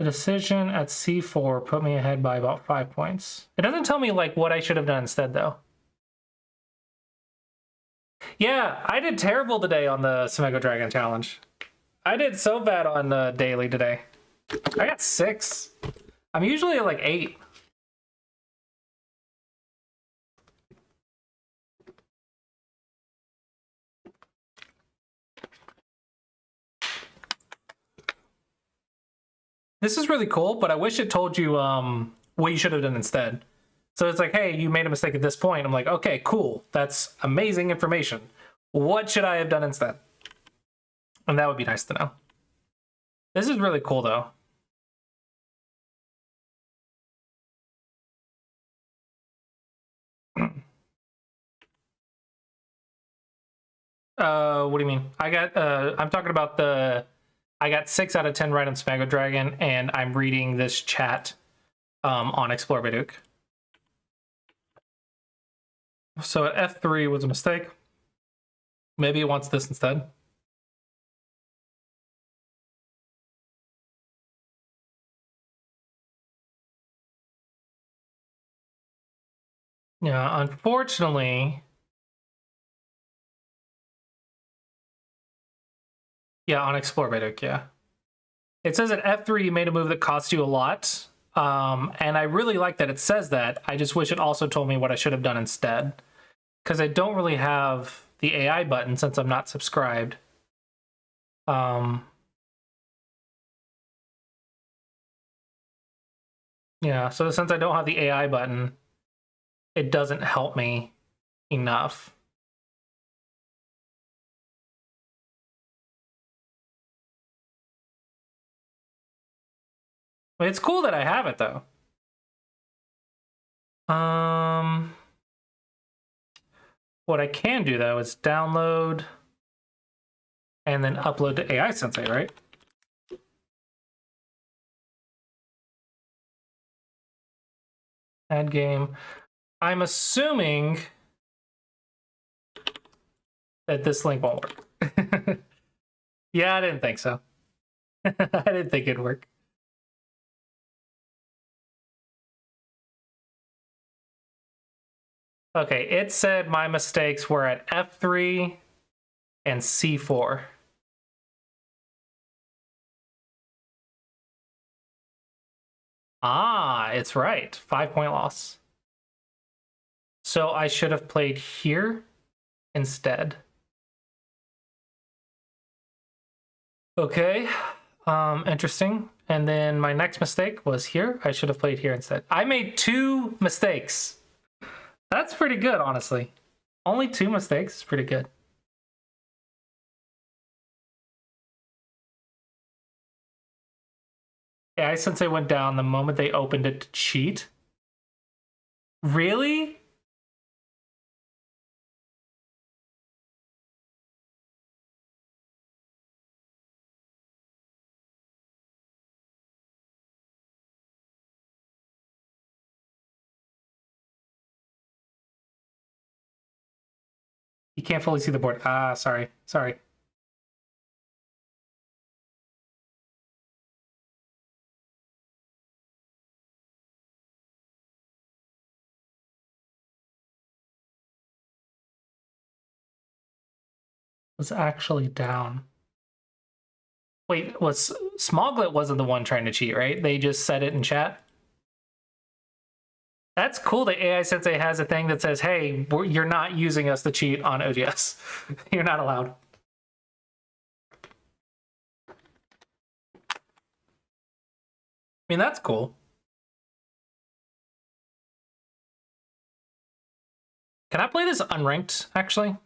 The decision at C4 put me ahead by about 5 points. It doesn't tell me like what I should have done instead though. Yeah, I did terrible today on the Smego Dragon challenge. I did so bad on the daily today. I got 6. I'm usually at like 8. This is really cool, but I wish it told you what you should have done instead. So it's like, hey, you made a mistake at this point. I'm like, okay, cool. That's amazing information. What should I have done instead? And that would be nice to know. This is really cool, though. What do you mean? I got, I'm talking about I got 6 out of 10 right on Smego Dragon, and I'm reading this chat on Explore Baduk. So at F3 was a mistake. Maybe it wants this instead. Yeah, unfortunately. Yeah, on Explore Baduk, yeah. It says at F3 you made a move that cost you a lot. And I really like that it says that. I just wish it also told me what I should have done instead. Because I don't really have the AI button since I'm not subscribed. Yeah, so since I don't have the AI button, it doesn't help me enough. But it's cool that I have it though. What I can do though is download and then upload to AI Sensei, right? Add game. I'm assuming that this link won't work. Yeah, I didn't think so. I didn't think it'd work. Okay, it said my mistakes were at F3 and C4. Ah, it's right. 5-point loss. So I should have played here instead. Okay, interesting. And then my next mistake was here. I should have played here instead. I made 2 mistakes. That's pretty good, honestly. Only 2 mistakes is pretty good. AI Sensei went down the moment they opened it to cheat. Really? You can't fully see the board. Ah, sorry. Sorry. Was actually down. Wait, was Smoglet wasn't the one trying to cheat, right? They just said it in chat. That's cool that AI Sensei has a thing that says, hey, you're not using us to cheat on OGS. You're not allowed. I mean, that's cool. Can I play this unranked, actually?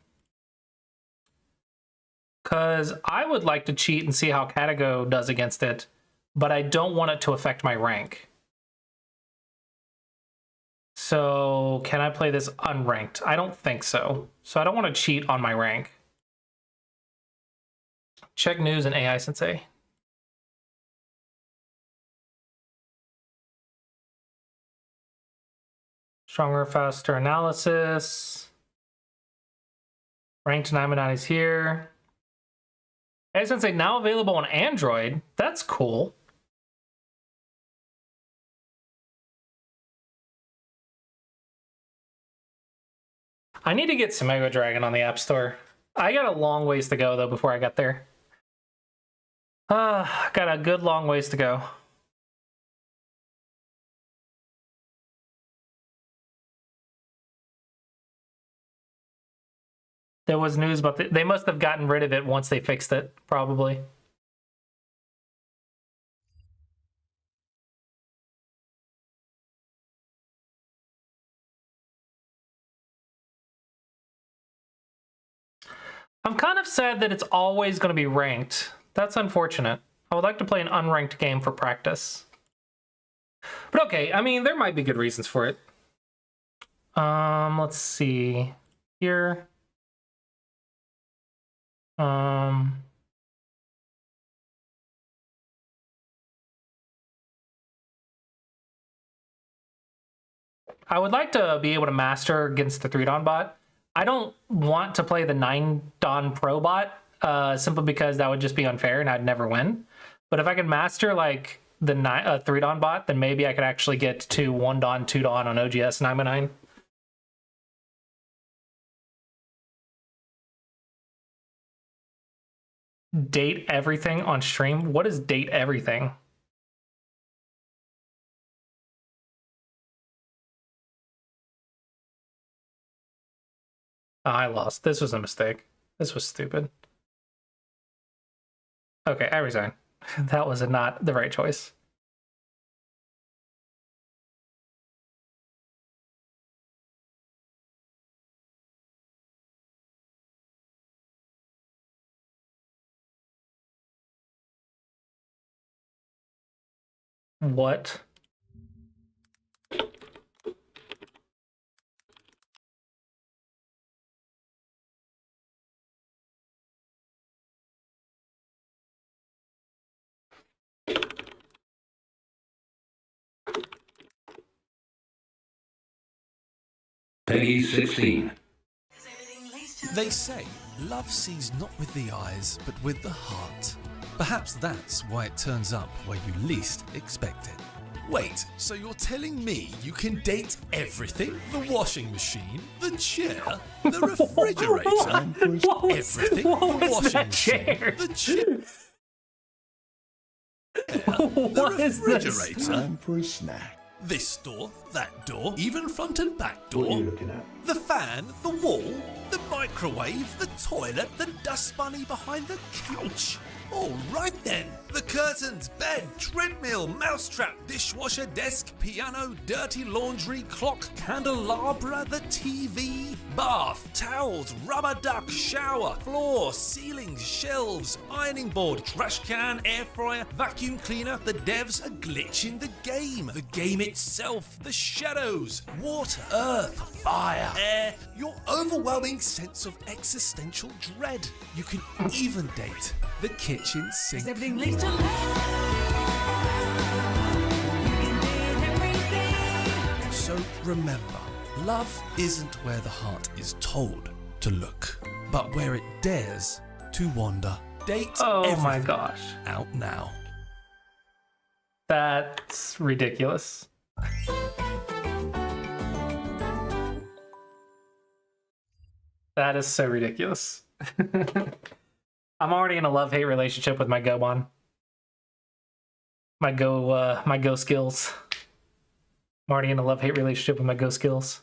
Because I would like to cheat and see how Catago does against it, but I don't want it to affect my rank. So can I play this unranked? I don't think so. So I don't want to cheat on my rank. Check news and AI Sensei. Stronger, faster analysis. Ranked Naimanani is here. AI Sensei now available on Android. That's cool. I need to get Sumego Dragon on the App Store. I got a long ways to go, though, before I got there. Got a good long ways to go. There was news about they must have gotten rid of it once they fixed it, probably. I'm kind of sad that it's always going to be ranked. That's unfortunate. I would like to play an unranked game for practice. But okay, I mean, there might be good reasons for it. Let's see. Here. I would like to be able to master against the 3-Don bot. I don't want to play the 9-Don Pro bot, simply because that would just be unfair and I'd never win. But if I could master like the 3-Don bot, then maybe I could actually get to 1-Don, 2-Don on OGS 9x9. Date everything on stream? What is date everything? Oh, I lost. This was a mistake. This was stupid. Okay, I resign. That was not the right choice. What? Peggy 16. They say love sees not with the eyes, but with the heart. Perhaps that's why it turns up where you least expect it. Wait, so you're telling me you can date everything? The washing machine, the chair, the refrigerator, everything? The washing machine, the chair, the refrigerator. Time for a snack. This door, that door, even front and back door. What are you looking at? The fan, the wall, the microwave, the toilet, the dust bunny behind the couch. All right then. The curtains, bed, treadmill, mousetrap, dishwasher, desk, piano, dirty laundry, clock, candelabra, the TV, bath, towels, rubber duck, shower, floor, ceilings, shelves, ironing board, trash can, air fryer, vacuum cleaner, the devs, a glitch in the game itself, the shadows, water, earth, fire, air, your overwhelming sense of existential dread. You can even date the kitchen sink. Everything leads to love. You can date everything. So remember, love isn't where the heart is told to look, but where it dares to wander. Date Oh my everything gosh. out now. That's ridiculous. That is so ridiculous. I'm already in a love-hate relationship with my Gobon. My Go skills. I'm already in a love-hate relationship with my Go skills.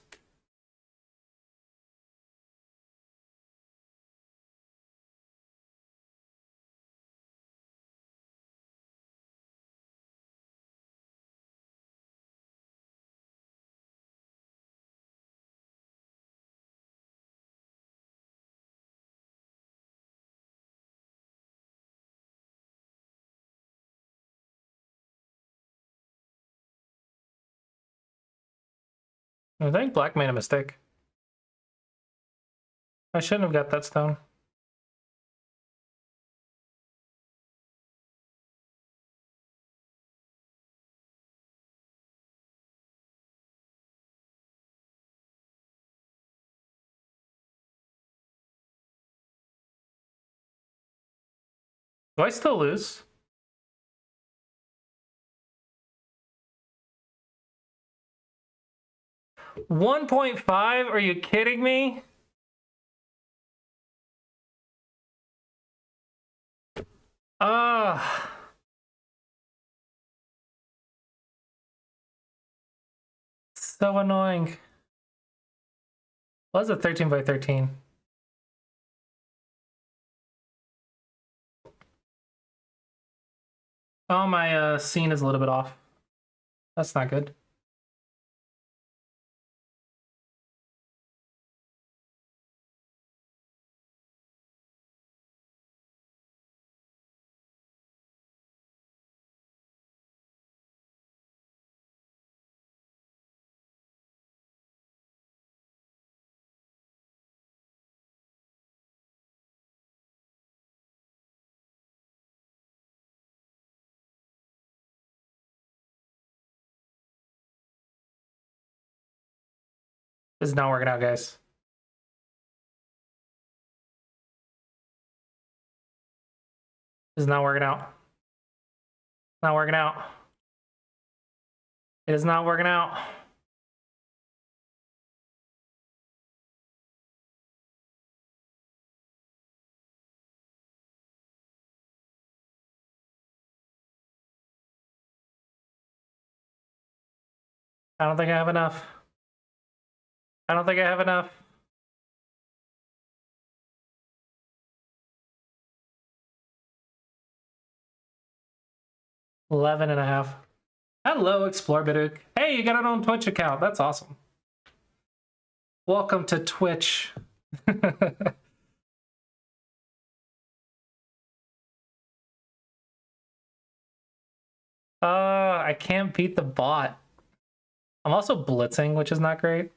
I think Black made a mistake. I shouldn't have got that stone. Do I still lose? $1.5? Are you kidding me? Ah. So annoying. Was it 13 by 13? Oh, my scene is a little bit off. That's not good. This is not working out, guys. This is not working out. Not working out. It is not working out. I don't think I have enough. I don't think I have enough. $11.5. Hello, Explore Baduk. Hey, you got an own Twitch account. That's awesome. Welcome to Twitch. I can't beat the bot. I'm also blitzing, which is not great.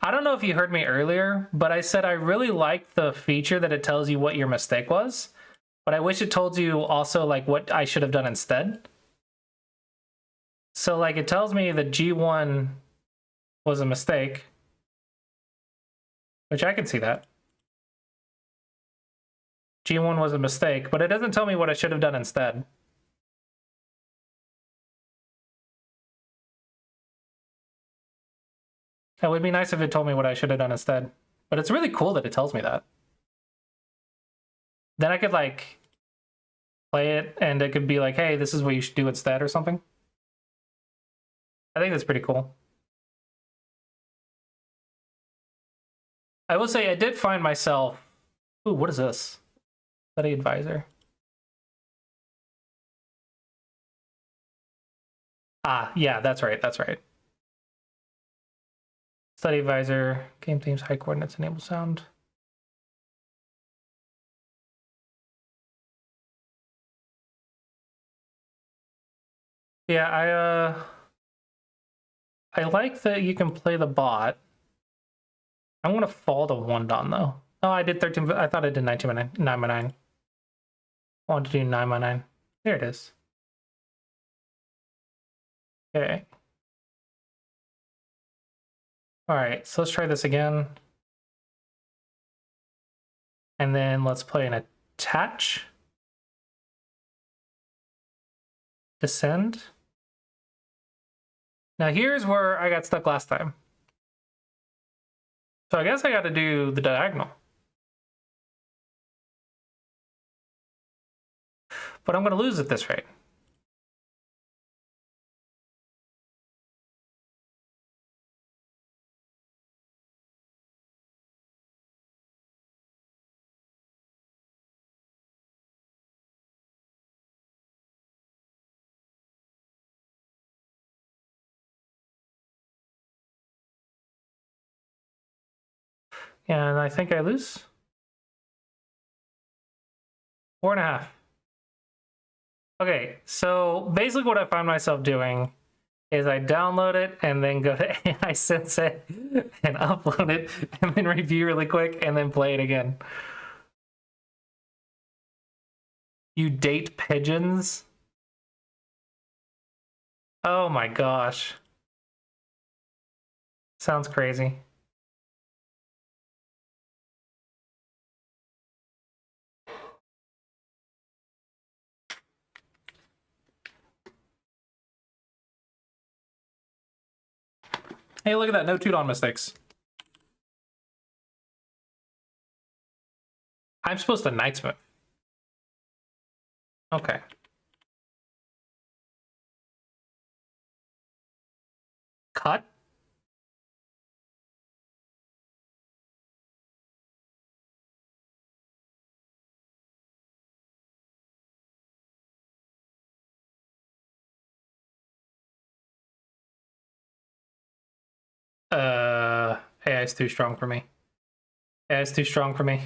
I don't know if you heard me earlier, but I said I really like the feature that it tells you what your mistake was, but I wish it told you also like what I should have done instead. So like it tells me that G1 was a mistake, which I can see that. G1 was a mistake, but it doesn't tell me what I should have done instead. It would be nice if it told me what I should have done instead. But it's really cool that it tells me that. Then I could like play it and it could be like, hey, this is what you should do instead or something. I think that's pretty cool. I will say I did find myself... Ooh, what is this? Study advisor. Ah, yeah, that's right, that's right. Study advisor, game themes, high coordinates, enable sound. Yeah, I like that you can play the bot. I'm gonna fall to 1 don though. Oh, I did 13. I thought I did 19 by 9 by 9. I wanted to do 9 by 9. There it is. Okay. All right, so let's try this again. And then let's play an attach. Descend. Now here's where I got stuck last time. So I guess I got to do the diagonal. But I'm going to lose at this rate. And I think I lose. 4.5. Okay, so basically what I find myself doing is I download it and then go to AI Sensei and upload it and then review really quick and then play it again. You date pigeons? Oh my gosh. Sounds crazy. Hey, look at that. No 2 don mistakes. I'm supposed to Knights move. Okay. Cut? AI is too strong for me. AI is too strong for me.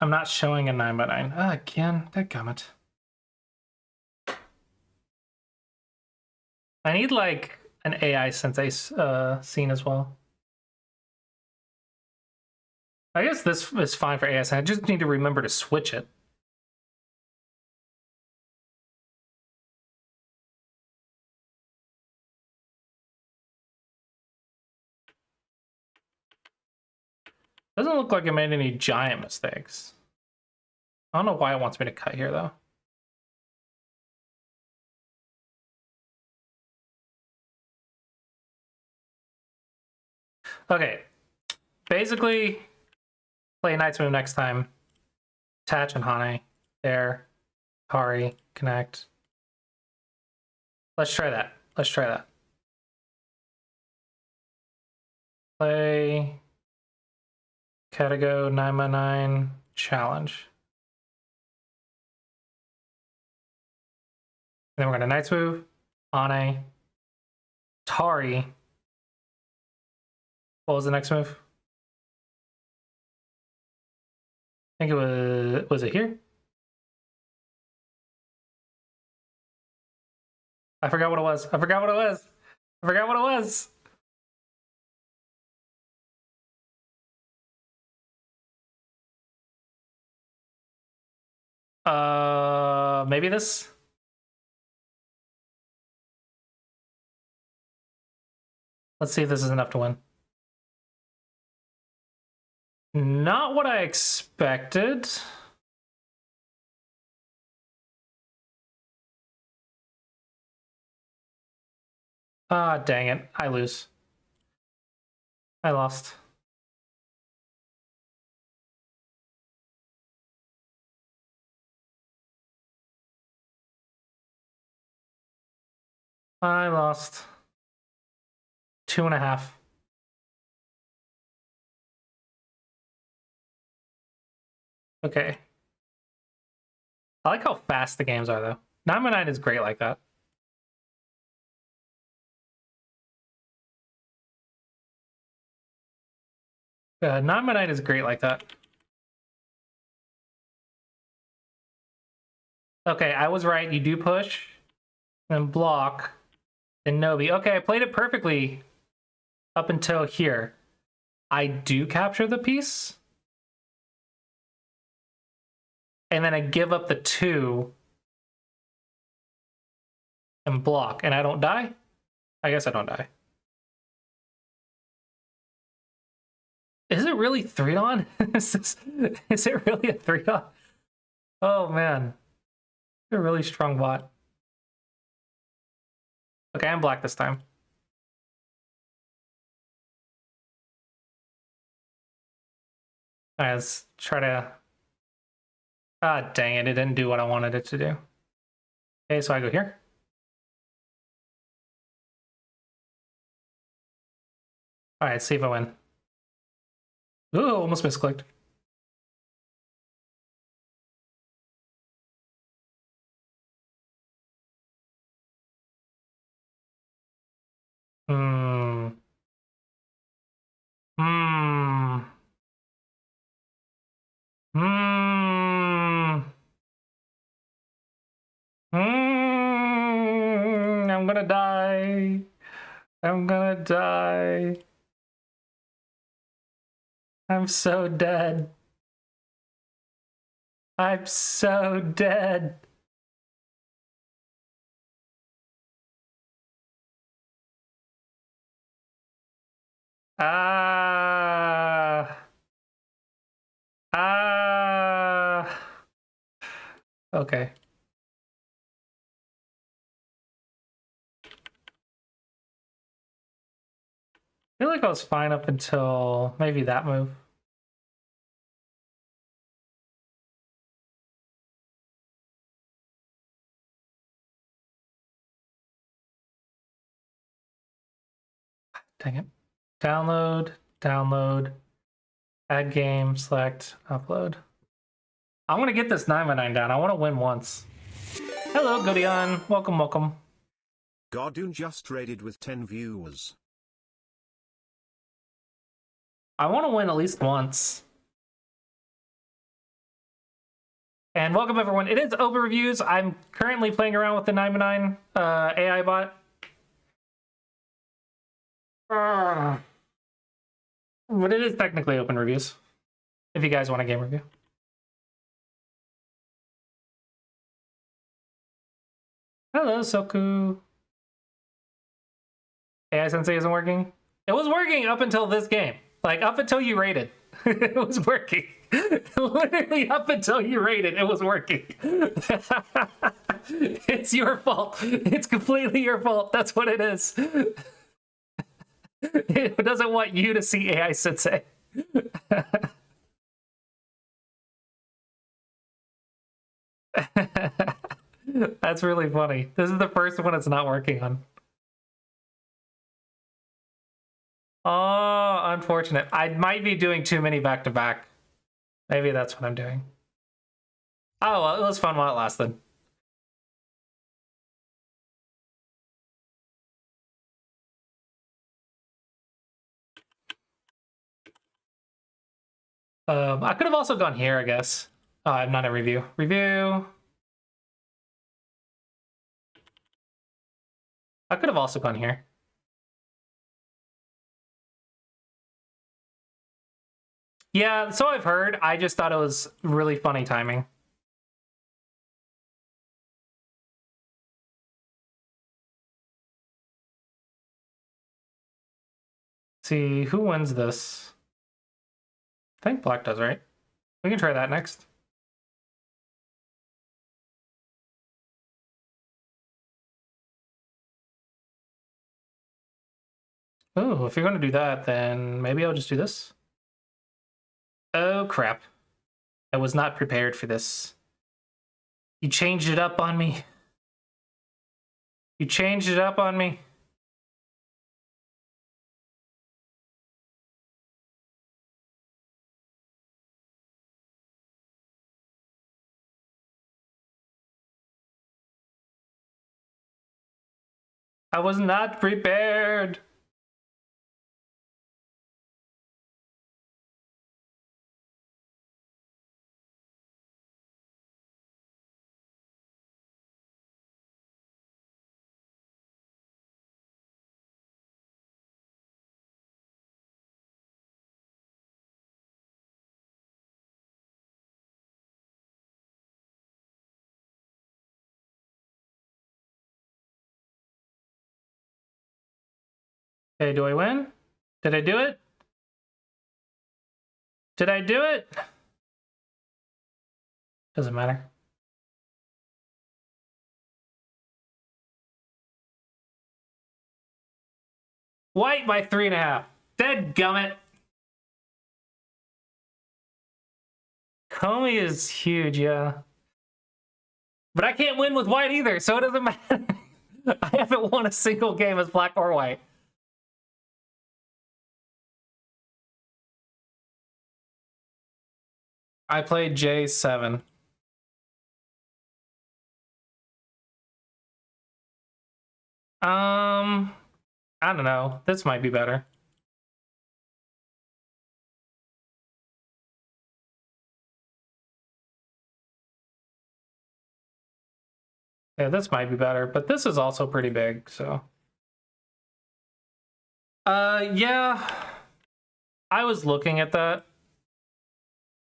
I'm not showing a 9x9. Ah, again, dadgummit. I need like an AI sensei scene as well. I guess this is fine for AI. I just need to remember to switch it. Doesn't look like I made any giant mistakes. I don't know why it wants me to cut here though. Okay, basically, play Knight's move next time. Attach and Hane. There. Kari. Connect. Let's try that. Let's try that. Play. Catago 9x9 challenge. And then we're going to Knight's move. Hane. Tari. What was the next move? I think it was it here? I forgot what it was. I forgot what it was. I forgot what it was. Maybe this? Let's see if this is enough to win. Not what I expected. Ah, dang it. I lose. I lost. I lost. 2.5. Okay. I like how fast the games are, though. 9x9 is great like that. Yeah, 9x9 is great like that. Okay, I was right. You do push, then block, then Nobi. Okay, I played it perfectly up until here. I do capture the piece. And then I give up the 2 and block, and I don't die? I guess I don't die. Is it really 3-on? Is it really a 3-on? Oh man. A really strong bot. Okay, I'm black this time. Alright, let's try to... Ah, dang it, it didn't do what I wanted it to do. Okay, so I go here. Alright, let's see if I win. Ooh, almost misclicked. Hmm. Hmm. Hmm. I'm gonna die. I'm gonna die. I'm so dead. I'm so dead. Ah. Ah. Okay. feel like I was fine up until maybe that move. Dang it. Download, download, add game, select, upload. I want to get this 9x9 down. I want to win once. Hello, Goodion. Welcome, welcome. Gardoon just raided with 10 viewers. I want to win at least once. And welcome, everyone. It is Open Reviews. I'm currently playing around with the 9x9 AI bot. But it is technically Open Reviews, if you guys want a game review. Hello, Soku. AI Sensei isn't working? It was working up until this game. Like, up until you raided. It was working. Literally up until you raided, it was working. It's your fault. It's completely your fault. That's what it is. It doesn't want you to see AI Sensei. That's really funny. This is the first one it's not working on. Oh, unfortunate. I might be doing too many back to back. Maybe that's what I'm doing. Oh, well, it was fun while it lasted. I could have also gone here, I guess. Oh, I'm not in review. Review. I could have also gone here. Yeah, so I've heard. I just thought it was really funny timing. See, who wins this? I think black does, right? We can try that next. Oh, if you're going to do that, then maybe I'll just do this. Oh, crap. I was not prepared for this. You changed it up on me. You changed it up on me. I was not prepared. Okay, do I win? Did I do it? Did I do it? Doesn't matter. White by 3.5. Dead gummit. Comey is huge, yeah. But I can't win with white either, so it doesn't matter. I haven't won a single game as black or white. I played J7. I don't know. This might be better. Yeah, this might be better, but this is also pretty big, so. Yeah. I was looking at that.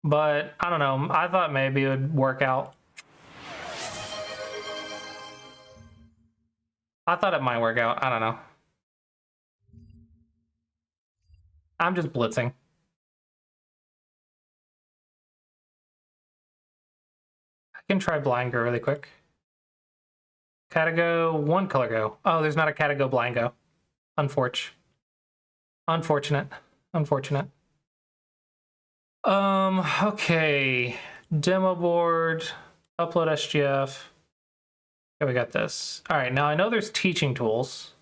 But I don't know. I thought maybe it would work out. I thought it might work out. I don't know. I'm just blitzing. I can try blind go really quick. Catago, one color go. Oh, there's not a Catago blind go. Unfortunate. Unfortunate. Unfortunate. Okay. Demo board, upload SGF. Okay, we got this. All right, now I know there's teaching tools.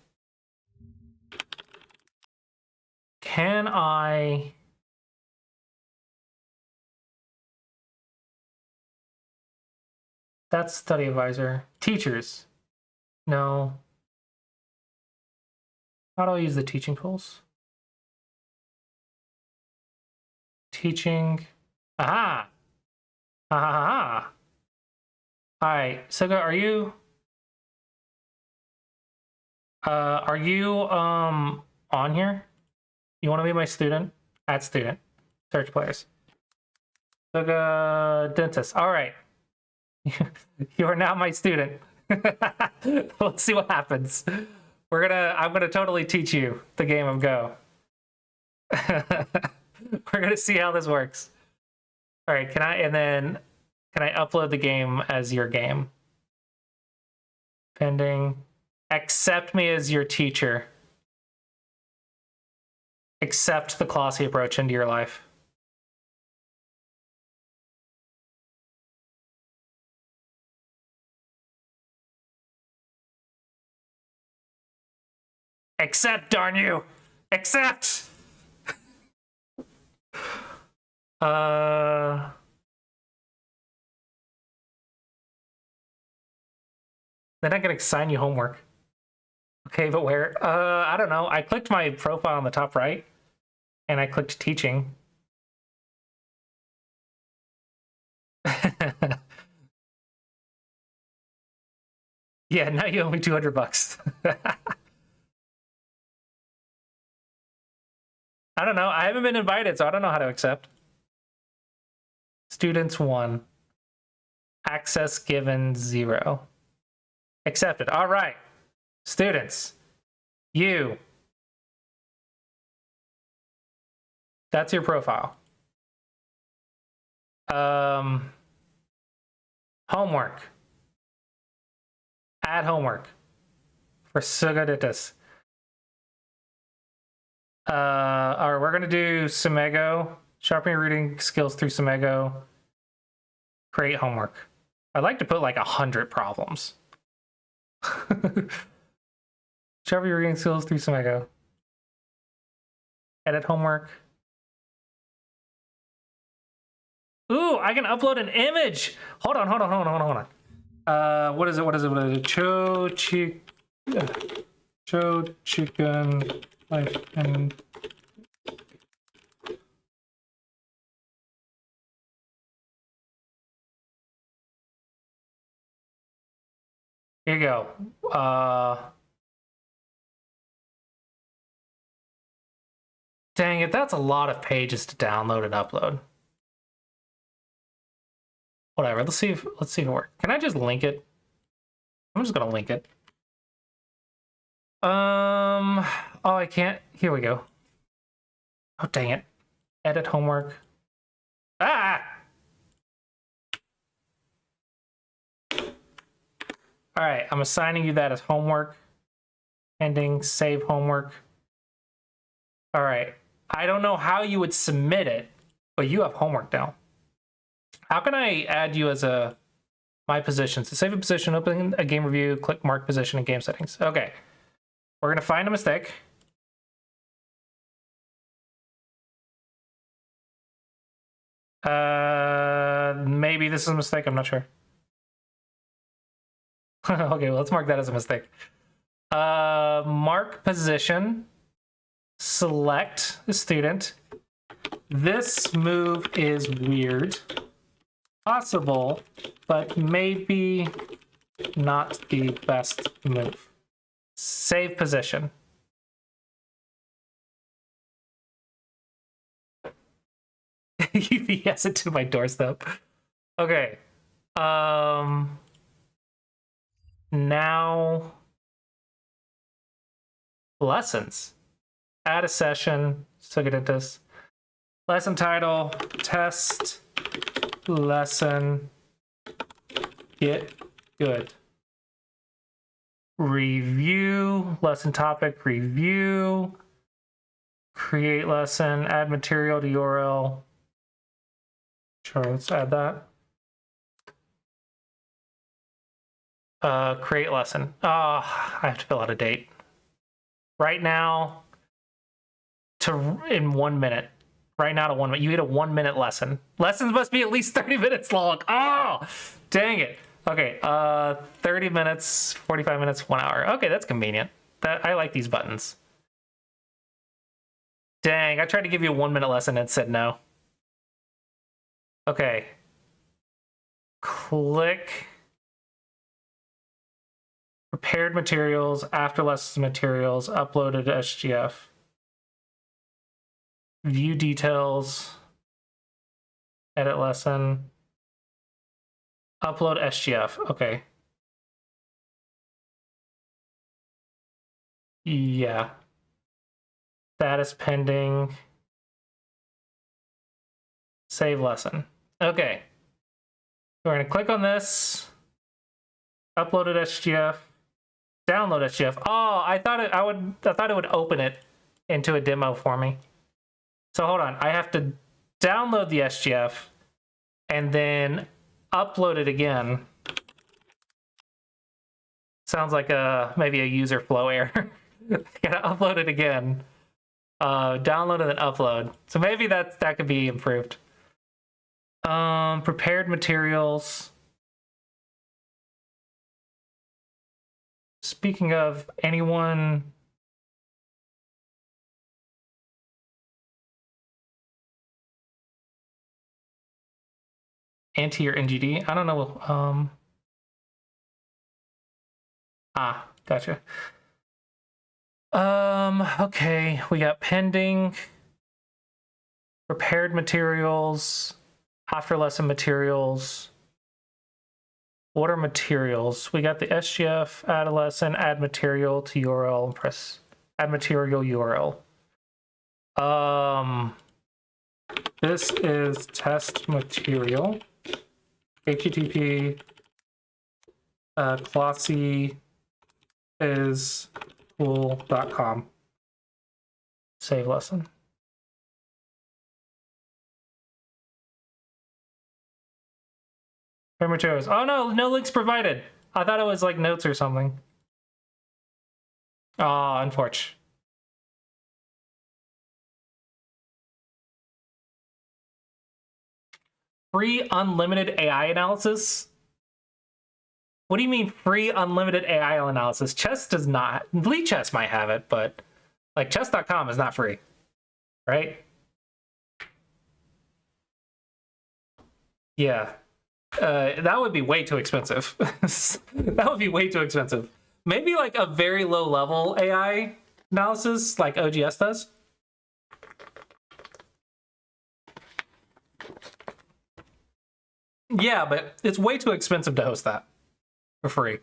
Can I... That's study advisor. Teachers. No. How do I use the teaching tools? Teaching. Aha! Ha ha ha. All right, Suga, are you on here? You want to be my student? Add student. Search players. Suga dentist. All right. You are now my student. Let's see what happens. I'm gonna totally teach you the game of Go. We're gonna see how this works. All right, can I upload the game as your game? Pending. Accept me as your teacher. Accept the classy approach into your life. Accept, darn you! Accept! Then I can assign you homework. Okay, but where? I don't know. I clicked my profile on the top right, and I clicked teaching. Yeah, now you owe me $200. I don't know. I haven't been invited, so I don't know how to accept. Students 1. Access given 0. Accepted. All right. Students. You. That's your profile. Homework. Add homework. For Sugaditas. All right, we're gonna do Sumego. Sharpening reading skills through Sumego. Create homework. I'd like to put like 100 problems. Sharpen your reading skills through Sumego. Edit homework. Ooh, I can upload an image. Hold on. What is it? Cho chicken life and here you go. Dang it, that's a lot of pages to download and upload. Whatever, let's see if it works. Can I just link it? I'm just gonna link it. Oh, I can't. Here we go. Oh, dang it. Edit homework. Ah! All right, I'm assigning you that as homework. Pending, save homework. All right. I don't know how you would submit it, but you have homework now. How can I add you as my position? So save a position, open a game review, click mark position in game settings. Okay. We're going to find a mistake. Maybe this is a mistake. I'm not sure. Okay, well, let's mark that as a mistake. Mark position. Select the student. This move is weird. Possible, but maybe not the best move. Save position. UPS it to my doorstep. Okay. Now lessons. Add a session. Sugadintus. Lesson title. Test. Lesson. Get good. Review. Lesson topic. Review. Create lesson, add material to URL. Sure, let's add that. Create lesson. I have to fill out a date. Right now, in 1 minute. Right now to 1 minute. You get a 1 minute lesson. Lessons must be at least 30 minutes long. Oh, dang it. Okay, 30 minutes, 45 minutes, 1 hour. Okay, that's convenient. I like these buttons. Dang, I tried to give you a 1 minute lesson and it said no. Okay. Click prepared materials, after lesson materials, uploaded to SGF. View details, edit lesson, upload SGF. Okay. Yeah. Status pending. Save lesson. Okay. We're going to click on this. Uploaded SGF. Download SGF. Oh, I thought it would open it into a demo for me. So hold on. I have to download the SGF and then upload it again. Sounds like maybe a user flow error. Gotta upload it again. Download and then upload. So maybe that could be improved. Prepared materials. Speaking of, anyone anti or NGD? I don't know. Gotcha. Okay, we got pending, prepared materials, after lesson materials. What are materials? We got the SGF, add a lesson, add material to URL, and press add material URL. This is test material. HTTP classy is cool.com. Save lesson. Materials. Oh no, no links provided. I thought it was like notes or something. Oh, unfortunate. Free unlimited AI analysis? What do you mean free unlimited AI analysis? Chess does not. Lee Chess might have it, but like chess.com is not free, right? Yeah. That would be way too expensive. That would be way too expensive. Maybe like a very low level AI analysis like OGS does. Yeah, but it's way too expensive to host that for free.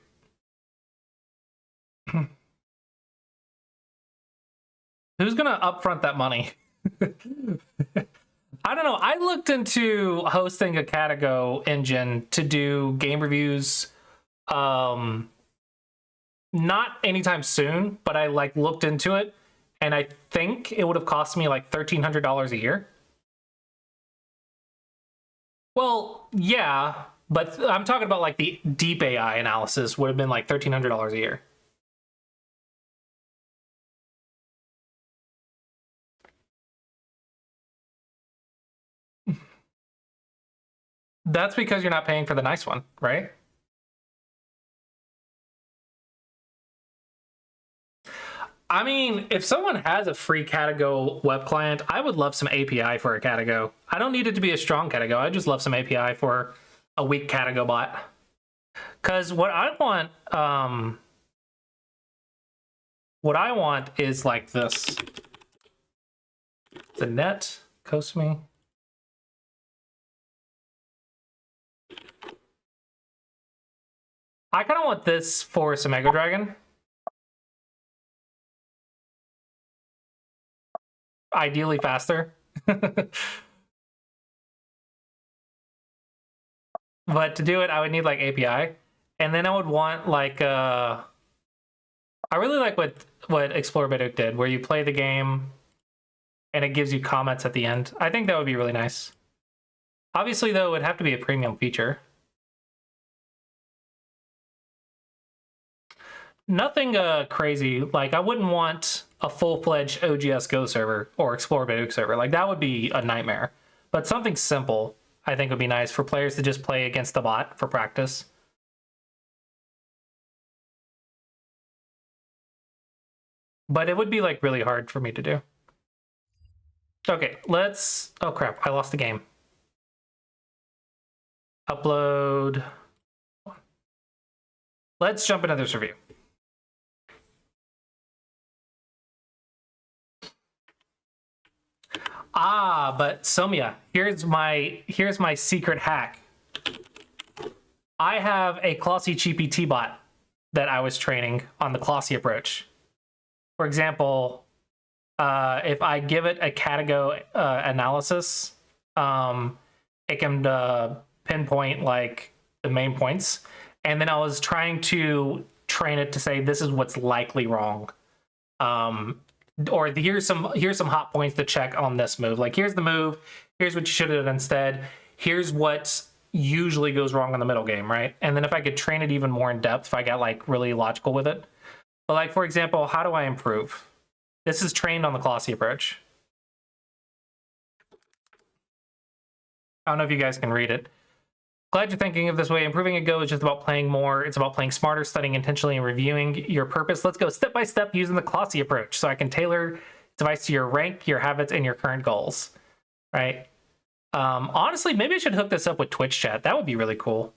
Who's gonna upfront that money? I don't know. I looked into hosting a Catago engine to do game reviews. Not anytime soon, but I like looked into it, and I think it would have cost me like $1,300 a year. Well, yeah, but I'm talking about like the deep AI analysis would have been like $1,300 a year. That's because you're not paying for the nice one, right? I mean, if someone has a free Catago web client, I would love some API for a Catago. I don't need it to be a strong Catago. I just love some API for a weak Catago bot. Because what I want is like this. The net, Cosme. I kind of want this for some Ego Dragon. Ideally faster. But to do it, I would need like API. And then I would want like I really like what Explore Baduk did, where you play the game and it gives you comments at the end. I think that would be really nice. Obviously, though, it would have to be a premium feature. Nothing crazy. Like, I wouldn't want a full-fledged OGS Go server or Explore Baduk server. Like, that would be a nightmare. But something simple, I think, would be nice for players to just play against the bot for practice. But it would be, like, really hard for me to do. Okay, let's... Oh, crap. I lost the game. Upload. Let's jump into this review. But Somia, here's my secret hack. I have a Klossy GPT bot that I was training on the Klossy approach. For example, if I give it a Catago analysis, it can pinpoint like the main points, and then I was trying to train it to say this is what's likely wrong. Or here's some hot points to check on this move. Like, here's the move. Here's what you should have done instead. Here's what usually goes wrong in the middle game, right? And then if I could train it even more in depth, if I got like really logical with it. But like, for example, how do I improve? This is trained on the Klossy approach. I don't know if you guys can read it. Glad you're thinking of this way. Improving a Go is just about playing more. It's about playing smarter, studying intentionally, and reviewing your purpose. Let's go step by step using the Klossy approach so I can tailor device to your rank, your habits, and your current goals. Right? Honestly, maybe I should hook this up with Twitch chat. That would be really cool.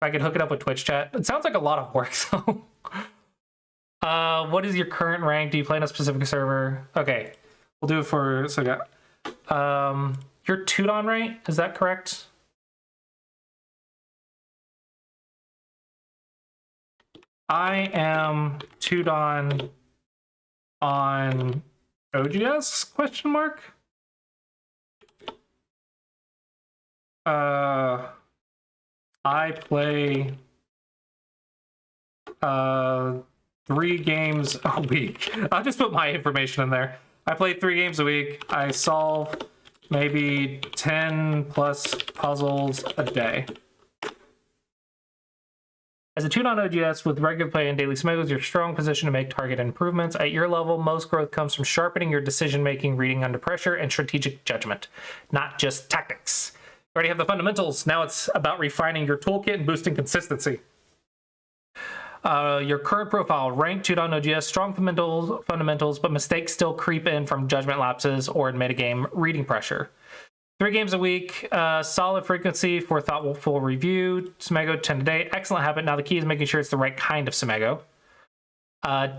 If I could hook it up with Twitch chat. It sounds like a lot of work, so. What is your current rank? Do you play on a specific server? Okay. We'll do it for... So, yeah. You're Tudon, right? Is that correct? I am Tudon on OGS, question mark? I play 3 games a week. I'll just put my information in there. I play 3 games a week. I solve maybe 10 plus puzzles a day. As a Tudon OGS with regular play and daily smuggles, you're in a strong position to make target improvements. At your level, most growth comes from sharpening your decision-making, reading under pressure, and strategic judgment, not just tactics. You already have the fundamentals. Now it's about refining your toolkit and boosting consistency. Your current profile, ranked Tudon OGS, strong fundamentals, but mistakes still creep in from judgment lapses or in metagame reading pressure. 3 games a week, solid frequency for thoughtful review. Smego 10 a day, excellent habit. Now the key is making sure it's the right kind of Smego.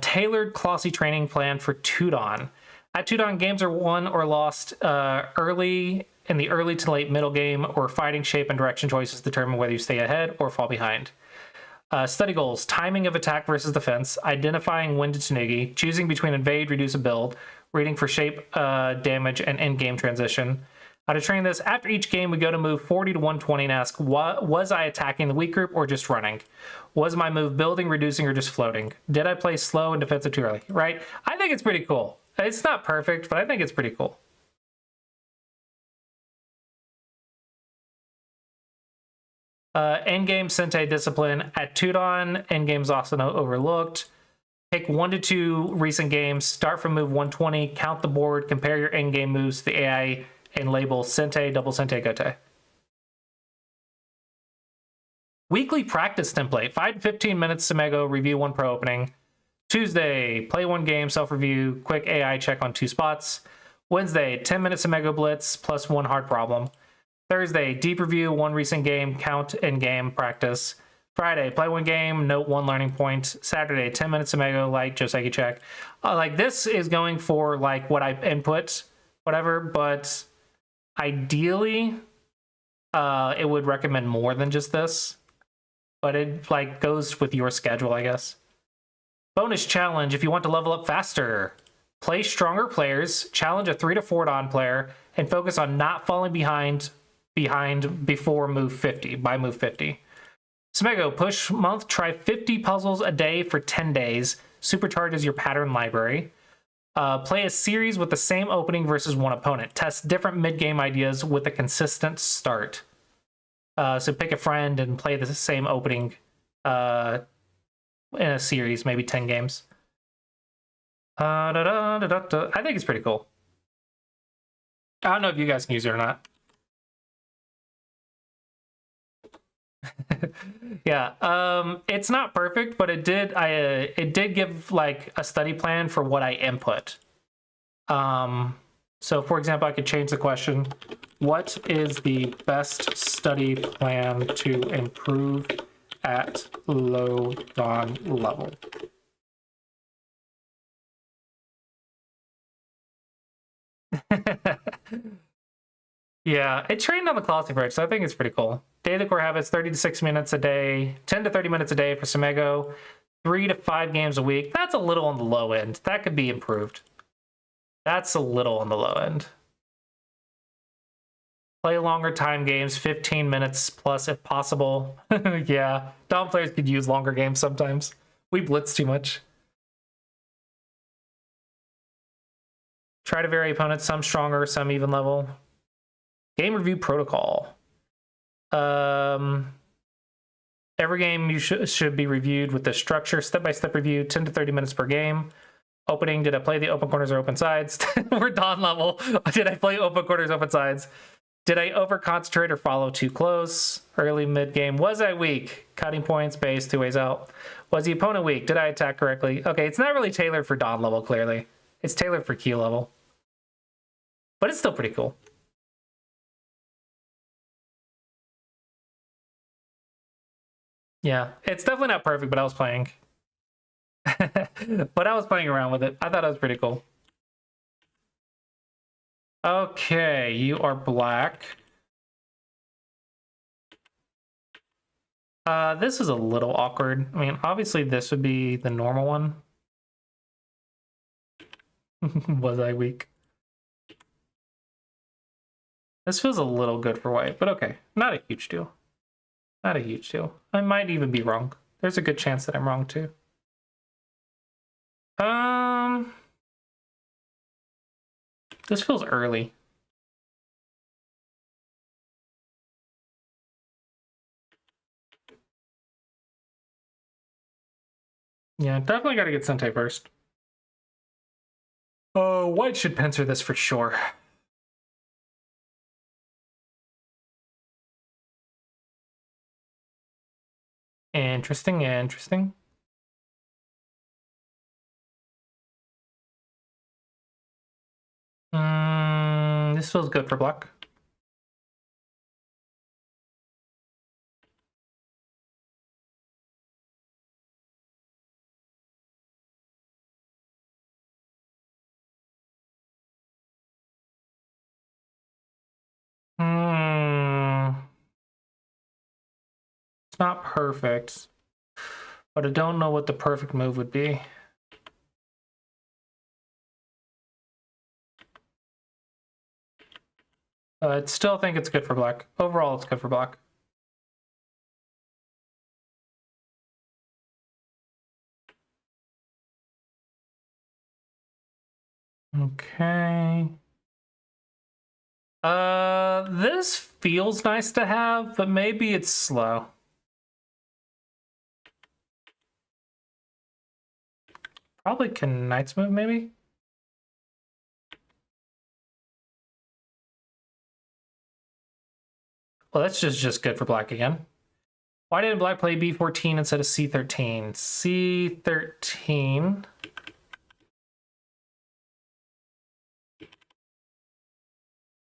Tailored Klossy training plan for Tudon. At Tudon, games are won or lost early in the early to late middle game, or fighting shape and direction choices determine whether you stay ahead or fall behind. Study goals, timing of attack versus defense, identifying when to Tsunugi, choosing between invade, reduce a build, reading for shape, damage, and end-game transition. How to train this, after each game we go to move 40 to 120 and ask, was I attacking the weak group or just running? Was my move building, reducing, or just floating? Did I play slow and defensive too early? Right? I think it's pretty cool. It's not perfect, but I think it's pretty cool. Endgame Sentei discipline. At Tudon, endgame's also overlooked. Pick 1 to 2 recent games, start from move 120, count the board, compare your endgame moves to the AI, and label Sentei, double Sentei, Gote. Weekly practice template. 5 to 15 minutes Smego, review 1 pro opening. Tuesday, play 1 game, self-review, quick AI check on 2 spots. Wednesday, 10 minutes Smego blitz, plus 1 hard problem. Thursday, deep review, 1 recent game, count and game practice. Friday, play 1 game, note 1 learning point. Saturday, 10 minutes Smego, like Joseki check. Like, this is going for like what I input, whatever, but ideally, it would recommend more than just this, but it like goes with your schedule, I guess. Bonus challenge: if you want to level up faster, play stronger players, challenge a 3 to 4 Don player, and focus on not falling behind before move 50, by move 50. Smego push month, try 50 puzzles a day for 10 days, supercharges your pattern library. Play a series with the same opening versus one opponent. Test different mid-game ideas with a consistent start. So pick a friend and play the same opening in a series, maybe 10 games. I think it's pretty cool. I don't know if you guys can use it or not. Yeah, it's not perfect, but it did give like a study plan for what I input. So for example, I could change the question: what is the best study plan to improve at low dawn level? Yeah, it trained on the Classifier, so I think it's pretty cool. Daily core habits: 30 to 6 minutes a day, 10 to 30 minutes a day for Semego, 3 to 5 games a week. That's a little on the low end. That could be improved. That's a little on the low end. Play longer time games, 15 minutes plus if possible. Yeah, Dom players could use longer games sometimes. We blitz too much. Try to vary opponents, some stronger, some even level. Game review protocol. Every game you should be reviewed with the structure, step-by-step review, 10 to 30 minutes per game. Opening, did I play the open corners or open sides? We're dawn level. Did I play open corners, open sides? Did I over-concentrate or follow too close? Early, mid-game, was I weak? Cutting points, base, 2 ways out. Was the opponent weak? Did I attack correctly? Okay, it's not really tailored for dawn level, clearly. It's tailored for Q level. But it's still pretty cool. Yeah, it's definitely not perfect, but I was playing. But I was playing around with it. I thought it was pretty cool. Okay, you are black. This is a little awkward. I mean, obviously this would be the normal one. Was I weak? This feels a little good for white, but okay. Not a huge deal. Not a huge deal. I might even be wrong. There's a good chance that I'm wrong too. This feels early. Yeah, definitely got to get Sentai first. Oh, white should pincer this for sure. Interesting, interesting. This feels good for black. It's not perfect, but I don't know what the perfect move would be. I still think it's good for black. Overall, it's good for black. Okay. This feels nice to have, but maybe it's slow. Probably can Knight's move, maybe? Well, that's just good for black again. Why didn't black play B14 instead of C13? C13...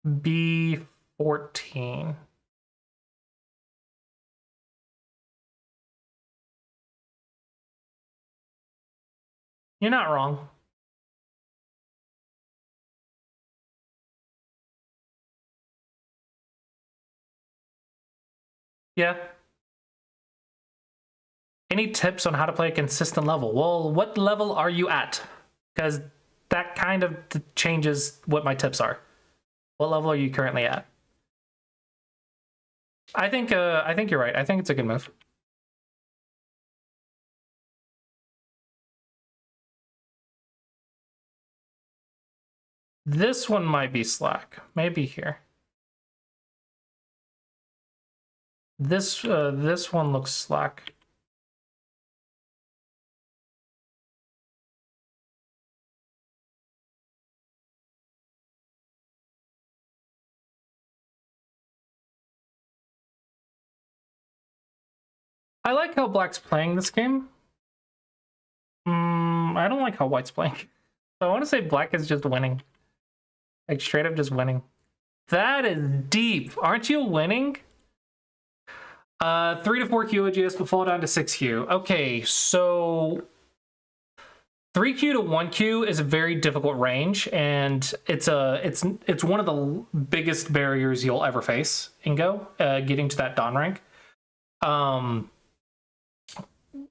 B14. You're not wrong. Yeah. Any tips on how to play a consistent level? Well, what level are you at? Because that kind of changes what my tips are. What level are you currently at? I think you're right. I think it's a good move. This one might be slack. Maybe here. This one looks slack. I like how black's playing this game. I don't like how white's playing. So I want to say black is just winning. Like straight up just winning. That is deep. Aren't you winning? 3 to 4Q OGS will fall down to 6Q. Okay, so 3Q to 1Q is a very difficult range, and it's one of the biggest barriers you'll ever face in Go, getting to that Dawn rank.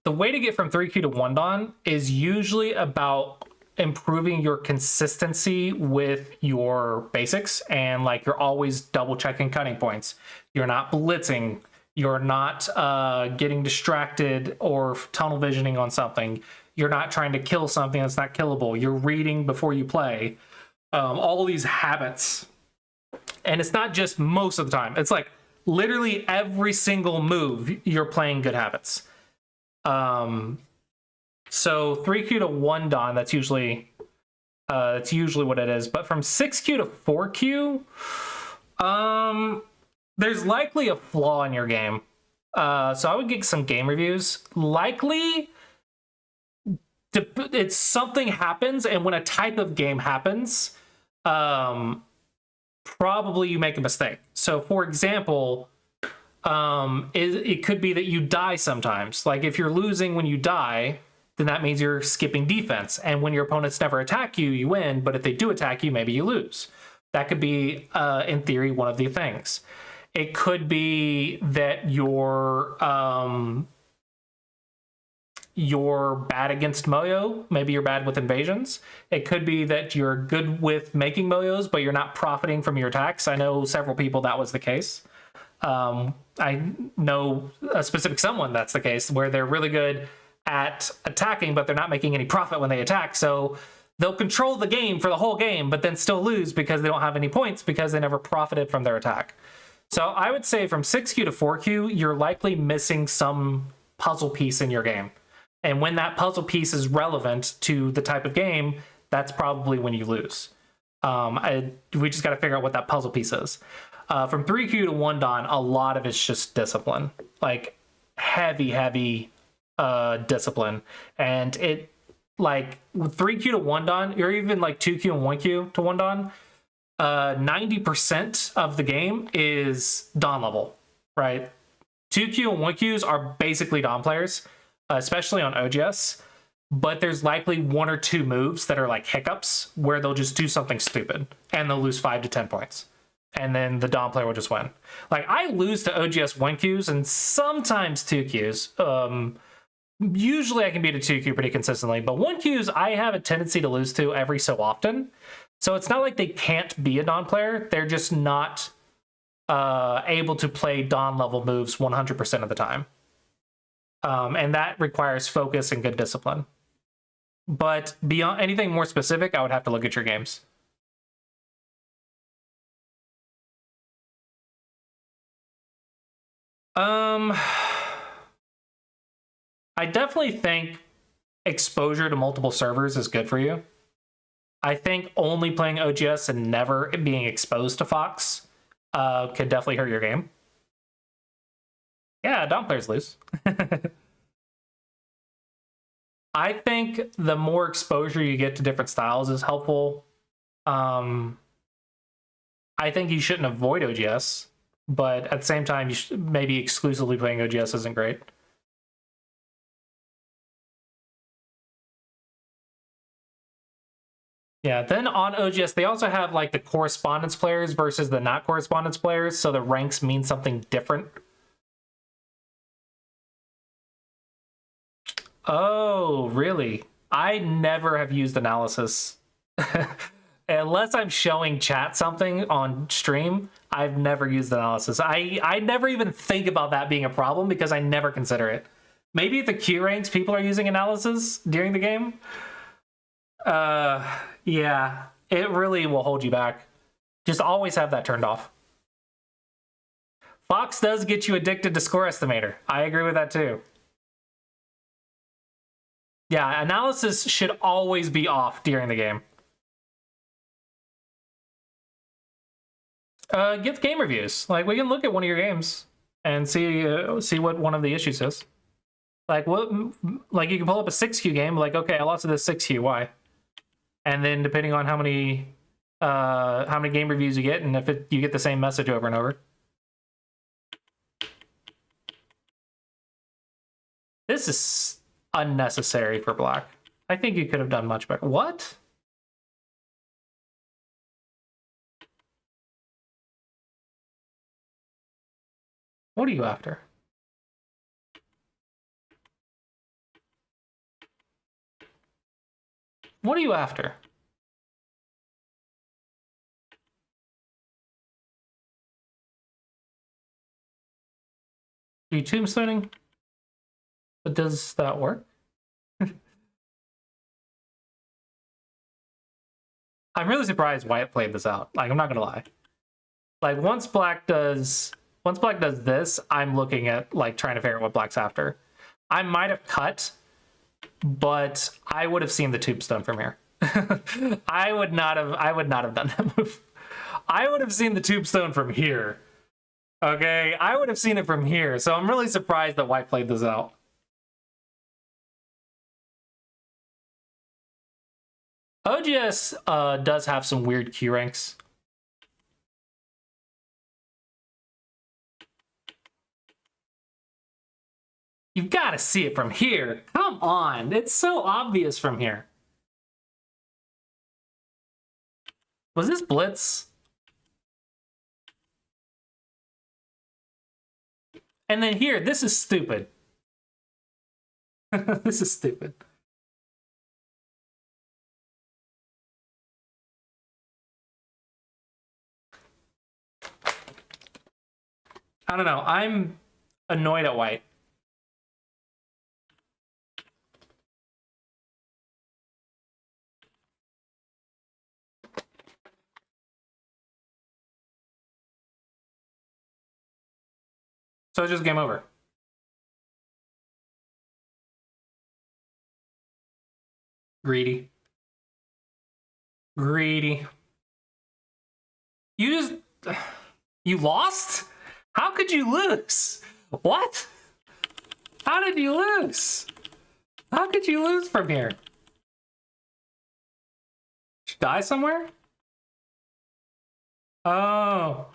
The way to get from 3Q to 1 Dawn is usually about improving your consistency with your basics, and like you're always double checking cutting points. You're not blitzing. You're not getting distracted or tunnel visioning on something. You're not trying to kill something that's not killable. You're reading before you play. All these habits. And it's not just most of the time. It's like literally every single move you're playing good habits. So 3Q to 1 Dawn, that's usually what it is. But from 6Q to 4Q, there's likely a flaw in your game. So I would get some game reviews. Likely, it's something happens, and when a type of game happens, probably you make a mistake. So for example, it could be that you die sometimes. Like if you're losing when you die, then that means you're skipping defense. And when your opponents never attack you, you win. But if they do attack you, maybe you lose. That could be, in theory, one of the things. It could be that you're bad against Moyo. Maybe you're bad with invasions. It could be that you're good with making Moyos, but you're not profiting from your attacks. I know several people that was the case. I know a specific someone that's the case, where they're really good at attacking, but they're not making any profit when they attack. So they'll control the game for the whole game, but then still lose because they don't have any points because they never profited from their attack. So I would say from 6Q to 4Q, you're likely missing some puzzle piece in your game. And when that puzzle piece is relevant to the type of game, that's probably when you lose. We just got to figure out what that puzzle piece is. From 3Q to 1 Dawn, a lot of it's just discipline. Like heavy discipline. And it, like, with 3Q to 1 Dawn, or even like 2Q and 1Q to 1 Dawn, 90% of the game is Dawn level, right? 2Q and 1Qs are basically Dawn players, especially on OGS, but there's likely 1 or 2 moves that are like hiccups where they'll just do something stupid and they'll lose 5 to 10 points. And then the Dawn player will just win. Like, I lose to OGS 1Qs and sometimes 2Qs. Usually I can beat a 2Q pretty consistently, but 1Qs I have a tendency to lose to every so often. So it's not like they can't be a Dawn player. They're just not able to play Dawn level moves 100% of the time. And that requires focus and good discipline. But beyond anything more specific, I would have to look at your games. I definitely think exposure to multiple servers is good for you. I think only playing OGS and never being exposed to Fox could definitely hurt your game. Yeah, Dawn players lose. I think the more exposure you get to different styles is helpful. I think you shouldn't avoid OGS, but at the same time, maybe exclusively playing OGS isn't great. Yeah, then on OGS, they also have like the correspondence players versus the not correspondence players, so the ranks mean something different. Oh, really? I never have used analysis. Unless I'm showing chat something on stream, I've never used analysis. I never even think about that being a problem because I never consider it. Maybe at the Q ranks, people are using analysis during the game. Yeah. It really will hold you back. Just always have that turned off. Fox does get you addicted to score estimator. I agree with that too. Yeah, analysis should always be off during the game. Get game reviews. Like, we can look at one of your games and see what one of the issues is. Like, what? Like, you can pull up a 6Q game. Like, okay, I lost to this 6Q. Why? And then depending on how many game reviews you get, and if you get the same message over and over. This is unnecessary for black. I think you could have done much better. What? What are you after? What are you after? Are you tombstoning? But does that work? I'm really surprised White played this out. Like, I'm not gonna lie. Like, once black does this, I'm looking at like trying to figure out what black's after. I might have cut, but I would have seen the tombstone from here. I would not have done that move. I would have seen the tombstone from here. Okay, I would have seen it from here. So I'm really surprised that White played this out. OGS does have some weird Q ranks. You've got to see it from here. Come on, it's so obvious from here. Was this Blitz? And then here, this is stupid. This is stupid. I don't know. I'm annoyed at White. So it's just game over. Greedy. Greedy. You just... You lost? How could you lose? What? How did you lose? How could you lose from here? Did you die somewhere? Oh.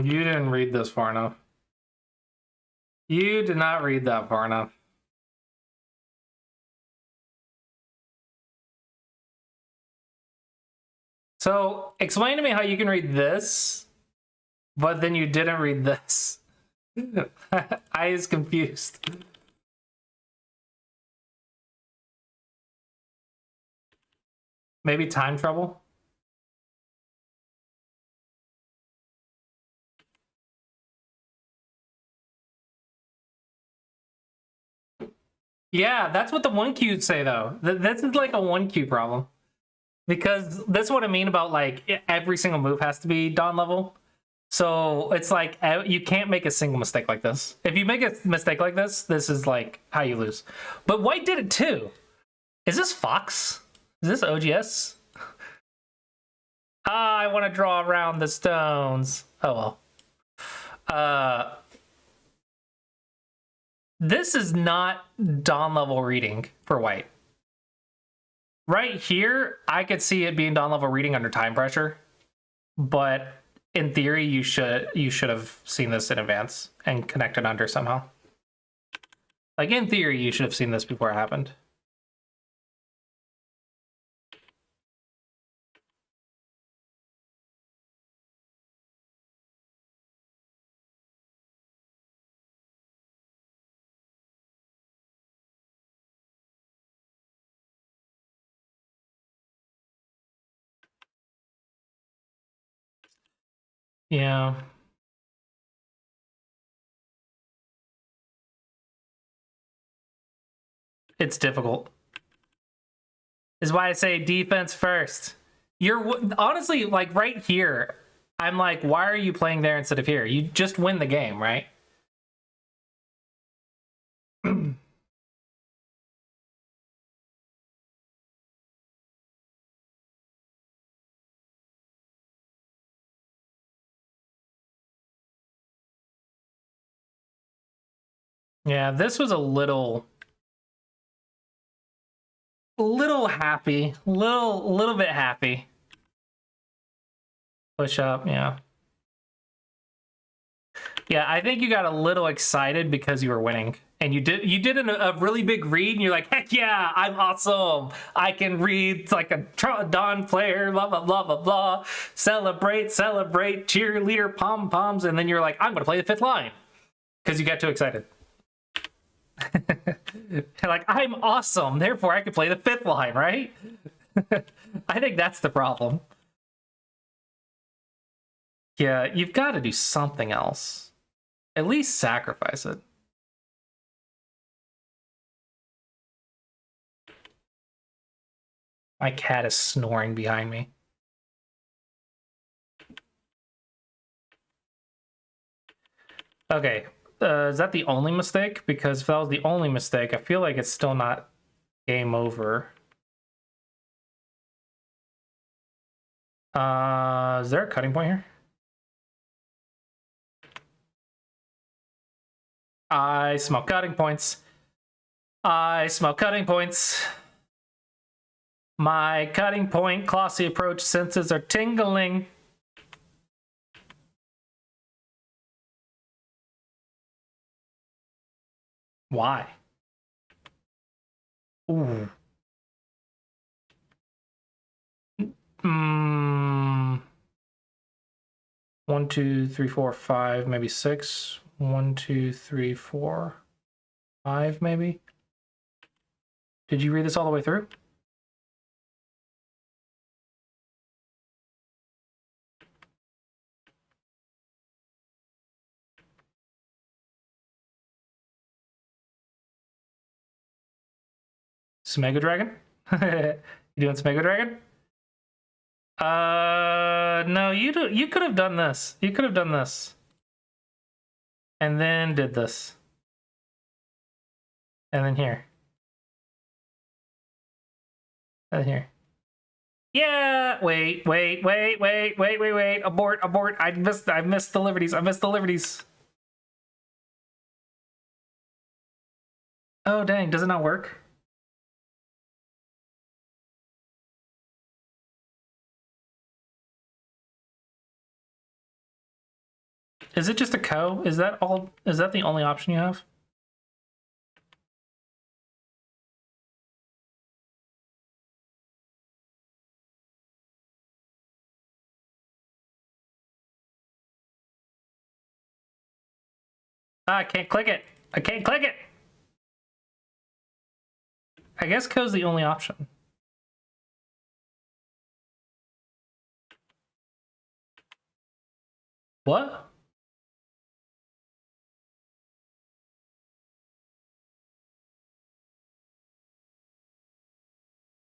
You didn't read this far enough. You did not read that far enough. So, explain to me how you can read this, but then you didn't read this. I is confused. Maybe time trouble? Yeah, that's what the 1Qs say, though. This is like a 1Q problem. Because that's what I mean about, like, every single move has to be Dawn level. So it's like, you can't make a single mistake like this. If you make a mistake like this, this is, like, how you lose. But White did it, too. Is this Fox? Is this OGS? Ah, I want to draw around the stones. Oh, well. This is not Dawn level reading for White. Right here, I could see it being Dawn level reading under time pressure, but in theory, you should have seen this in advance and connected under somehow. Like, in theory, you should have seen this before it happened. Yeah. It's difficult. Is why I say defense first. You're honestly like right here. I'm like, why are you playing there instead of here? You just win the game, right? Yeah, this was a little happy. Little bit happy. Push up, yeah. Yeah, I think you got a little excited because you were winning. And you did a really big read and you're like, heck yeah, I'm awesome. I can read like a Dawn player, blah blah blah blah blah. Celebrate, cheerleader, pom-poms, and then you're like, I'm gonna play the fifth line. Because you got too excited. Like, I'm awesome, therefore I can play the fifth line, right? I think that's the problem. Yeah, you've got to do something else. At least sacrifice it. My cat is snoring behind me. Okay, is that the only mistake? Because if that was the only mistake, I feel like it's still not game over. Is there a cutting point here? I smell cutting points. I smell cutting points. My cutting point glossy approach senses are tingling. Why? Ooh. Hmm. 1, 2, 3, 4, 5, maybe 6. 1, 2, 3, 4, 5, maybe. Did you read this all the way through? Smega Dragon? You doing Smega Dragon? No, you could have done this. You could have done this. And then did this. And then here. And then here. Yeah, wait. Abort. I missed the liberties. Oh dang, does it not work? Is it just a co? Is that the only option you have? I can't click it. I guess co's the only option. What?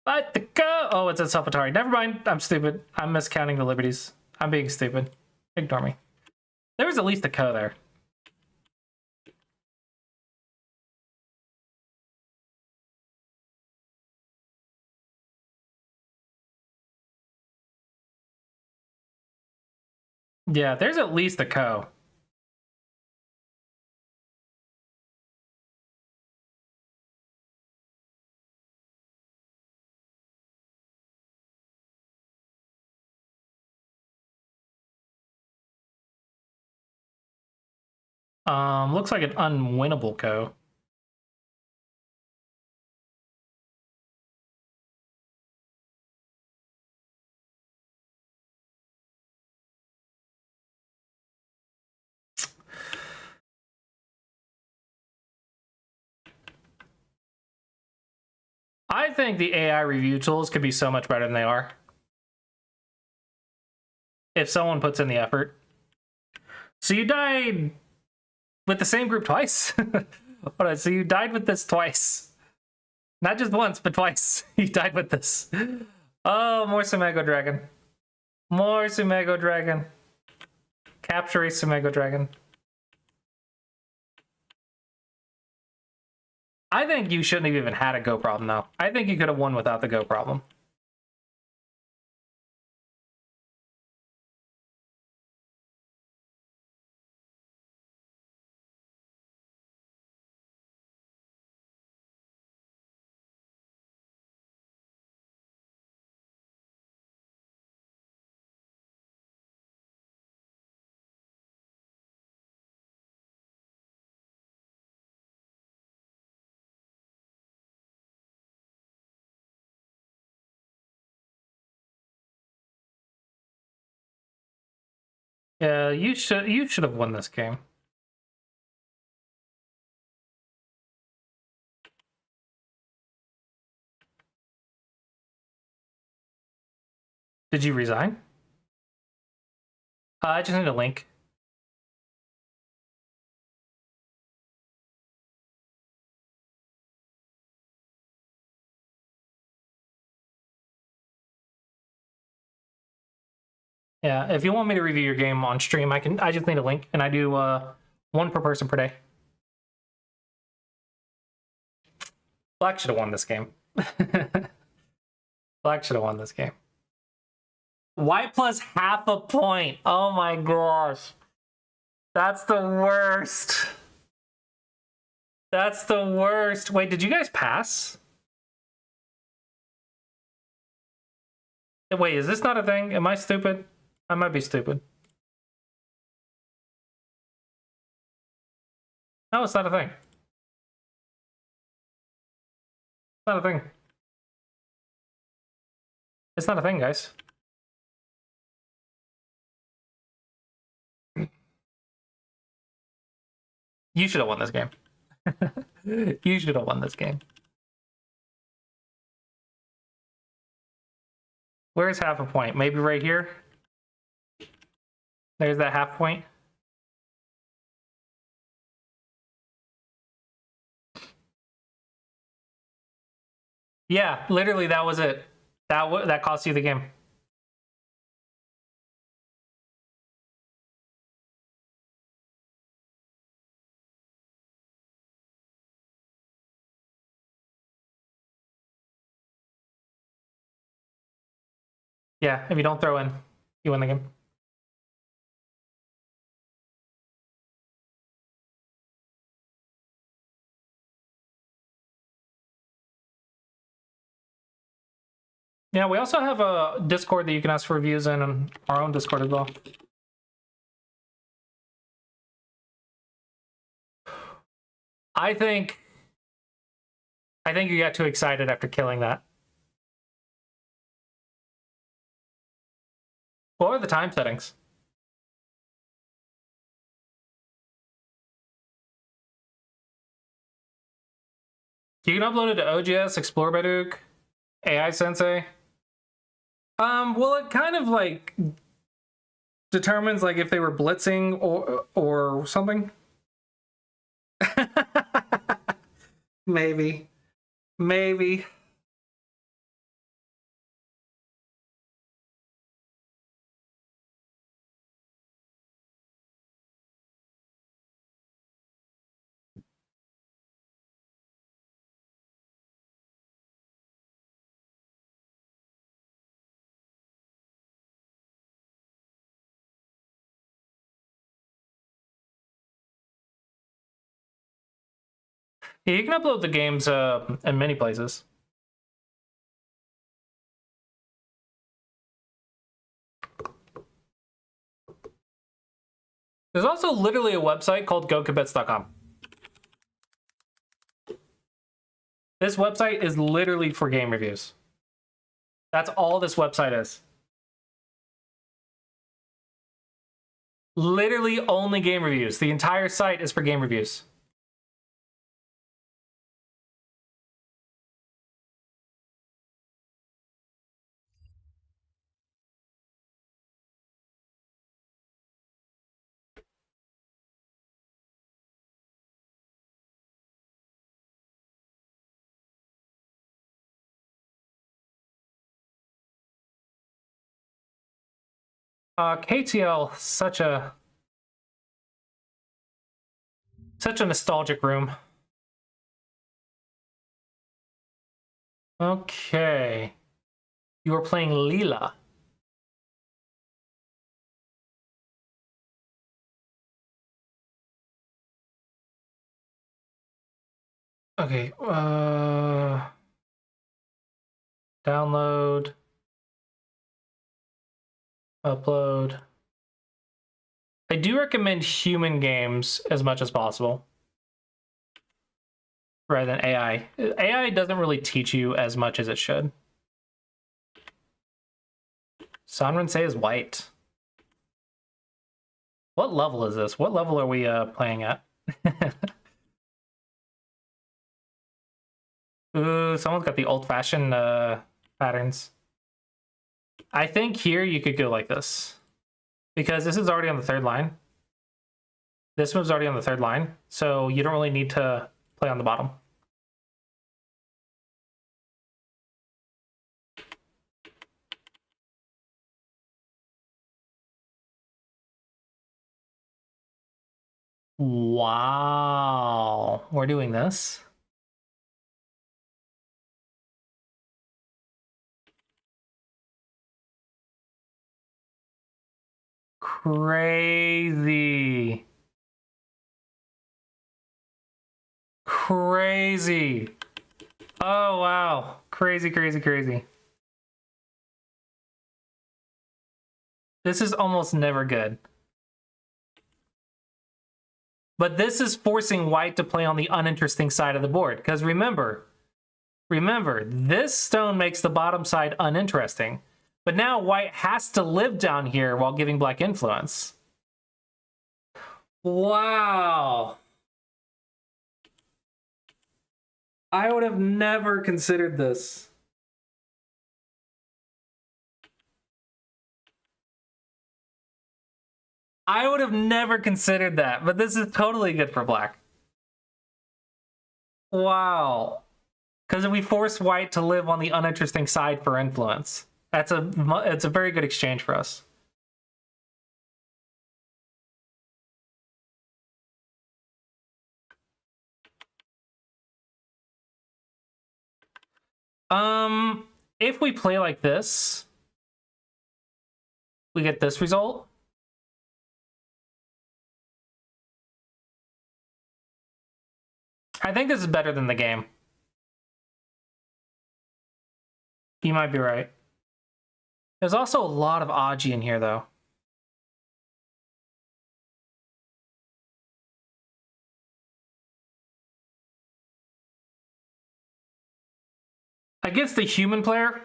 But the go. Oh, it's a Self-Atari. Never mind. I'm stupid. I'm miscounting the liberties. I'm being stupid. Ignore me. There was at least a co there. Yeah, there's at least a co. Looks like an unwinnable co. I think the AI review tools could be so much better than they are. If someone puts in the effort. So you died with the same group twice? Hold on, so you died with this twice. Not just once, but twice. You died with this. Oh, more Sumego Dragon. More Sumego Dragon. Capture a Sumego Dragon. I think you shouldn't have even had a go problem, though. I think you could have won without the go problem. Yeah, you should have won this game. Did you resign? I just need a link. Yeah, if you want me to review your game on stream, I can. I just need a link, and I do one per person per day. Black should have won this game. Black should have won this game. White plus half a point. Oh my gosh. That's the worst. That's the worst. Wait, did you guys pass? Wait, is this not a thing? Am I stupid? I might be stupid. No, it's not a thing. It's not a thing. It's not a thing, guys. You should have won this game. You should have won this game. Where's half a point? Maybe right here? There's that half point. Yeah, literally that was it. That cost you the game. Yeah, if you don't throw in, you win the game. Yeah, we also have a Discord that you can ask for reviews in, and our own Discord as well. I think you got too excited after killing that. What are the time settings? You can upload it to OGS, Explore Baduk, AI Sensei. Well, it kind of like determines like if they were blitzing or something. Maybe. Maybe. Yeah, you can upload the games in many places. There's also literally a website called gokibets.com. This website is literally for game reviews. That's all this website is. Literally only game reviews. The entire site is for game reviews. KTL, such a nostalgic room. Okay. You are playing Leela. Okay, download, upload. I do recommend human games as much as possible rather than AI. AI doesn't really teach you as much as it should. Sanren say is white. What level is this? What level are we playing at? Ooh, someone's got the old-fashioned patterns. I think here you could go like this. Because this is already on the third line. This move's already on the third line, so you don't really need to play on the bottom. Wow, we're doing this. Crazy. Crazy. Oh, wow. Crazy, crazy, crazy. This is almost never good. But this is forcing white to play on the uninteresting side of the board. Because remember, this stone makes the bottom side uninteresting. But now white has to live down here while giving black influence. Wow. I would have never considered this. I would have never considered that, but this is totally good for black. Wow. Because we force white to live on the uninteresting side for influence. It's a very good exchange for us. If we play like this, we get this result. I think this is better than the game. You might be right. There's also a lot of Aji in here, though. Against the human player,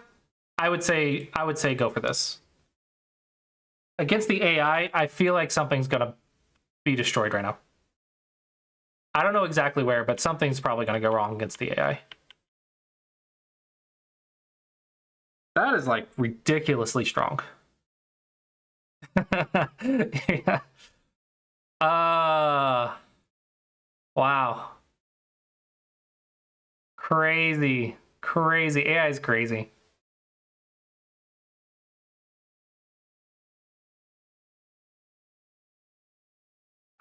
I would say go for this. Against the AI, I feel like something's gonna be destroyed right now. I don't know exactly where, but something's probably gonna go wrong against the AI. That is like ridiculously strong. Yeah. Wow. Crazy. Crazy. AI is crazy.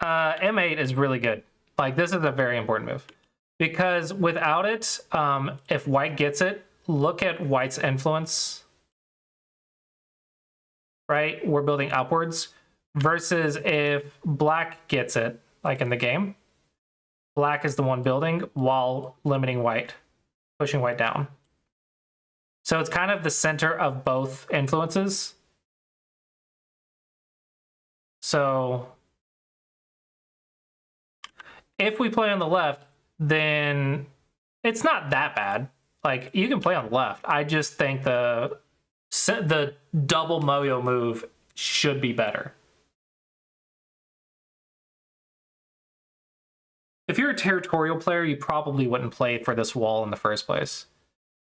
M8 is really good. Like, this is a very important move. Because without it, if white gets it, look at white's influence. Right? We're building upwards. Versus if black gets it, like in the game, black is the one building while limiting white, pushing white down. So it's kind of the center of both influences. So if we play on the left, then it's not that bad. Like, you can play on the left. I just think the double Moyo move should be better. If you're a territorial player, you probably wouldn't play for this wall in the first place.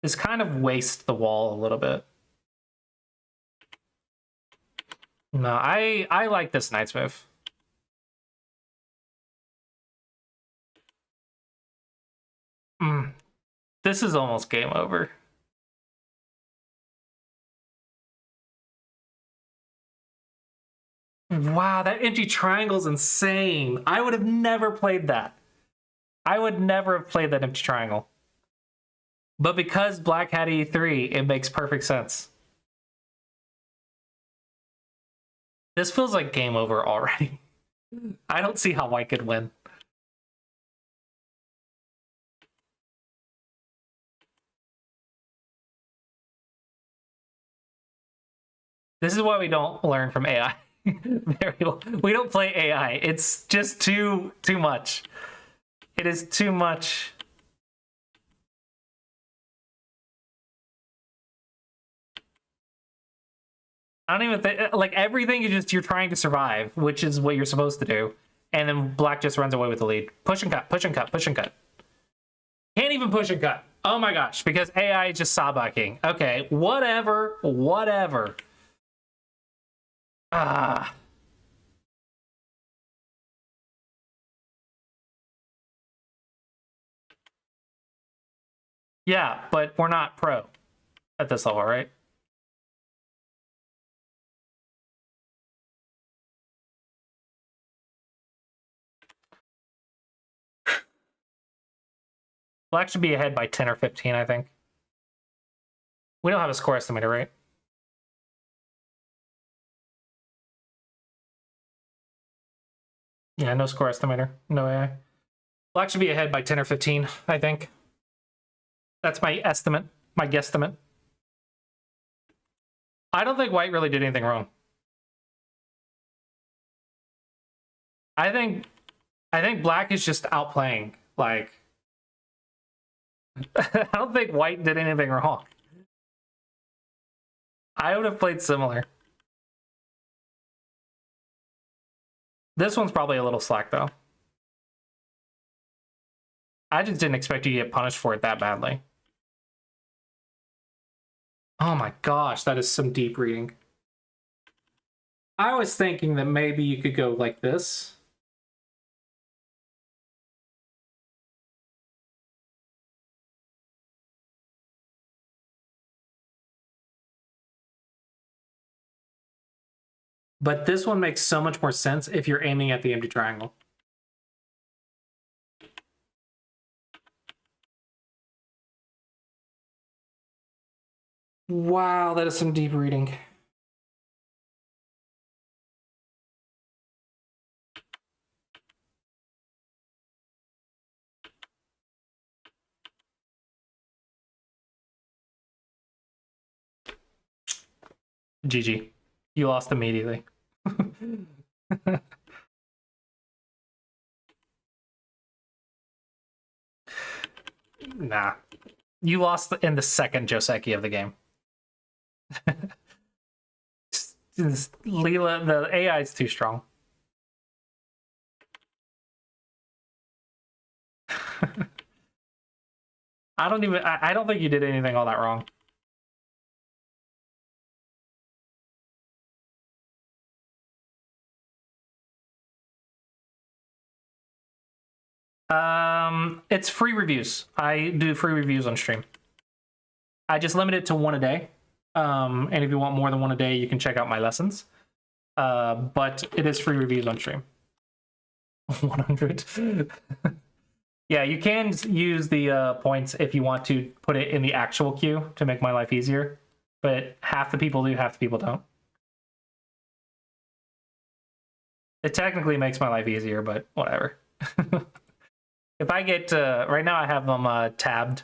This kind of wastes the wall a little bit. No, I like this knight's move. This is almost game over. Wow, that empty triangle's insane. I would have never played that. I would never have played that empty triangle. But because black had E3, it makes perfect sense. This feels like game over already. I don't see how white could win. This is why we don't learn from AI. Very well. We don't play AI. It's just too much. It is too much. I don't even think, like, everything is just you're trying to survive, which is what you're supposed to do. And then black just runs away with the lead. Push and cut, push and cut, push and cut. Can't even push and cut. Oh my gosh, because AI is just sawbucking. Okay, whatever, whatever. Ah. Yeah, but we're not pro at this level, right? Black should be ahead by 10 or 15, I think. We don't have a score estimator, right? Yeah, no score estimator. No AI. Black should be ahead by 10 or 15, I think. That's my estimate, my guesstimate. I don't think white really did anything wrong. I think black is just outplaying. Like, I don't think white did anything wrong. I would have played similar. This one's probably a little slack, though. I just didn't expect you to get punished for it that badly. Oh my gosh, that is some deep reading. I was thinking that maybe you could go like this. But this one makes so much more sense if you're aiming at the empty triangle. Wow, that is some deep reading. GG. You lost immediately. Nah. You lost in the second Joseki of the game. Leela, the AI is too strong. I don't think you did anything all that wrong. It's free reviews. I do free reviews on stream. I just limit it to one a day. And if you want more than one a day, you can check out my lessons. But it is free reviews on stream. 100. Yeah, you can use the points if you want to put it in the actual queue to make my life easier. But half the people do, half the people don't. It technically makes my life easier, but whatever. If I get, right now I have them tabbed.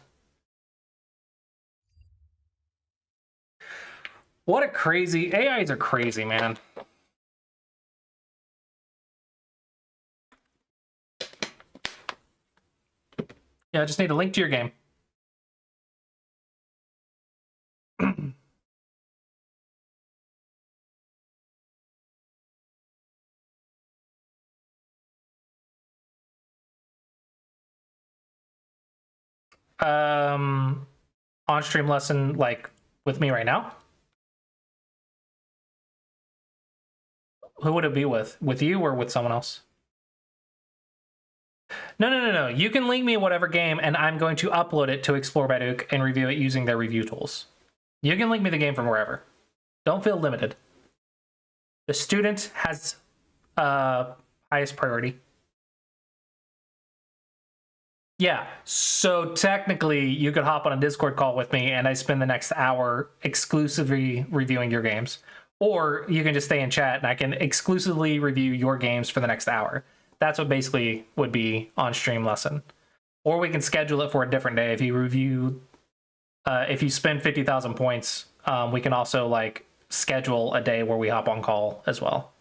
What a crazy, AIs are crazy, man. Yeah, I just need a link to your game. On stream lesson, like with me right now. Who would it be with? With you or with someone else? No. You can link me whatever game, and I'm going to upload it to Explore Baduk and review it using their review tools. You can link me the game from wherever. Don't feel limited. The student has highest priority. Yeah, so technically you could hop on a Discord call with me and I spend the next hour exclusively reviewing your games. Or you can just stay in chat and I can exclusively review your games for the next hour. That's what basically would be on stream lesson. Or we can schedule it for a different day. If you review, if you spend 50,000 points, we can also like schedule a day where we hop on call as well.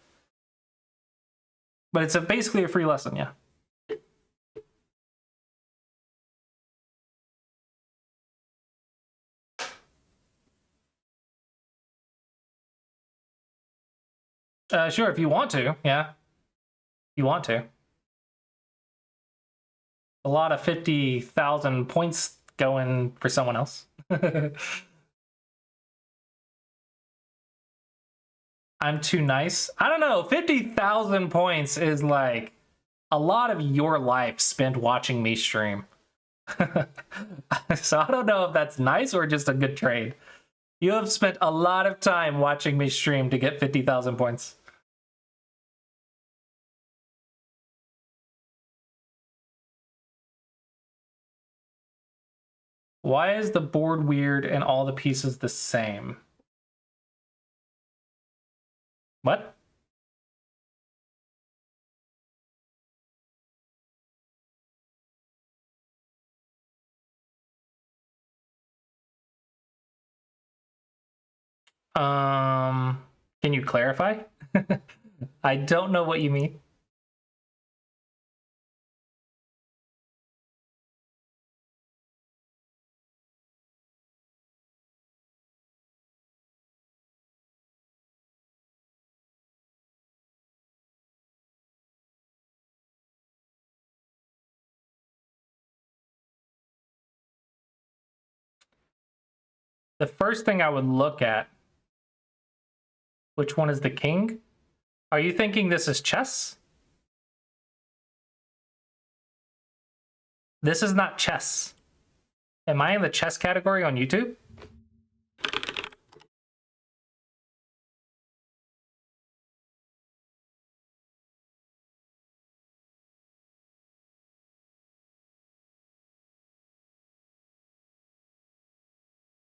But it's basically a free lesson, yeah. Sure, if you want to, yeah. You want to. A lot of 50,000 points going for someone else. I'm too nice. I don't know. 50,000 points is like a lot of your life spent watching me stream. So I don't know if that's nice or just a good trade. You have spent a lot of time watching me stream to get 50,000 points. Why is the board weird and all the pieces the same? What? Can you clarify? I don't know what you mean. The first thing I would look at, which one is the king? Are you thinking this is chess? This is not chess. Am I in the chess category on YouTube?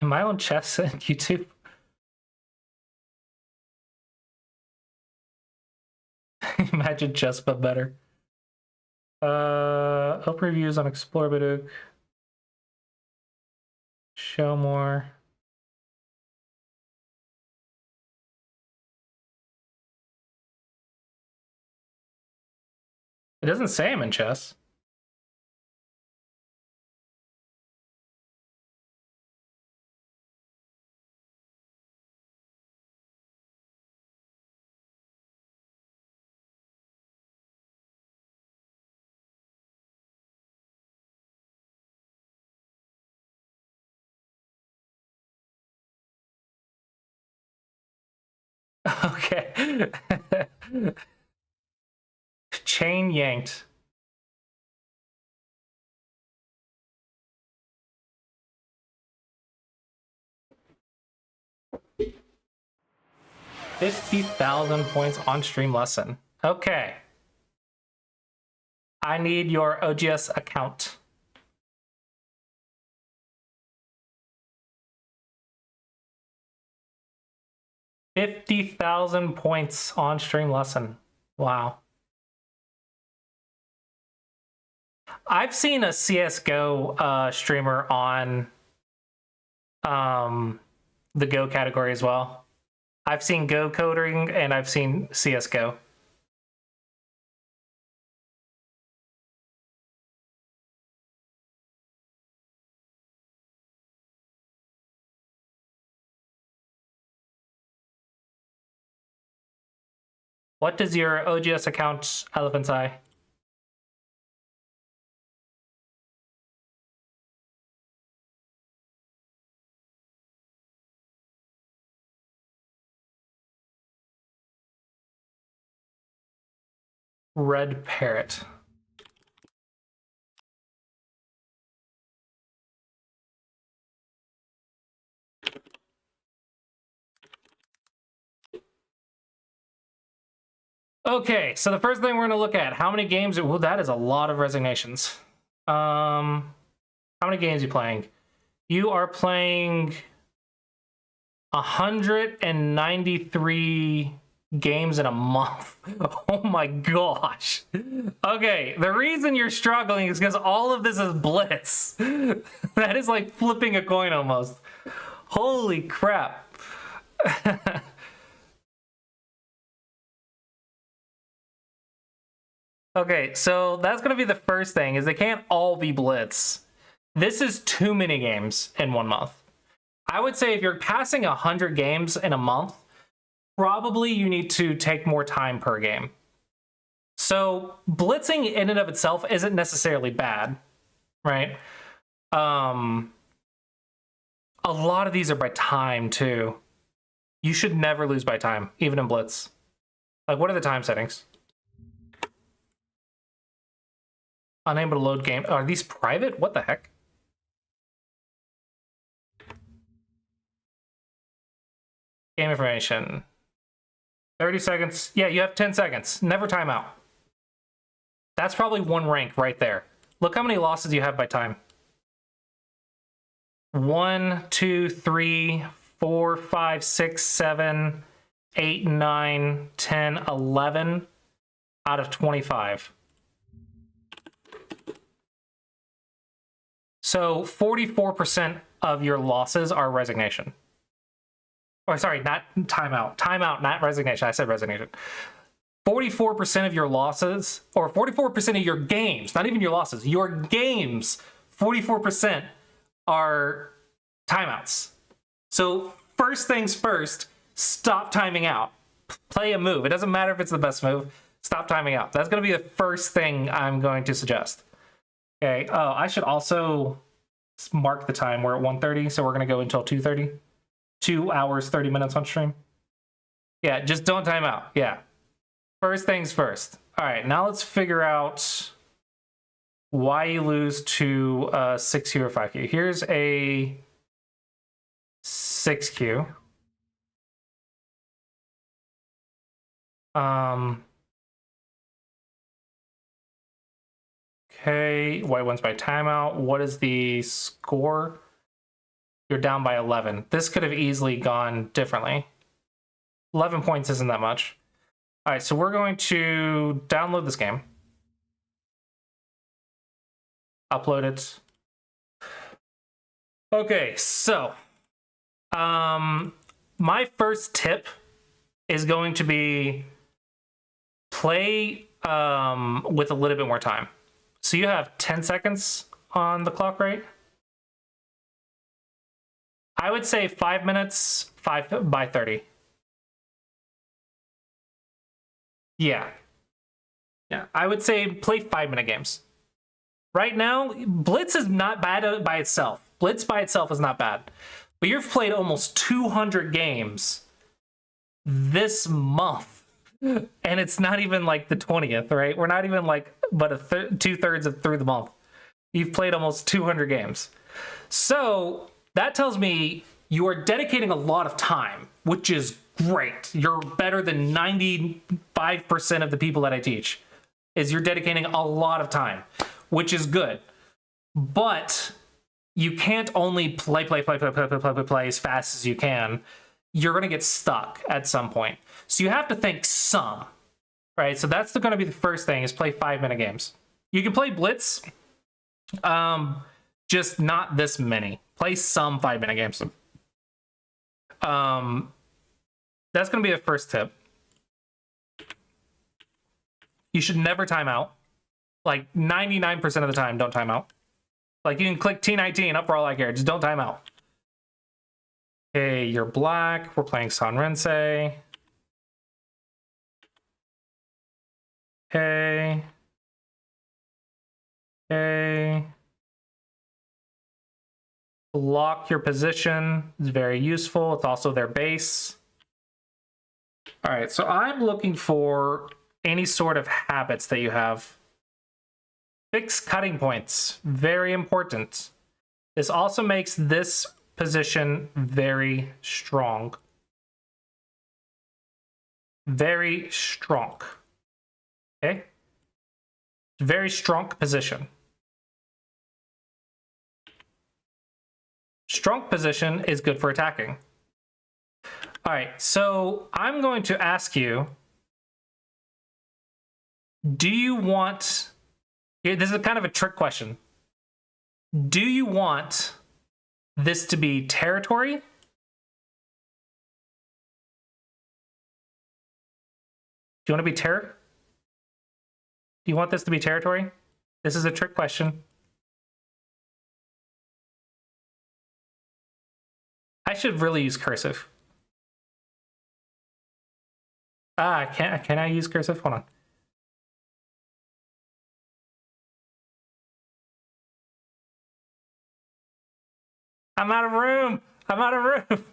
Am I on chess on YouTube? Imagine chess but better. Open reviews on Explore Baduk. Show more. It doesn't say I'm in chess. Okay. Chain yanked. $50,000 points on stream lesson. Okay. I need your OGS account. $50,000 points on stream lesson. Wow. I've seen a CSGO streamer on the Go category as well. I've seen Go coding and I've seen CSGO. What does your OGS account, Elephant's Eye? Red Parrot. Okay, so the first thing we're gonna look at, how many games, well, that is a lot of resignations. How many games are you playing? You are playing 193 games in a month. Oh my gosh. Okay, the reason you're struggling is because all of this is Blitz. That is like flipping a coin almost. Holy crap. Okay, so that's going to be the first thing, is they can't all be Blitz. This is too many games in 1 month. I would say if you're passing 100 games in a month, probably you need to take more time per game. So blitzing in and of itself isn't necessarily bad, right? A lot of these are by time too. You should never lose by time, even in blitz. Like, what are the time settings? Unable to load game. Are these private? What the heck? Game information. 30 seconds. Yeah, you have 10 seconds. Never timeout. That's probably 1 rank right there. Look how many losses you have by time. 1, 2, 3, 4, 5, 6, 7, 8, 9, 10, 11 out of 25. So 44% of your losses are resignation. Or sorry, not timeout. Timeout, not resignation. I said resignation. 44% of your losses, or 44% of your games, not even your losses, your games, 44% are timeouts. So first things first, stop timing out. Play a move. It doesn't matter if it's the best move. Stop timing out. That's going to be the first thing I'm going to suggest. Okay. Oh, I should also mark the time. We're at 1:30, so we're going to go until 2:30. 2 hours, 30 minutes on stream. Yeah, just don't time out. Yeah. First things first. All right, now let's figure out why you lose to 6Q or 5Q. Here's a 6Q. Okay, white one's by timeout. What is the score? You're down by 11. This could have easily gone differently. 11 points isn't that much. All right, so we're going to download this game. Upload it. Okay, so my first tip is going to be play with a little bit more time. So you have 10 seconds on the clock, right? I would say 5 minutes, 5 by 30. Yeah. Yeah, I would say play 5-minute games. Right now, Blitz is not bad by itself. Blitz by itself is not bad. But you've played almost 200 games this month. And it's not even like the 20th, right? We're not even like but 2/3 through the month. You've played almost 200 games. So that tells me you are dedicating a lot of time, which is great. You're better than 95% of the people that I teach. Is you're dedicating a lot of time, which is good. But you can't only play as fast as you can. You're going to get stuck at some point. So you have to think some, right? So that's going to be the first thing, is play 5-minute games. You can play Blitz, just not this many. Play some 5-minute games. That's going to be the first tip. You should never time out. Like 99% of the time, don't time out. Like you can click T19 up for all I care. Just don't time out. Okay, you're black. We're playing Sanrense. Okay. Okay. Lock your position is very useful. It's also their base. All right, so I'm looking for any sort of habits that you have. Fix cutting points, very important. This also makes this position very strong. Very strong. Okay? Very strong position. Strong position is good for attacking. All right, so I'm going to ask you, do you want, this is kind of a trick question. Do you want this to be territory? Do you want to be Do you want this to be territory? This is a trick question. I should really use cursive. Can I use cursive? Hold on. I'm out of room. I'm out of room.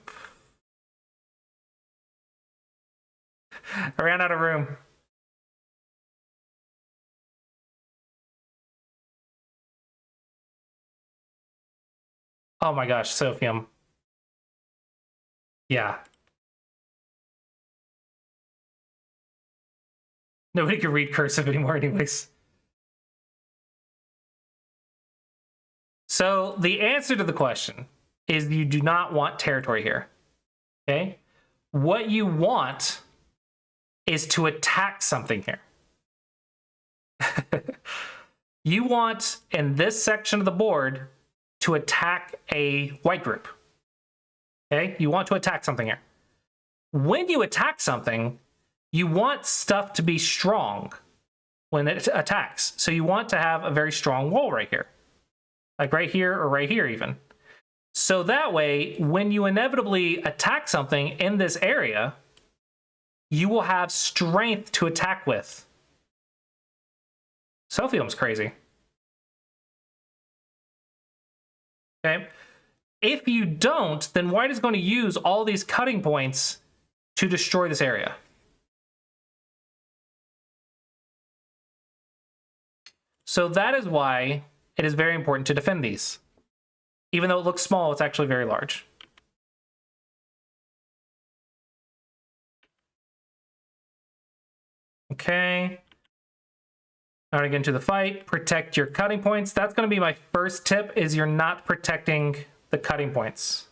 I ran out of room. Oh my gosh, Sophium. Yeah. Nobody can read cursive anymore anyways. So the answer to the question is you do not want territory here. Okay? What you want is to attack something here. You want, in this section of the board, to attack a white group. Okay? You want to attack something here. When you attack something, you want stuff to be strong when it attacks. So you want to have a very strong wall right here. Like right here or right here even. So that way, when you inevitably attack something in this area, you will have strength to attack with. Sophium's crazy. Okay? If you don't, then white is going to use all these cutting points to destroy this area. So that is why it is very important to defend these. Even though it looks small, it's actually very large. Okay. Now to get into the fight, protect your cutting points. That's going to be my first tip, is you're not protecting the cutting points.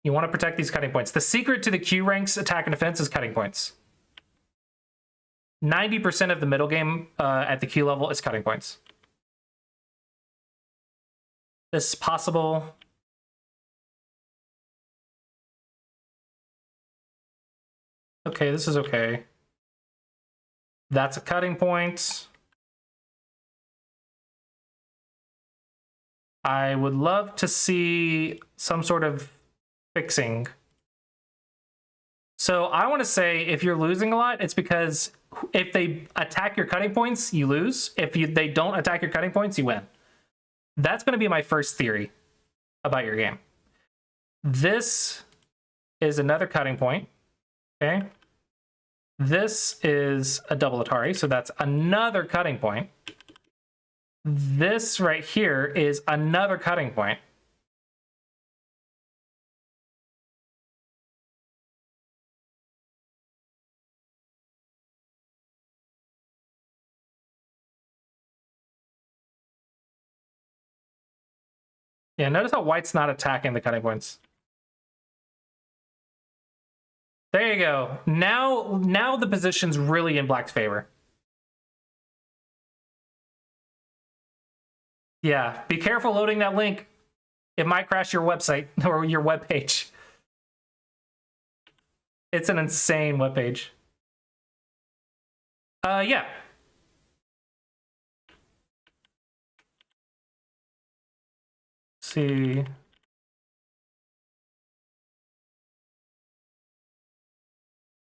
You want to protect these cutting points. The secret to the Q ranks attack and defense is cutting points. 90% of the middle game at the Q level is cutting points. This is possible. Okay, this is okay. That's a cutting point. I would love to see some sort of fixing. So I want to say if you're losing a lot, it's because if they attack your cutting points, you lose. If they don't attack your cutting points, you win. That's going to be my first theory about your game. This is another cutting point. Okay. This is a double Atari, so that's another cutting point. This right here is another cutting point. Yeah, notice how white's not attacking the cutting points. There you go. Now the position's really in black's favor. Yeah, be careful loading that link. It might crash your website or your web page. It's an insane web page. Yeah. See.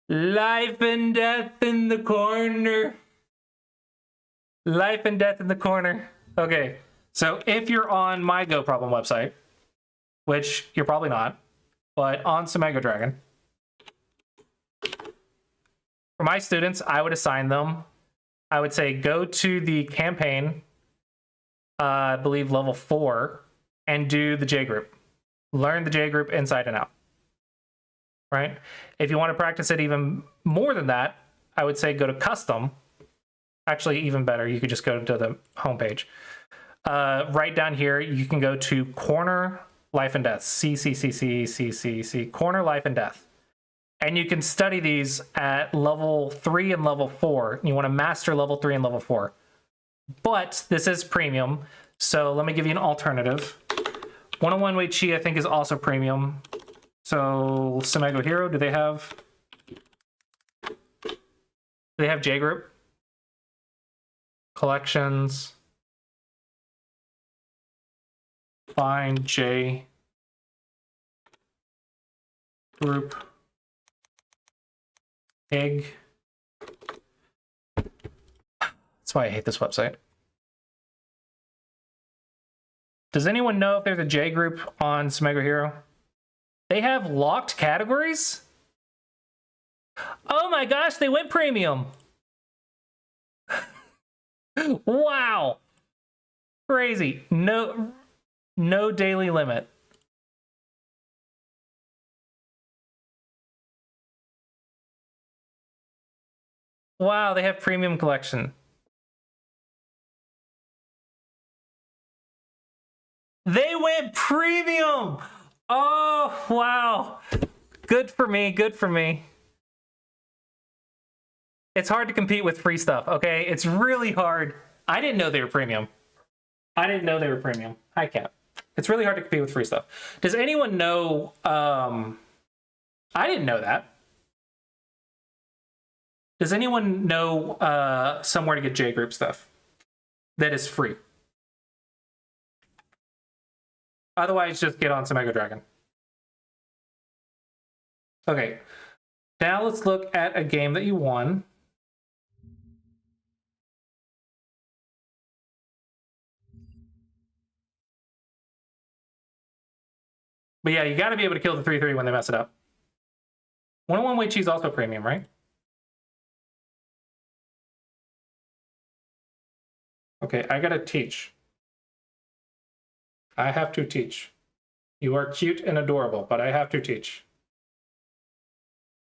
Life and death in the corner. Life and death in the corner. Okay, so if you're on my Go Problem website, which you're probably not, but on Sumego Dragon, for my students, I would assign them, I would say go to the campaign, I believe level 4, and do the J group. Learn the J group inside and out. right? If you want to practice it even more than that, I would say go to custom. Actually, even better, you could just go to the homepage. Right down here, you can go to corner life and death, C, corner life and death. And you can study these at level 3 and level 4. You want to master level 3 and level 4. But this is premium, so let me give you an alternative. 101 Wei Chi, I think, is also premium. So, Samago Hero, do they have J group? Collections. Find J group. Egg. That's why I hate this website. Does anyone know if there's a J group on Samago Hero? They have locked categories? Oh my gosh, they went premium. Wow. Crazy. No daily limit. Wow, they have premium collection. They went premium. Oh, wow. Good for me. Good for me. It's hard to compete with free stuff, okay? It's really hard. I didn't know they were premium. I didn't know they were premium. Hi, Cap. It's really hard to compete with free stuff. Does anyone know... I didn't know that. Does anyone know somewhere to get J group stuff that is free? Otherwise, just get on Samago Dragon. Okay. Now let's look at a game that you won. But yeah, you got to be able to kill the 3/3 when they mess it up. 101 Wei Chi is also premium, right? Okay, I gotta teach. I have to teach. You are cute and adorable, but I have to teach.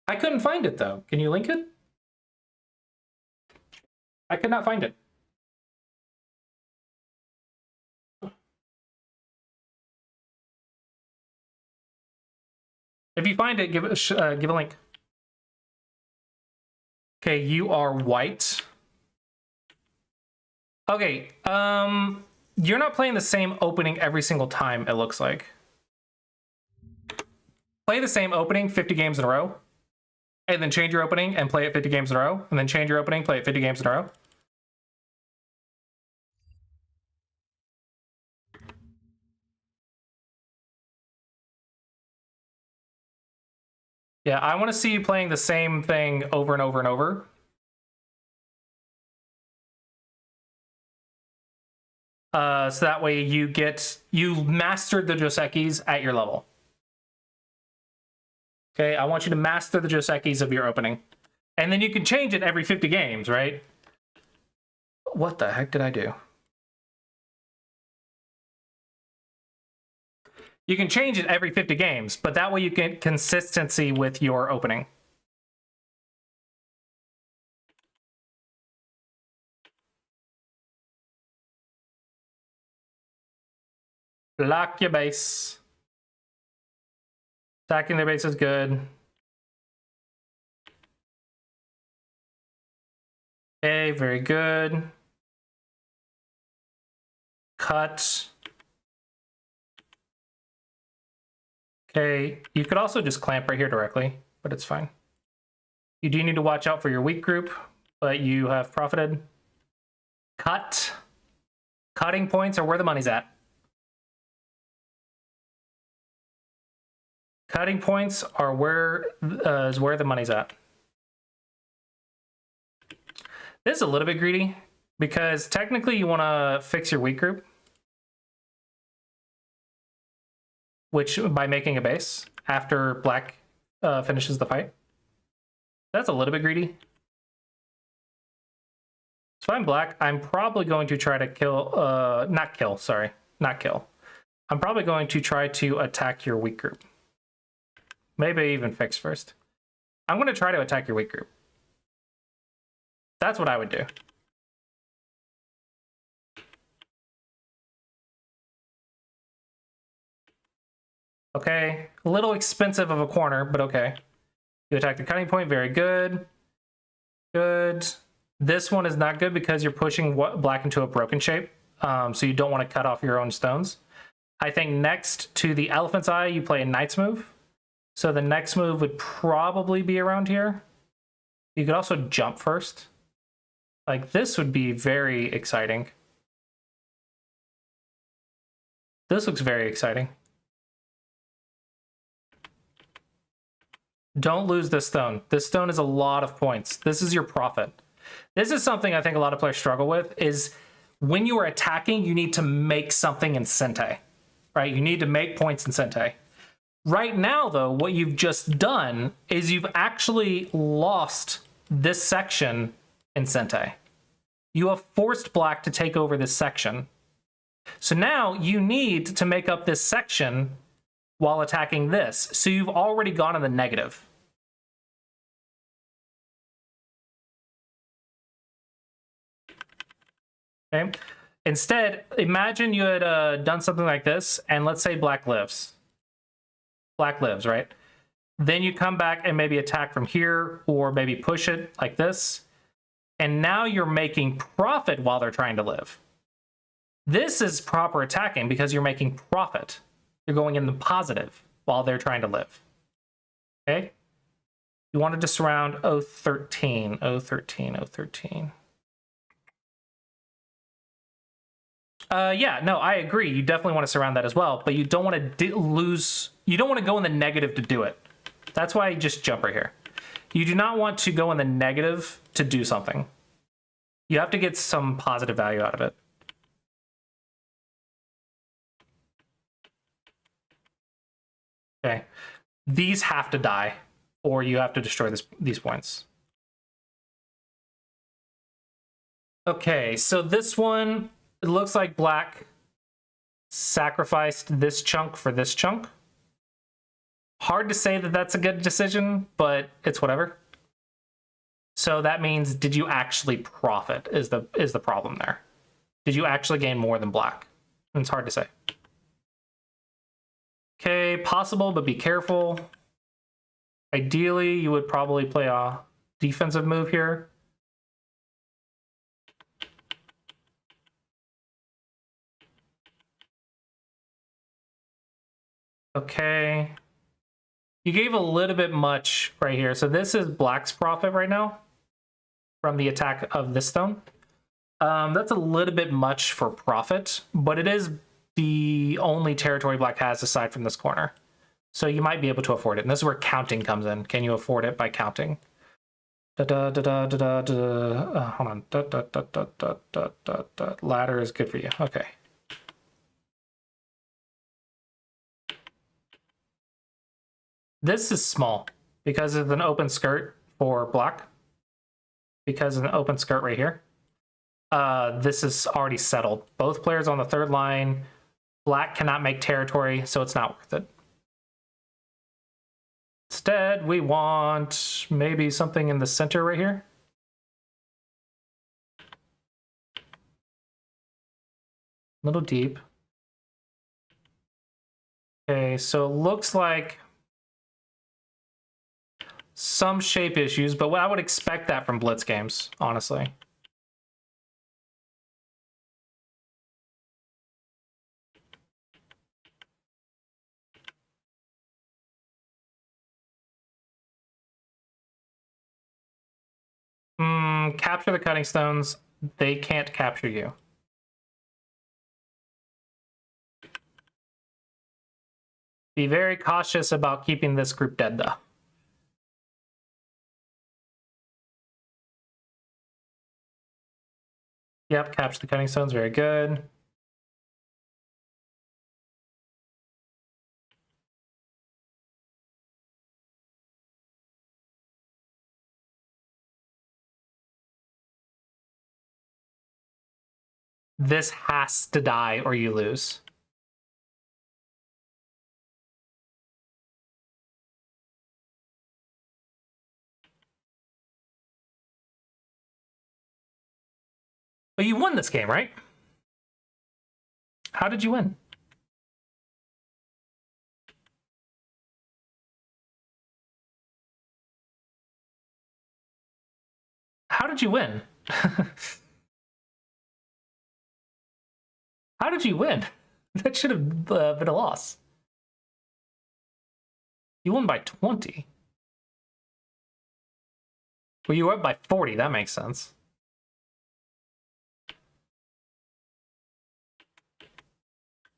I couldn't find it though. Can you link it? I could not find it. If you find it, give a link. Okay, you are white. Okay, you're not playing the same opening every single time, it looks like. Play the same opening 50 games in a row, and then change your opening and play it 50 games in a row, and then change your opening, play it 50 games in a row. Yeah, I want to see you playing the same thing over and over and over. So that way you mastered the Josekis at your level. Okay, I want you to master the Josekis of your opening. And then you can change it every 50 games, right? What the heck did I do? You can change it every 50 games, but that way you get consistency with your opening. Block your base. Attacking their base is good. Okay, very good. Cut. Okay, you could also just clamp right here directly, but it's fine. You do need to watch out for your weak group, but you have profited. Cut. Cutting points are where the money's at. Cutting points are where the money's at. This is a little bit greedy because technically you want to fix your weak group, which by making a base after black finishes the fight. That's a little bit greedy. So I'm black. I'm probably going to try to kill, not kill. I'm probably going to try to attack your weak group. Maybe even fix first. I'm going to try to attack your weak group. That's what I would do. Okay, a little expensive of a corner, but okay. You attack the cutting point, very good. Good. This one is not good because you're pushing black into a broken shape, so you don't want to cut off your own stones. I think next to the elephant's eye, you play a knight's move. So the next move would probably be around here. You could also jump first. Like, this would be very exciting. This looks very exciting. Don't lose this stone. This stone is a lot of points. This is your profit. This is something I think a lot of players struggle with, is when you are attacking, you need to make something in Sente, right? You need to make points in Sente. Right now, though, what you've just done is you've actually lost this section in Sente. You have forced black to take over this section. So now you need to make up this section while attacking this. So you've already gone in the negative. Okay. Instead, imagine you had done something like this, and let's say black lives. Black lives, right? Then you come back and maybe attack from here, or maybe push it like this. And now you're making profit while they're trying to live. This is proper attacking because you're making profit. You're going in the positive while they're trying to live. Okay? You wanted to surround 013, 013, 013. Yeah, no, I agree. You definitely want to surround that as well, but you don't want to lose. You don't want to go in the negative to do it. That's why you just jump right here. You do not want to go in the negative to do something. You have to get some positive value out of it. Okay, these have to die, or you have to destroy these points. Okay, so this one, it looks like black sacrificed this chunk for this chunk. Hard to say that that's a good decision, but it's whatever. So that means, did you actually profit is the problem there. Did you actually gain more than black? It's hard to say. Okay, possible, but be careful. Ideally, you would probably play a defensive move here. Okay. You gave a little bit much right here. So this is black's profit right now from the attack of this stone. That's a little bit much for profit, but it is the only territory black has aside from this corner. So you might be able to afford it. And this is where counting comes in. Can you afford it by counting? Hold on. Ladder is good for you. Okay. This is small because of an open skirt for black. Because of an open skirt right here. This is already settled. Both players on the third line. Black cannot make territory, so it's not worth it. Instead, we want maybe something in the center right here. A little deep. Okay, so it looks like some shape issues, but I would expect that from Blitz games, honestly. Capture the cutting stones. They can't capture you. Be very cautious about keeping this group dead, though. Yep, capture the cutting stones. Very good. This has to die or you lose. But you won this game, right? How did you win? How did you win? How did you win? That should have been a loss. You won by 20. Well, you were up by 40. That makes sense.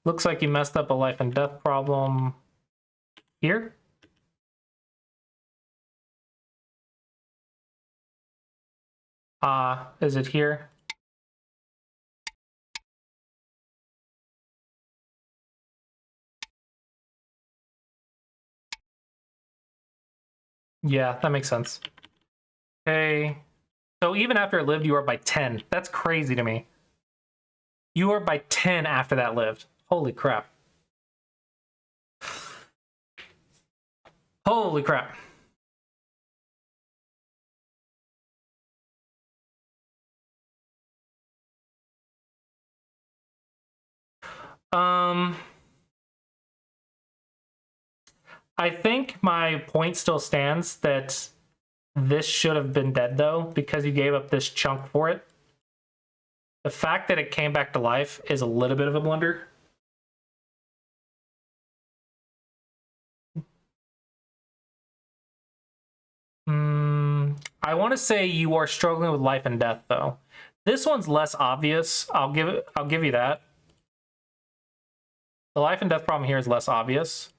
Looks like you messed up a life and death problem here. Is it here? Yeah, that makes sense. Okay. So even after it lived, you are by 10. That's crazy to me. You are by 10 after that lived. Holy crap. Holy crap. I think my point still stands that this should have been dead though, because you gave up this chunk for it. The fact that it came back to life is a little bit of a blunder. I want to say you are struggling with life and death though. This one's less obvious. I'll give you that. The life and death problem here is less obvious.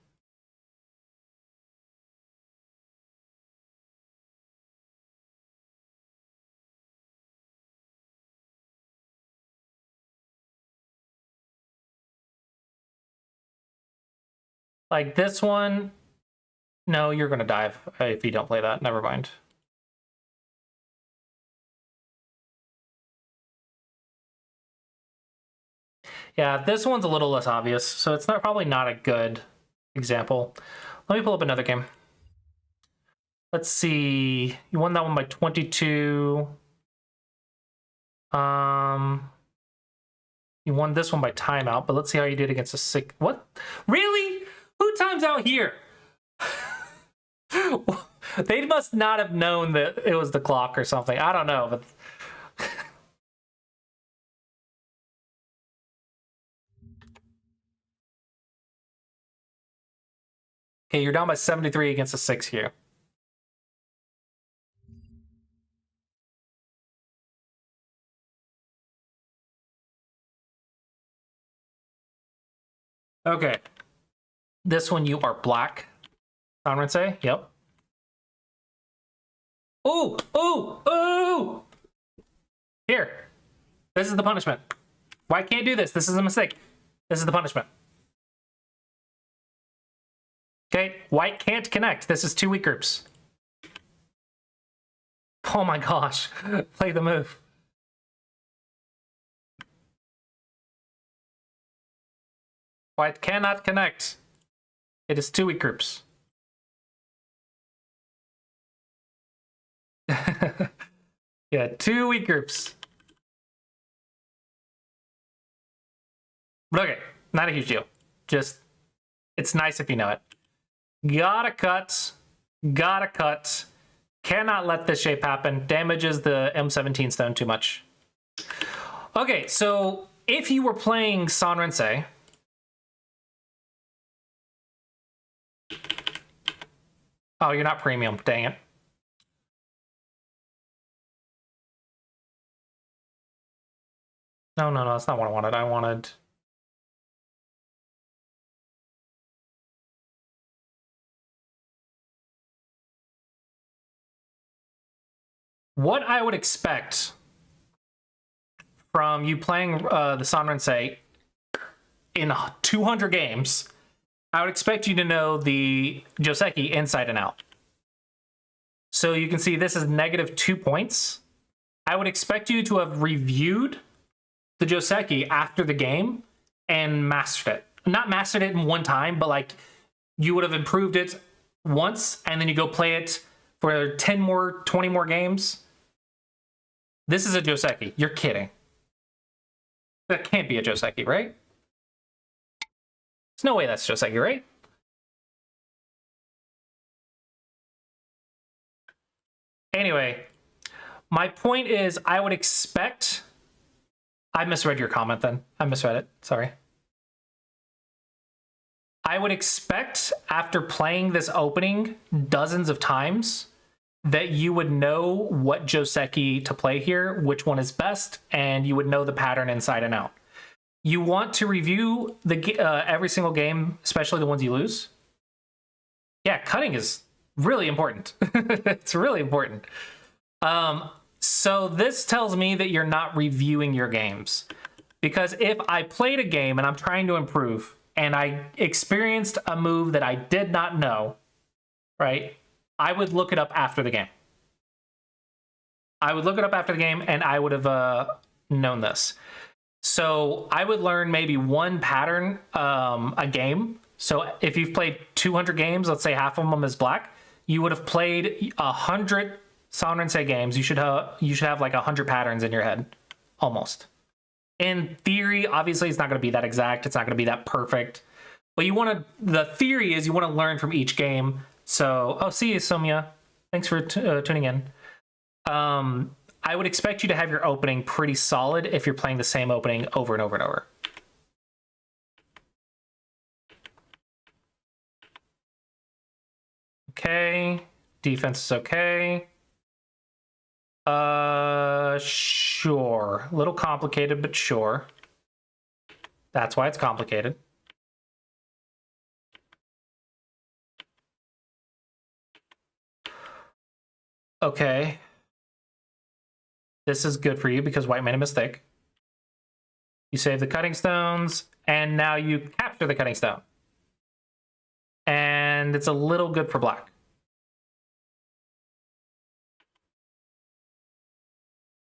Like this one, no, you're gonna die if you don't play that. Never mind. Yeah, this one's a little less obvious, so it's probably not a good example. Let me pull up another game. Let's see. You won that one by 22. You won this one by timeout, but let's see how you did against a sick. What? Really? Who times out here? They must not have known that it was the clock or something. I don't know, but. Okay, you're down by 73 against a 6 here. Okay. This one you are black. Sanrense, yep. Ooh, ooh, ooh! Here. This is the punishment. White can't do this. This is a mistake. This is the punishment. Okay, white can't connect. This is 2 weak groups. Oh my gosh. Play the move. White cannot connect. It is 2 weak groups. Yeah, 2 weak groups. But okay, not a huge deal. Just, it's nice if you know it. Gotta cut. Gotta cut. Cannot let this shape happen. Damages the M17 stone too much. Okay, so if you were playing Sanrense, oh, you're not premium. Dang it. No, that's not what I wanted. I wanted... What I would expect from you playing the Sanrense in 200 games, I would expect you to know the Joseki inside and out. So you can see this is -2 points. I would expect you to have reviewed the Joseki after the game and mastered it. Not mastered it in one time, but like you would have improved it once and then you go play it for 10 more, 20 more games. This is a Joseki. You're kidding. That can't be a Joseki, right? There's no way that's Joseki, right? Anyway, my point is I would expect... I misread your comment then. I misread it. Sorry. I would expect after playing this opening dozens of times that you would know what Joseki to play here, which one is best, and you would know the pattern inside and out. You want to review the every single game, especially the ones you lose. Yeah, cutting is really important. It's really important. So this tells me that you're not reviewing your games. Because if I played a game and I'm trying to improve, and I experienced a move that I did not know, right? I would look it up after the game. I would look it up after the game, and I would have known this. So I would learn maybe one pattern a game. So if you've played 200 games, let's say half of them is black, you would have played 100 Sanrense games. You should have like 100 patterns in your head, almost. In theory, obviously, it's not going to be that exact. It's not going to be that perfect. But you want to. The theory is you want to learn from each game. So, oh, see you, Somya. Thanks for tuning in. I would expect you to have your opening pretty solid if you're playing the same opening over and over and over. Okay. Defense is okay. Sure. A little complicated, but sure. That's why it's complicated. Okay. This is good for you because white made a mistake. You save the cutting stones, and now you capture the cutting stone. And it's a little good for black.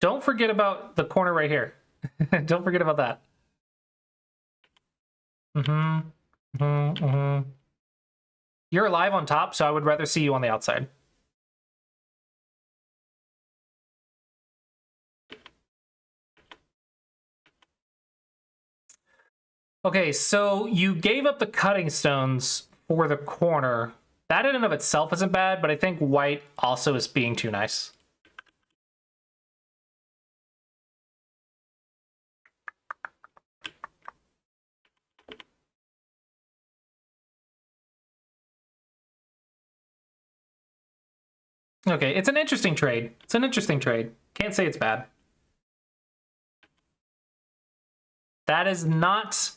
Don't forget about the corner right here. Don't forget about that. You're alive on top, so I would rather see you on the outside. Okay, so you gave up the cutting stones for the corner. That in and of itself isn't bad, but I think white also is being too nice. Okay, it's an interesting trade. It's an interesting trade. Can't say it's bad. That is not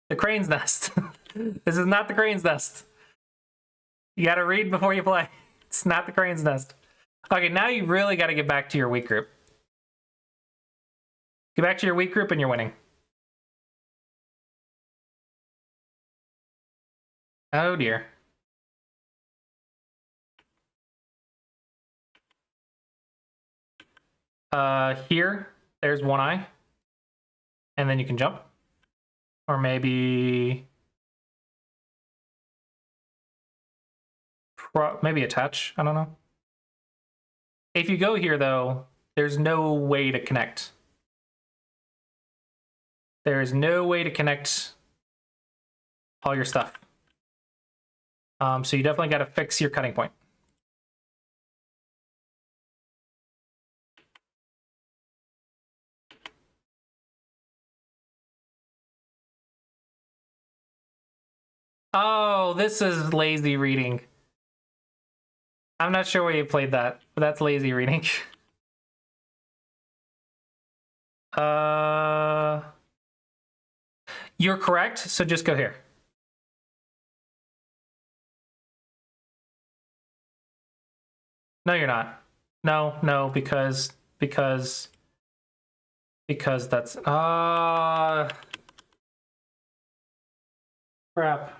the crane's nest. This is not the crane's nest. You gotta read before you play. It's not the crane's nest. Okay, now you really gotta get back to your weak group. Get back to your weak group and you're winning. Oh dear. Here, there's one eye. And then you can jump. Or maybe... maybe attach, I don't know. If you go here though, there's no way to connect. There is no way to connect all your stuff. So you definitely got to fix your cutting point. Oh, this is lazy reading. I'm not sure where you played that, but that's lazy reading. You're correct, so just go here. No, you're not. No, because that's crap.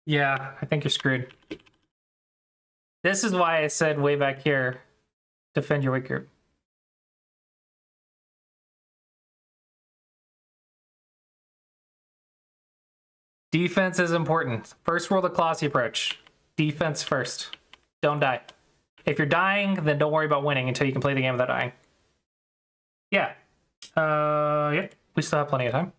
Yeah, I think you're screwed. This is why I said way back here, defend your weak group. Defense is important. First rule of the classy approach. Defense first. Don't die. If you're dying, then don't worry about winning until you can play the game without dying. Yeah. Yep. We still have plenty of time.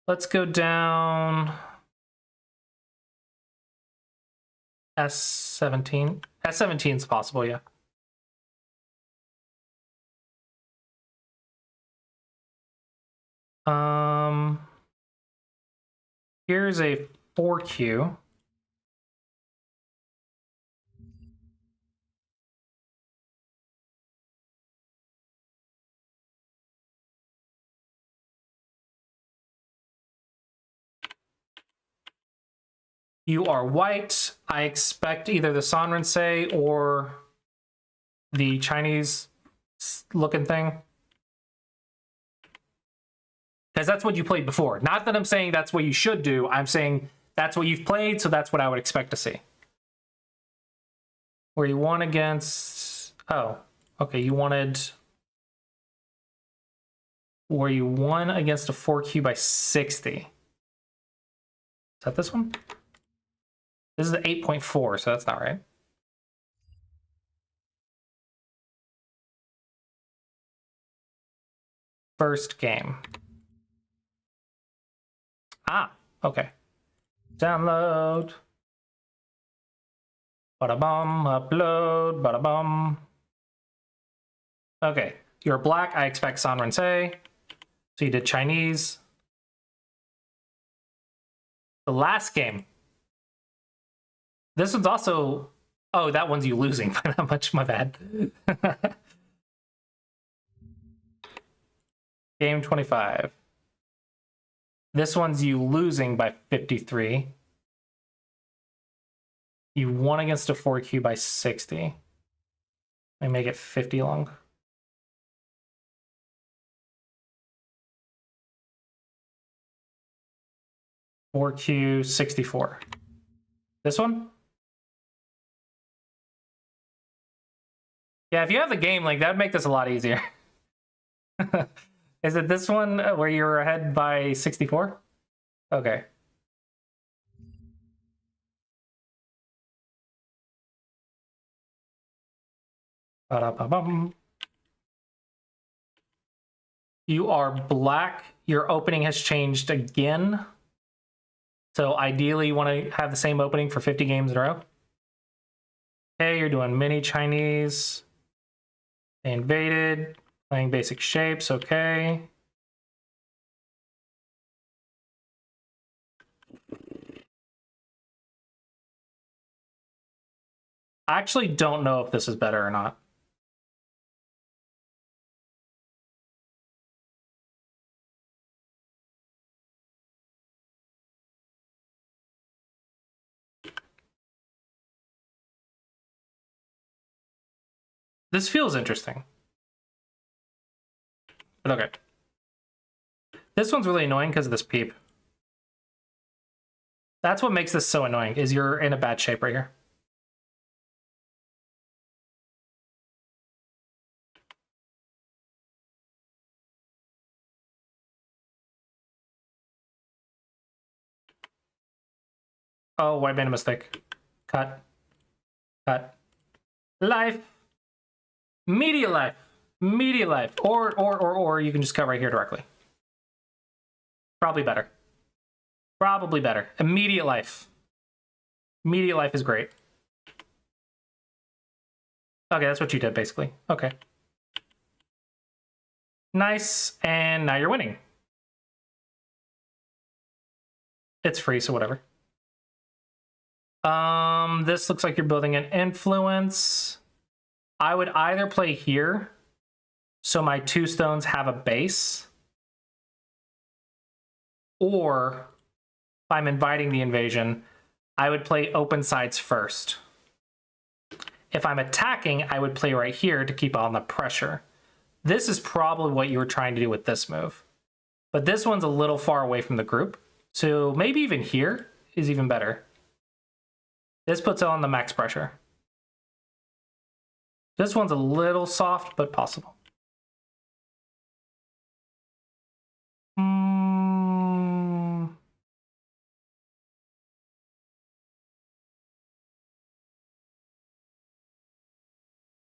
Let's go down S17. S17 is possible, yeah. Here's a 4Q. You are white. I expect either the Sanrense or the Chinese looking thing. Because that's what you played before. Not that I'm saying that's what you should do. I'm saying that's what you've played, so that's what I would expect to see. Where you won against... Oh, okay, you wanted... Where you won against a 4Q by 60. Is that this one? This is an 8.4, so that's not right. First game. Ah, okay. Download. Bada bum, upload, bada bum. Okay, you're black, I expect Sanrense. So you did Chinese. The last game. This one's also... Oh, that one's you losing by that much, my bad. Game 25. This one's you losing by 53. You won against a 4Q by 60. I make it 50 long. Q 64. This one? Yeah, if you have the game, like, that would make this a lot easier. Is it this one where you're ahead by 64? Okay. Ba-da-ba-bum. You are black. Your opening has changed again. So ideally, you want to have the same opening for 50 games in a row. Okay, you're doing mini Chinese. They invaded. Playing basic shapes, okay. I actually don't know if this is better or not. This feels interesting. But okay. This one's really annoying because of this peep. That's what makes this so annoying, is you're in a bad shape right here. Oh, I made a mistake. Cut. Cut. Life. Media life. Media life. Or you can just cut right here directly. Probably better. Probably better. Immediate life. Immediate life is great. Okay, that's what you did, basically. Okay. Nice. And now you're winning. It's free, so whatever. This looks like you're building an influence. I would either play here, so my 2 stones have a base, or if I'm inviting the invasion, I would play open sides first. If I'm attacking, I would play right here to keep on the pressure. This is probably what you were trying to do with this move. But this one's a little far away from the group, so maybe even here is even better. This puts on the max pressure. This one's a little soft, but possible.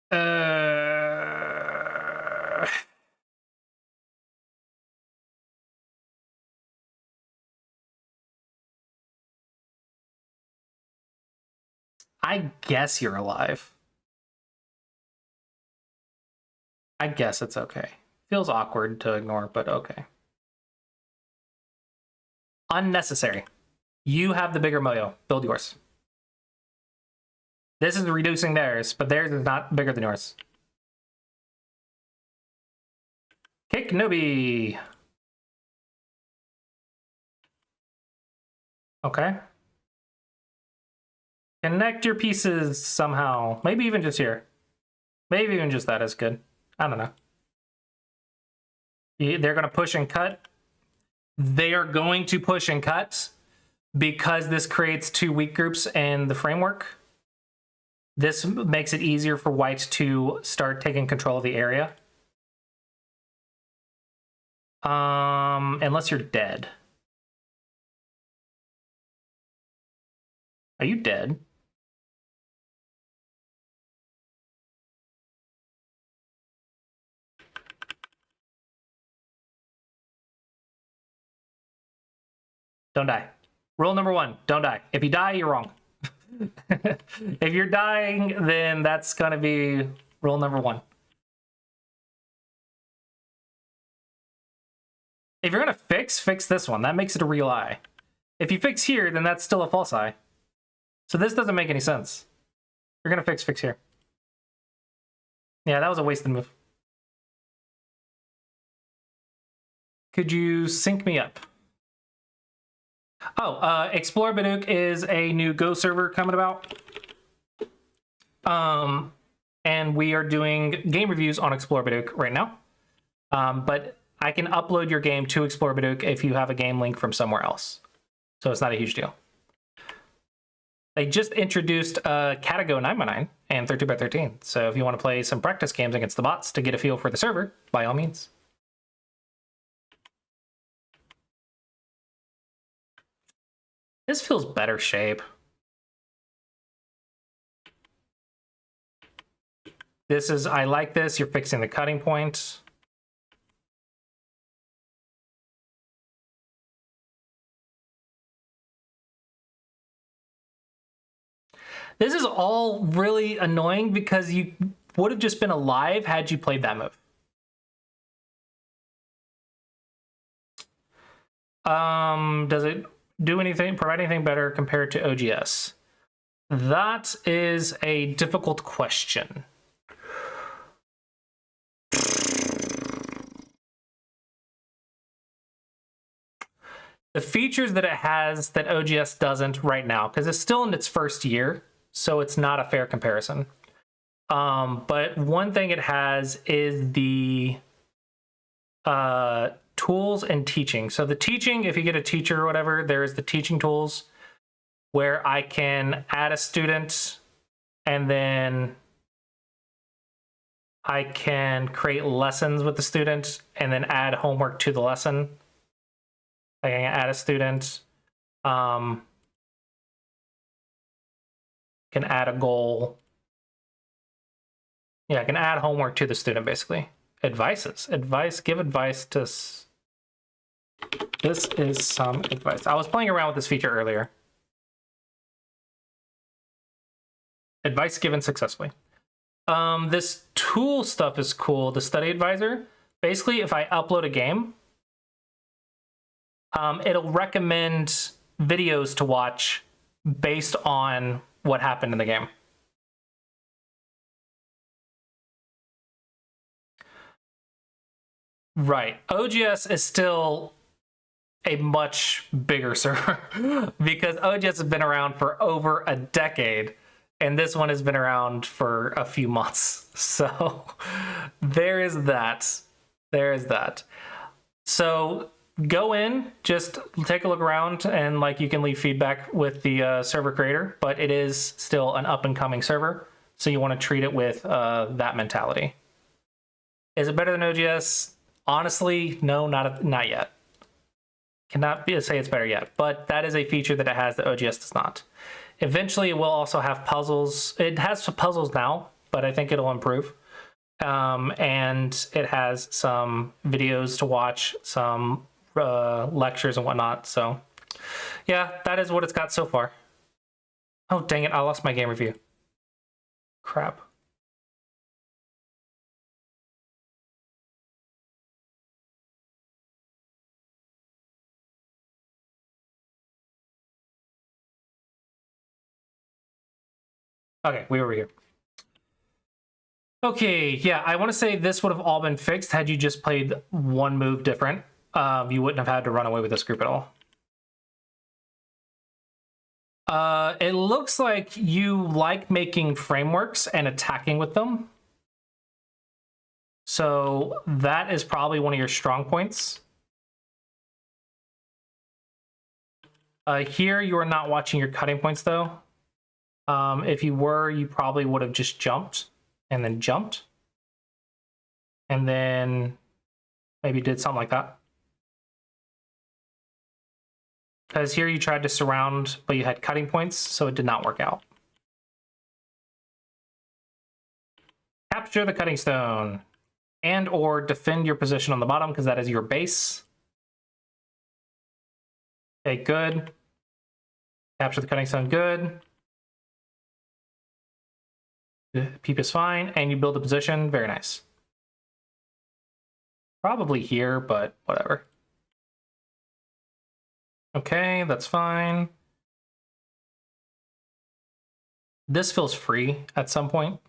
I guess you're alive. I guess it's okay. Feels awkward to ignore, but okay. Unnecessary. You have the bigger moyo. Build yours. This is reducing theirs, but theirs is not bigger than yours. Kick Nobi. Okay. Connect your pieces somehow. Maybe even just here. Maybe even just that is good. I don't know. They're going to push and cut. They are going to push and cut because this creates two weak groups in the framework. This makes it easier for white to start taking control of the area. Unless you're dead. Are you dead? Don't die. Rule number 1, don't die. If you die, you're wrong. If you're dying, then that's going to be rule number 1. If you're going to fix this one. That makes it a real eye. If you fix here, then that's still a false eye. So this doesn't make any sense. You're going to fix here. Yeah, that was a wasted move. Could you sync me up? Oh, Explore Baduk is a new Go server coming about. And we are doing game reviews on Explore Baduk right now. But I can upload your game to Explore Baduk if you have a game link from somewhere else. So it's not a huge deal. They just introduced Catago 9x9 and 13x13. So if you want to play some practice games against the bots to get a feel for the server, by all means. This feels better shape. This is, I like this. You're fixing the cutting point. This is all really annoying because you would have just been alive had you played that move. Does it do anything, provide anything better compared to OGS? That is a difficult question. The features that it has that OGS doesn't right now, because it's still in its first year, so it's not a fair comparison. But one thing it has is the tools and teaching. So the teaching, if you get a teacher or whatever, there's the teaching tools where I can add a student and then I can create lessons with the student and then add homework to the lesson. I can add a student, can add a goal. Yeah, I can add homework to the student basically. Advices, give advice to, this is some advice. I was playing around with this feature earlier. Advice given successfully. This tool stuff is cool. The study advisor, basically if I upload a game, it'll recommend videos to watch based on what happened in the game. Right. OGS is still a much bigger server because OGS has been around for over a decade and this one has been around for a few months. So there is that. There is that. So go in, just take a look around, and like you can leave feedback with the server creator, but it is still an up and coming server. So you want to treat it with that mentality. Is it better than OGS? Honestly, no, not yet. Cannot say it's better yet, but that is a feature that it has that OGS does not. Eventually, it will also have puzzles. It has puzzles now, but I think it'll improve. And it has some videos to watch, some lectures and whatnot. So yeah, that is what it's got so far. Oh, dang it. I lost my game review. Crap. Okay, we were here. Okay, yeah, I want to say this would have all been fixed had you just played one move different. You wouldn't have had to run away with this group at all. It looks like you like making frameworks and attacking with them. So that is probably one of your strong points. Here, you are not watching your cutting points, though. If you were, you probably would have just jumped and then jumped. And then maybe did something like that. Because here you tried to surround, but you had cutting points, so it did not work out. Capture the cutting stone. And or defend your position on the bottom, because that is your base. Okay, good. Capture the cutting stone, good. Peep is fine, and you build a position, very nice. Probably here, but whatever. Okay, that's fine. This feels free at some point.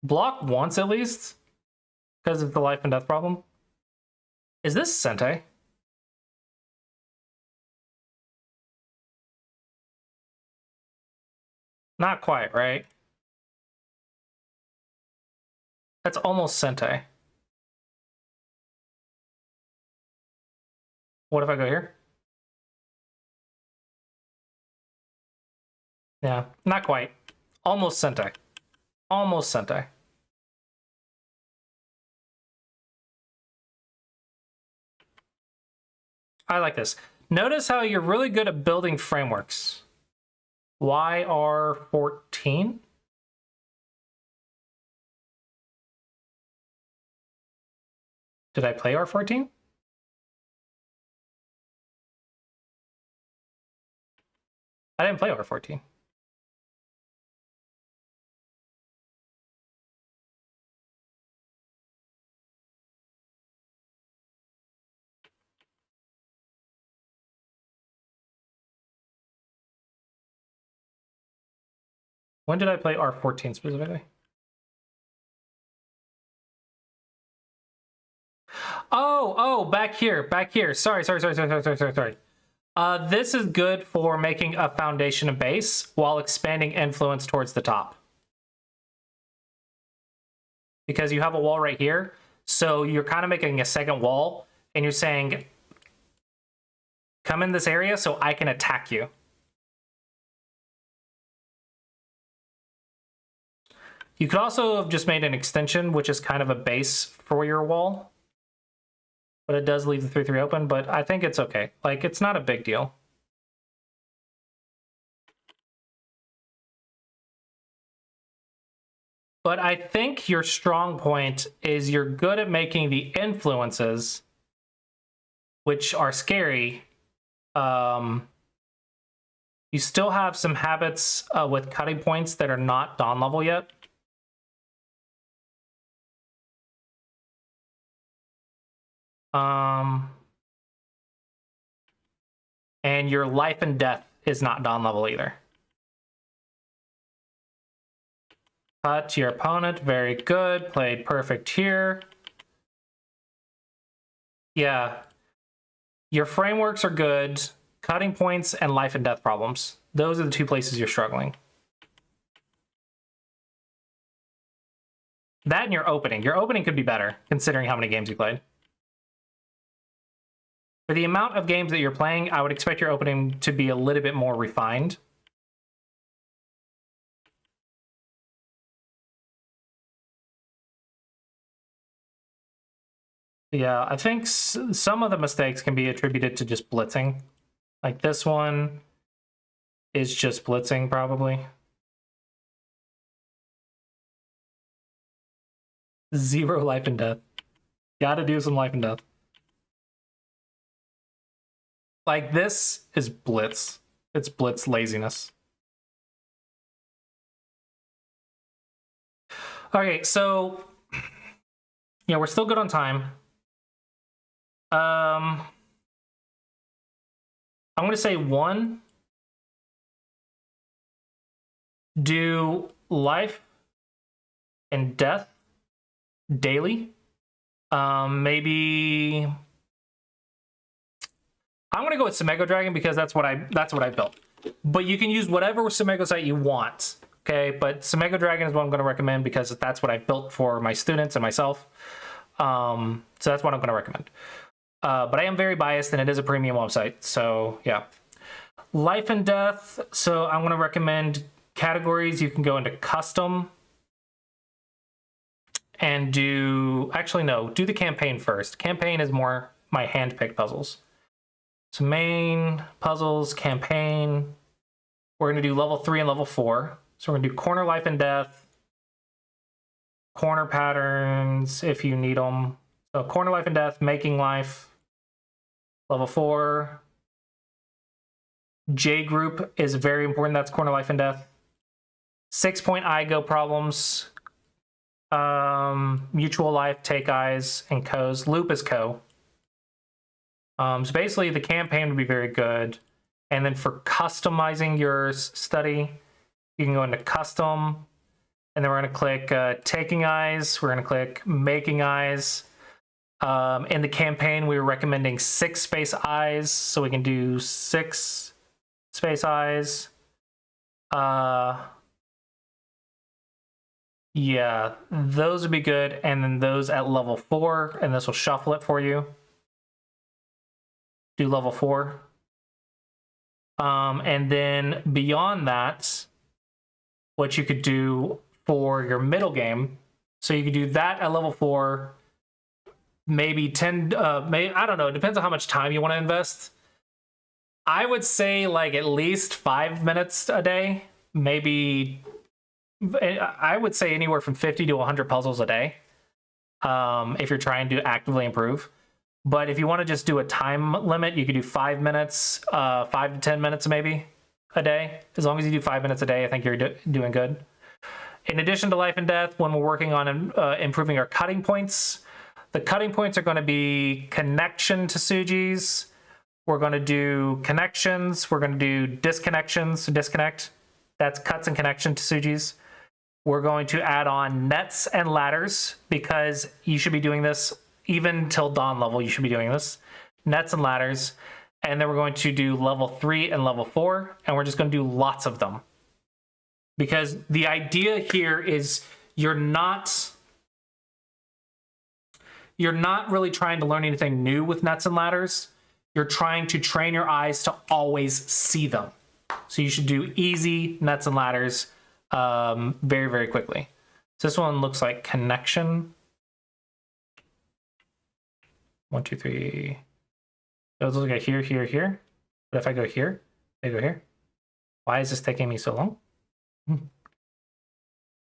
Block once at least, because of the life and death problem. Is this Sente? Not quite, right? That's almost Sente. What if I go here? Yeah, not quite. Almost Sente. Almost Sente. I like this. Notice how you're really good at building frameworks. YR14? Did I play R14? I didn't play R14. When did I play R14 specifically? Oh, back here. Sorry. This is good for making a foundation and base while expanding influence towards the top. Because you have a wall right here, so you're kind of making a second wall, and you're saying, come in this area so I can attack you. You could also have just made an extension, which is kind of a base for your wall. But it does leave the 3-3 open, but I think it's okay. Like, it's not a big deal. But I think your strong point is you're good at making the influences, which are scary. You still have some habits with cutting points that are not Dawn level yet. And your life and death is not Dawn level either. Cut to your opponent, very good. Played perfect here. Yeah. Your frameworks are good. Cutting points and life and death problems. Those are the two places you're struggling. That and your opening. Your opening could be better, considering how many games you played. For the amount of games that you're playing, I would expect your opening to be a little bit more refined. Yeah, I think some of the mistakes can be attributed to just blitzing. Like this one is just blitzing, probably. 0 life and death. Gotta do some life and death. Like this is blitz. It's blitz laziness. Okay, so yeah, we're still good on time. I'm gonna say 1. Do life and death daily. Maybe I'm gonna go with Semego Dragon because that's what I built. But you can use whatever Semego site you want. Okay, but Semego Dragon is what I'm gonna recommend because that's what I built for my students and myself. So that's what I'm gonna recommend. But I am very biased and it is a premium website. So yeah. Life and death. So I'm gonna recommend categories. You can go into custom and do the campaign first. Campaign is more my hand-picked puzzles. So main, puzzles, campaign. We're gonna do level 3 and level 4. So we're gonna do corner, life and death, corner patterns if you need them. So corner, life and death, making life, level 4. J group is very important. That's corner, life and death. 6-point IGO problems. Mutual life, take eyes, and co's. Loop is co. So basically the campaign would be very good. And then for customizing your study, you can go into custom, and then we're going to click taking eyes. We're going to click making eyes. In the campaign, we were recommending 6 space eyes, so we can do 6 space eyes. Yeah, those would be good, and then those at level 4, and this will shuffle it for you. Do level 4. And then beyond that, what you could do for your middle game, so you could do that at level 4, maybe 10, I don't know, it depends on how much time you want to invest. I would say like at least 5 minutes a day, maybe, I would say anywhere from 50 to 100 puzzles a day, if you're trying to actively improve. But if you want to just do a time limit, you could do 5 minutes, 5 to 10 minutes maybe a day. As long as you do 5 minutes a day, I think you're doing good. In addition to life and death, when we're working on improving our cutting points, the cutting points are going to be connection to Sujis. We're going to do connections. We're going to do disconnections, so disconnect. That's cuts and connection to Sujis. We're going to add on nets and ladders because you should be doing this even till dawn level. You should be doing this. Nets and ladders. And then we're going to do level 3 and level 4. And we're just going to do lots of them. Because the idea here is you're not really trying to learn anything new with nets and ladders. You're trying to train your eyes to always see them. So you should do easy nets and ladders very, very quickly. So this one looks like connection. 1, 2, 3. Those look like here, here, here. But if I go here, I go here. Why is this taking me so long?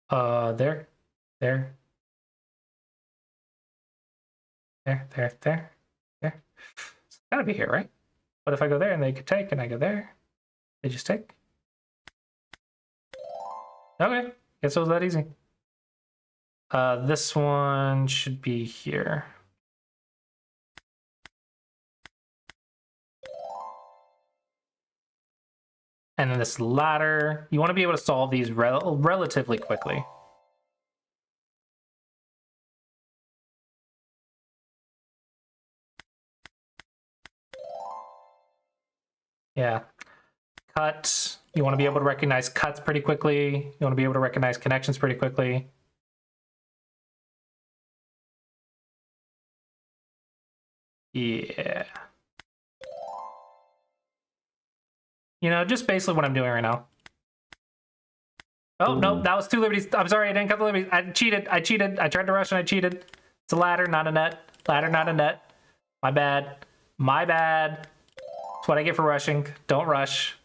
There, there. There, there, there, there. It's gotta be here, right? But if I go there and they could take, and I go there, they just take. Okay, guess it was that easy. This one should be here. And then this ladder, you want to be able to solve these relatively quickly. Yeah. Cut. You want to be able to recognize cuts pretty quickly. You want to be able to recognize connections pretty quickly. Yeah. You know, just basically what I'm doing right now. Oh, no, that was 2 liberties. I'm sorry, I didn't cut the liberties. I cheated. I tried to rush and I cheated. It's a ladder, not a net. Ladder, not a net. My bad. My bad. That's what I get for rushing. Don't rush.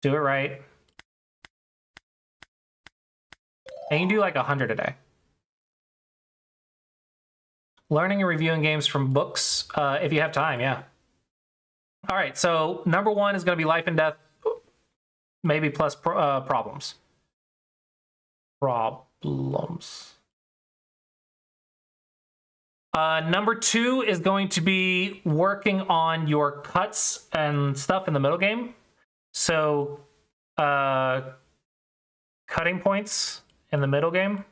Do it right. And you can do like 100 a day. Learning and reviewing games from books, if you have time, yeah. All right, so number 1 is going to be life and death, maybe plus problems. Problems. Number 2 is going to be working on your cuts and stuff in the middle game. So, cutting points in the middle game.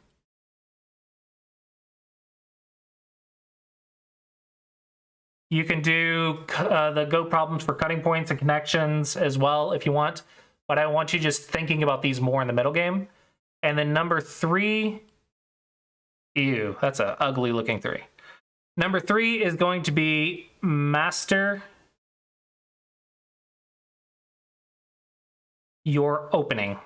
You can do the go problems for cutting points and connections as well if you want, but I want you just thinking about these more in the middle game. And then number 3, ew, that's an ugly looking 3. Number 3 is going to be master your opening.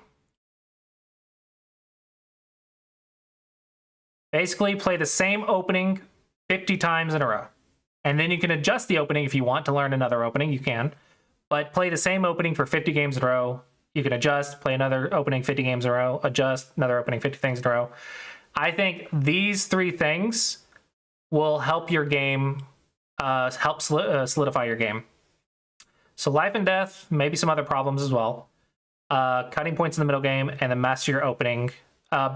Basically, play the same opening 50 times in a row. And then you can adjust the opening if you want to learn another opening, you can. But play the same opening for 50 games in a row. You can adjust, play another opening 50 games in a row, adjust, another opening 50 things in a row. I think these 3 things will help your game, help solidify your game. So life and death, maybe some other problems as well. Cutting points in the middle game, and then master your opening.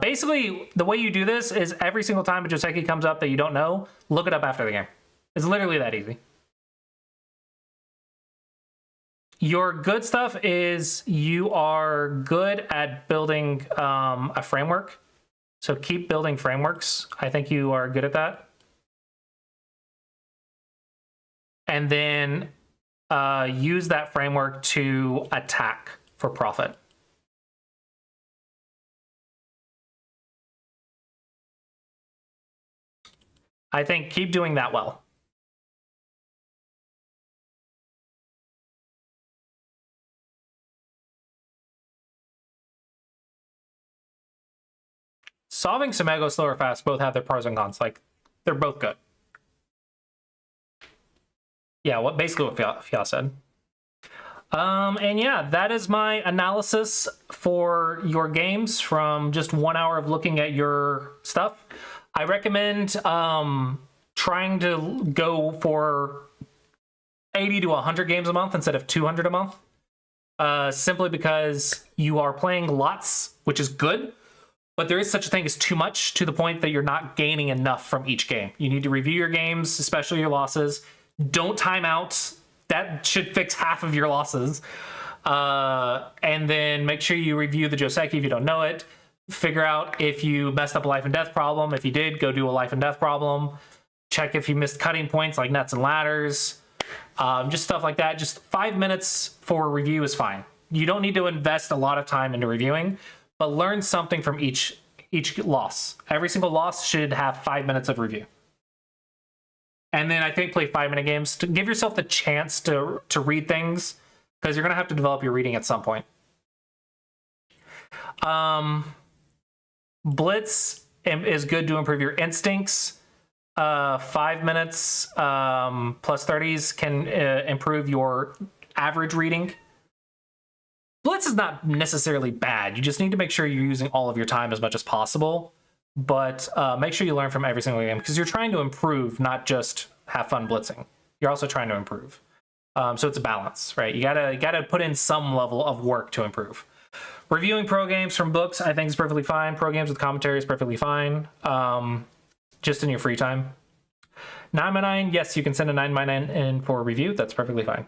Basically, the way you do this is every single time a Joseki comes up that you don't know, look it up after the game. It's literally that easy. Your good stuff is you are good at building a framework. So keep building frameworks. I think you are good at that. And then use that framework to attack for profit. I think keep doing that well. Solving Sumego, slow or fast, both have their pros and cons. Like, they're both good. Yeah, basically what Fia said. And yeah, that is my analysis for your games from just 1 hour of looking at your stuff. I recommend trying to go for 80 to 100 games a month instead of 200 a month. Simply because you are playing lots, which is good. But there is such a thing as too much, to the point that you're not gaining enough from each game. You need to review your games, especially your losses. Don't time out. That should fix half of your losses. And then make sure you review the Joseki if you don't know it. Figure out if you messed up a life and death problem. If you did, go do a life and death problem. Check if you missed cutting points like nets and ladders. Just stuff like that. Just 5 minutes for a review is fine. You don't need to invest a lot of time into reviewing, but learn something from each loss. Every single loss should have 5 minutes of review. And then I think play 5-minute games to give yourself the chance to read things, because you're going to have to develop your reading at some point. Blitz is good to improve your instincts. 5 minutes plus 30s can improve your average reading. Blitz is not necessarily bad. You just need to make sure you're using all of your time as much as possible. But make sure you learn from every single game, because you're trying to improve, not just have fun blitzing. You're also trying to improve. So it's a balance, right? You gotta put in some level of work to improve. Reviewing pro games from books, I think, is perfectly fine. Pro games with commentary is perfectly fine. Just in your free time. 9x9, yes, you can send a 9x9 in for review. That's perfectly fine.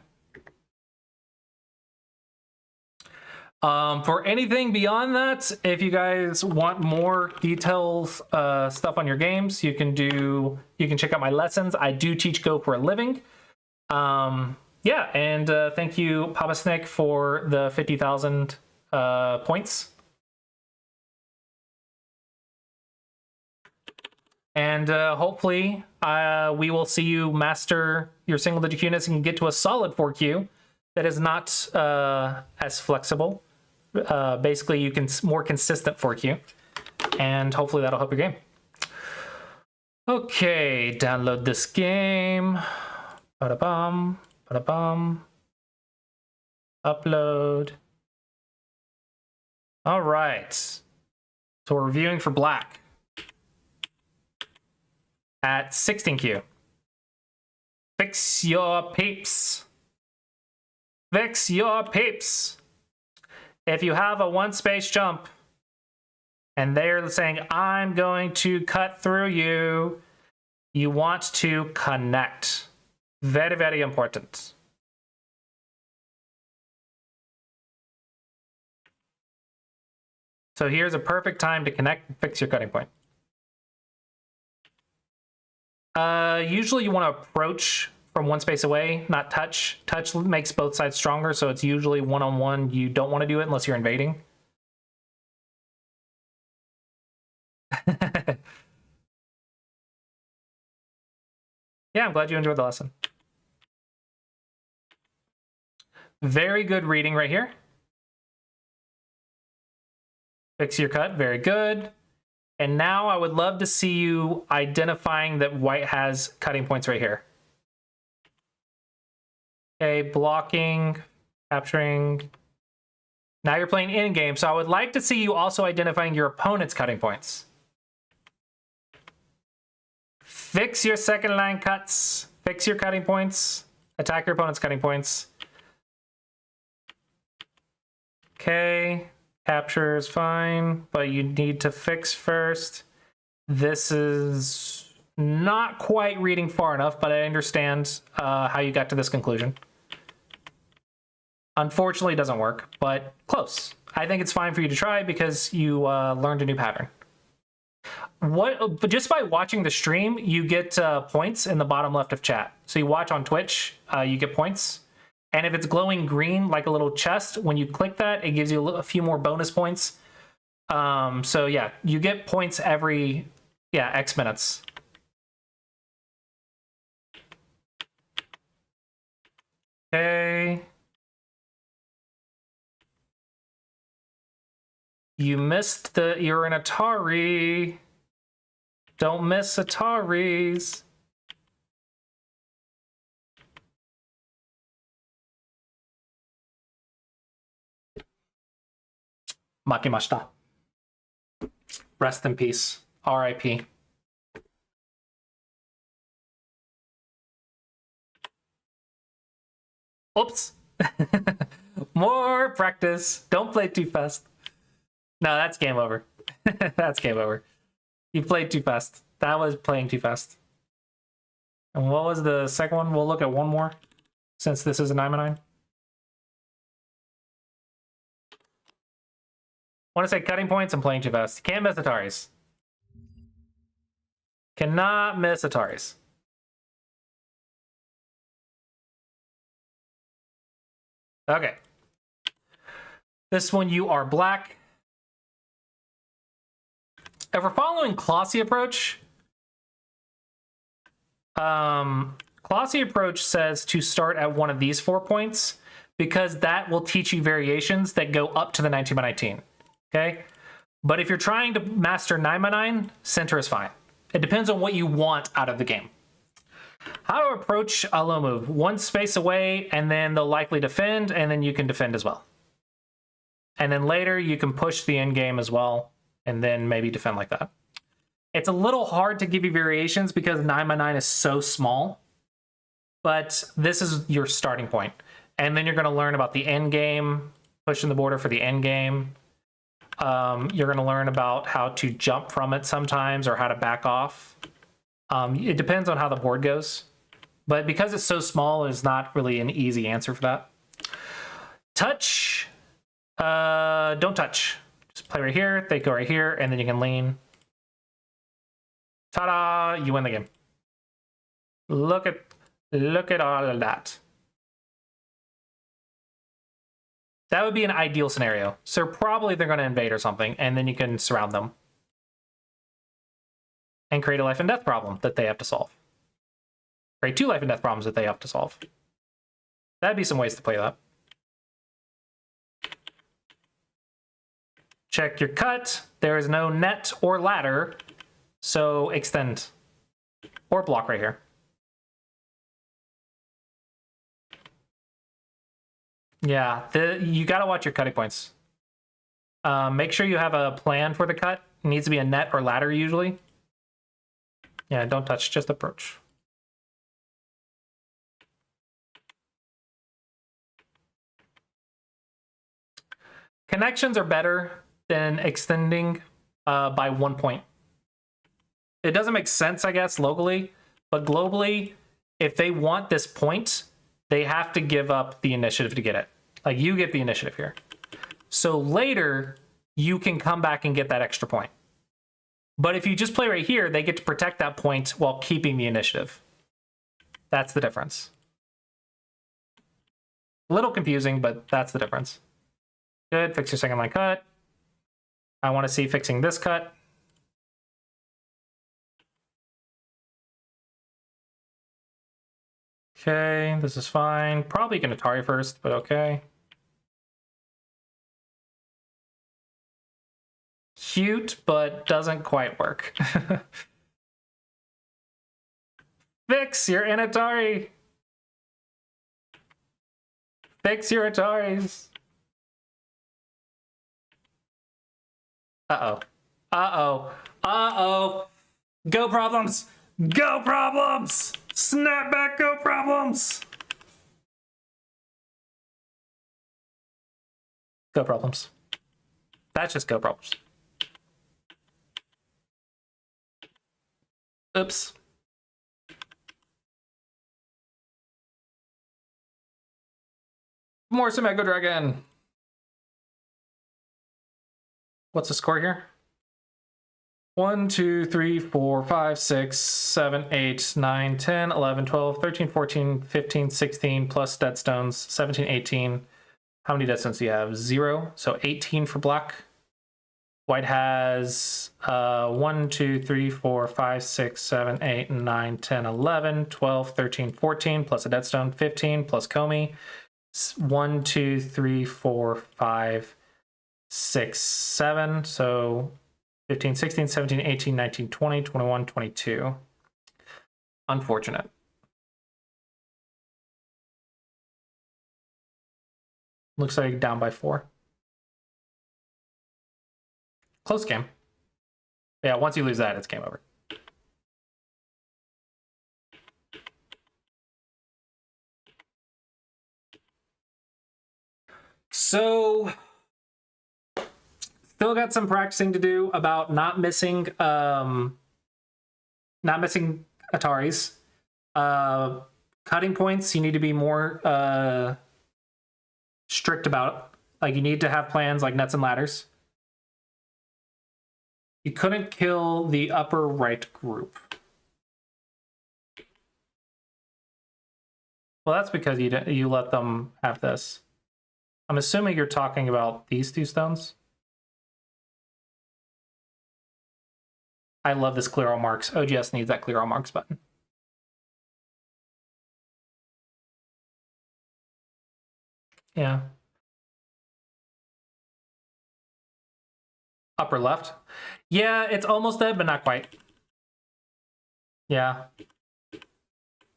For anything beyond that, if you guys want more details, stuff on your games, you can check out my lessons. I do teach Go for a living. Yeah, and thank you, Papa Snick, for the 50,000 points. And hopefully we will see you master your single digit units and get to a solid 4Q that is not as flexible. Basically, you can more consistent 4Q, and hopefully that'll help your game. Okay, download this game. Ba-da-bum, ba-da-bum. Upload. All right. So we're reviewing for black at 16Q. Fix your peeps. Fix your peeps. If you have a one space jump and they're saying, I'm going to cut through you, you want to connect. Very, very important. So here's a perfect time to connect and fix your cutting point. Usually you want to approach from one space away, not touch. Touch makes both sides stronger, so it's usually one-on-one. You don't want to do it unless you're invading. Yeah, I'm glad you enjoyed the lesson. Very good reading right here. Fix your cut, very good. And now I would love to see you identifying that white has cutting points right here. Okay, blocking, capturing. Now you're playing in-game, so I would like to see you also identifying your opponent's cutting points. Fix your second line cuts. Fix your cutting points. Attack your opponent's cutting points. Okay, capture is fine, but you need to fix first. This is not quite reading far enough, but I understand how you got to this conclusion. Unfortunately, it doesn't work, but close. I think it's fine for you to try because you learned a new pattern. But just by watching the stream, you get points in the bottom left of chat. So you watch on Twitch, you get points. And if it's glowing green, like a little chest, when you click that, it gives you a few more bonus points. So yeah, you get points every, X minutes. Okay. You missed you're an Atari. Don't miss Ataris. Makimashita. Rest in peace. R.I.P. Oops. More practice. Don't play too fast. No, that's game over. That's game over. You played too fast. That was playing too fast. And what was the second one? We'll look at one more, since this is a 9x9. Want to say cutting points and playing too fast. Can't miss Ataris. Cannot miss Ataris. Okay. This one, you are black. If we're following Classy approach, Classy approach says to start at one of these 4 points because that will teach you variations that go up to the 19x19. Okay, but if you're trying to master 9x9, center is fine. It depends on what you want out of the game. How to approach a low move: one space away, and then they'll likely defend, and then you can defend as well. And then later you can push the end game as well, and then maybe defend like that. It's a little hard to give you variations because 9x9 is so small, but this is your starting point. And then you're going to learn about the end game, pushing the border for the end game. You're going to learn about how to jump from it sometimes or how to back off. It depends on how the board goes. But because it's so small, there's not really an easy answer for that. Touch. Don't touch. Just play right here. They go right here, and then you can lean. Ta-da! You win the game. Look at all of that. That would be an ideal scenario. So probably they're going to invade or something, and then you can surround them and create a life and death problem that they have to solve. Create 2 life and death problems that they have to solve. That'd be some ways to play that. Check your cut. There is no net or ladder, so extend. or block right here. Yeah, you got to watch your cutting points. Make sure you have a plan for the cut. It needs to be a net or ladder usually. Yeah, don't touch, just approach. Connections are better than extending by 1 point. It doesn't make sense, I guess, locally, but globally, if they want this point, they have to give up the initiative to get it. Like, you get the initiative here. So later, you can come back and get that extra point. But if you just play right here, they get to protect that point while keeping the initiative. That's the difference. A little confusing, but that's the difference. Good, fix your second line cut. I want to see fixing this cut. Okay, this is fine. Probably going to Atari first, but okay. Cute, but doesn't quite work. Fix your Atari. Fix your Ataris. Uh-oh. Uh-oh. Uh-oh. Go problems. Go problems. Snap back, go problems. Go problems. That's just go problems. Oops. More Echo Dragon. What's the score here? 1, 2, 3, 4, 5, 6, 7, 8, 9, 10, 11, 12, 13, 14, 15, 16, plus deadstones, 17, 18. How many deadstones do you have? 0. So 18 for black. White has 1, 2, 3, 4, 5, 6, 7, 8, 9, 10, 11, 12, 13, 14, plus a deadstone, 15, plus Comey. 1, 2, 3, 4, 5, 6, 7. So 15, 16, 17, 18, 19, 20, 21, 22. Unfortunate. Looks like down by 4. Close game. Yeah, once you lose that, it's game over. So, still got some practicing to do about not missing Ataris. Cutting points, you need to be more strict about. Like, you need to have plans like nets and ladders. You couldn't kill the upper right group. Well, that's because you let them have this. I'm assuming you're talking about these 2 stones. I love this clear all marks. OGS needs that clear all marks button. Yeah. Upper left. Yeah, it's almost dead, but not quite. Yeah.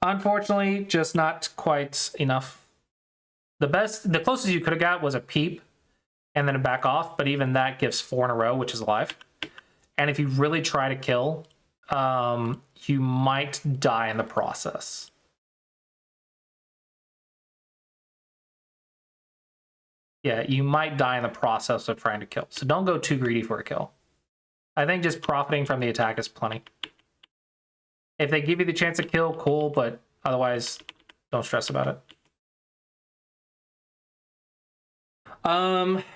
Unfortunately, just not quite enough. The closest you could have got was a peep and then a back off, but even that gives 4 in a row, which is alive. And if you really try to kill, you might die in the process. Yeah, you might die in the process of trying to kill. So don't go too greedy for a kill. I think just profiting from the attack is plenty. If they give you the chance to kill, cool, but otherwise, don't stress about it.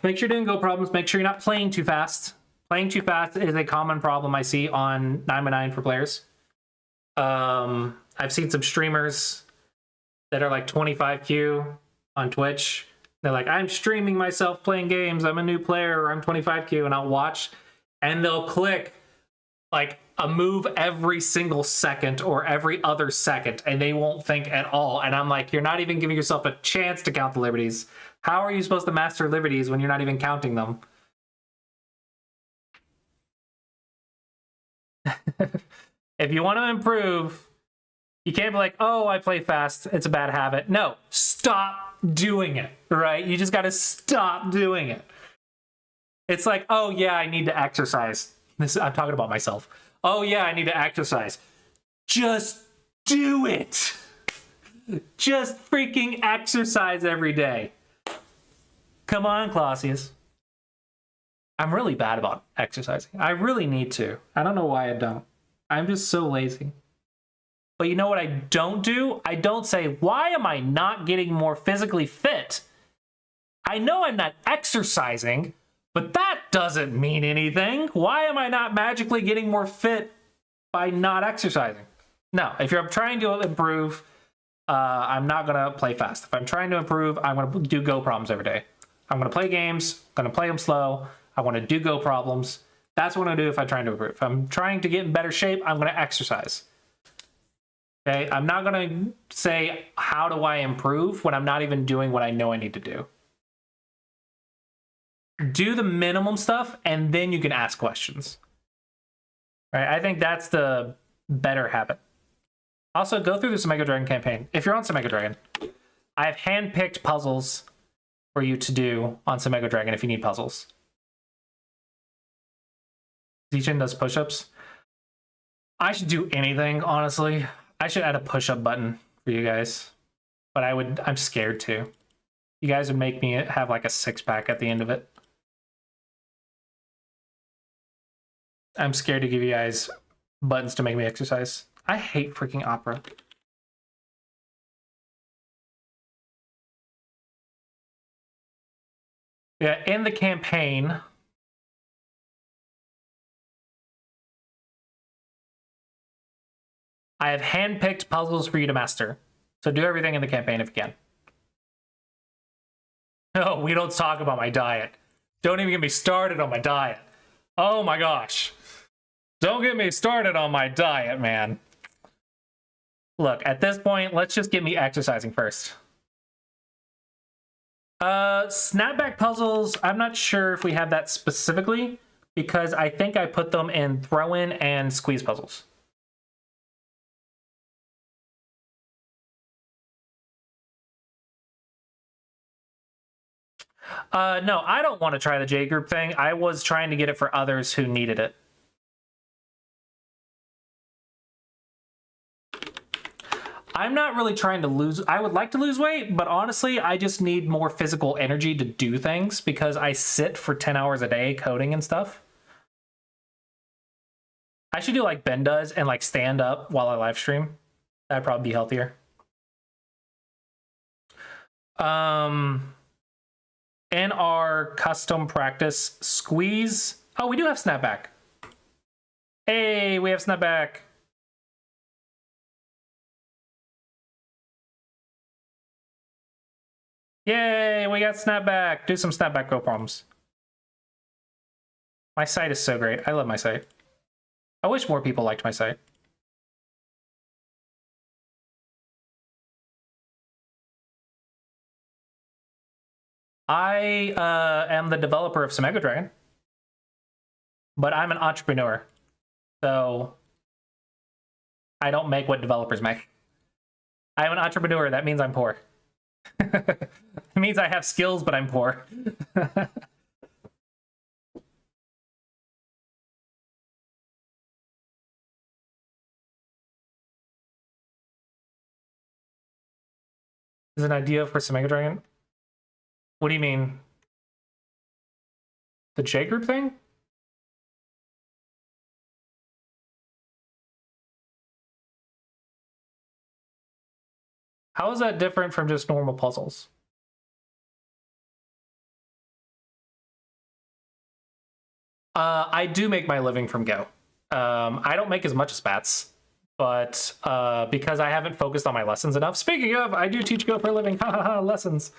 Make sure you're doing go problems. Make sure you're not playing too fast. Playing too fast is a common problem I see on 9x9 for players. I've seen some streamers that are like 25Q on Twitch. They're like, I'm streaming myself playing games. I'm a new player, or I'm 25Q, and I'll watch. And they'll click like a move every single second or every other second, and they won't think at all. And I'm like, you're not even giving yourself a chance to count the liberties. How are you supposed to master liberties when you're not even counting them? If you want to improve, you can't be like, oh, I play fast. It's a bad habit. No, stop doing it, right? You just got to stop doing it. It's like, oh, yeah, I need to exercise. I'm talking about myself. Oh, yeah, I need to exercise. Just do it. Just freaking exercise every day. Come on, Clausius. I'm really bad about exercising. I really need to. I don't know why I don't. I'm just so lazy. But you know what I don't do? I don't say, why am I not getting more physically fit? I know I'm not exercising, but that doesn't mean anything. Why am I not magically getting more fit by not exercising? No, if you're trying to improve, I'm not going to play fast. If I'm trying to improve, I'm going to do Go problems every day. I'm going to play games, going to play them slow. I want to do Go problems. That's what I'm going to do if I'm trying to improve. If I'm trying to get in better shape, I'm going to exercise. Okay, I'm not going to say, how do I improve when I'm not even doing what I know I need to do. Do the minimum stuff, and then you can ask questions. Right? I think that's the better habit. Also, go through the Samego Dragon campaign. If you're on Samego Dragon, I have hand-picked puzzles for you to do on Samego Dragon if you need puzzles. Zichin does push-ups. I should do anything, honestly. I should add a push-up button for you guys. But I'm scared to. You guys would make me have like a six-pack at the end of it. I'm scared to give you guys buttons to make me exercise. I hate freaking opera. Yeah, in the campaign, I have hand-picked puzzles for you to master. So do everything in the campaign if you can. No, we don't talk about my diet. Don't even get me started on my diet. Oh my gosh. Don't get me started on my diet, man. Look, at this point, let's just get me exercising first. Snapback puzzles, I'm not sure if we have that specifically, because I think I put them in throw-in and squeeze puzzles. No, I don't want to try the J group thing. I was trying to get it for others who needed it. I'm not really trying to lose. I would like to lose weight, but honestly, I just need more physical energy to do things because I sit for 10 hours a day coding and stuff. I should do like Ben does and like stand up while I live stream. That'd probably be healthier. In our custom practice squeeze. Oh, we do have snapback. Hey, we have snapback. Yay, we got snapback. Do some snapback Go problems. My site is so great. I love my site. I wish more people liked my site. I am the developer of Samego Dragon, but I'm an entrepreneur, so I don't make what developers make. I'm an entrepreneur. That means I'm poor. It means I have skills, but I'm poor. Is an idea for Samego Dragon? What do you mean? The J group thing? How is that different from just normal puzzles? I do make my living from Go. I don't make as much as Spats, but because I haven't focused on my lessons enough. Speaking of, I do teach Go for a living. Lessons.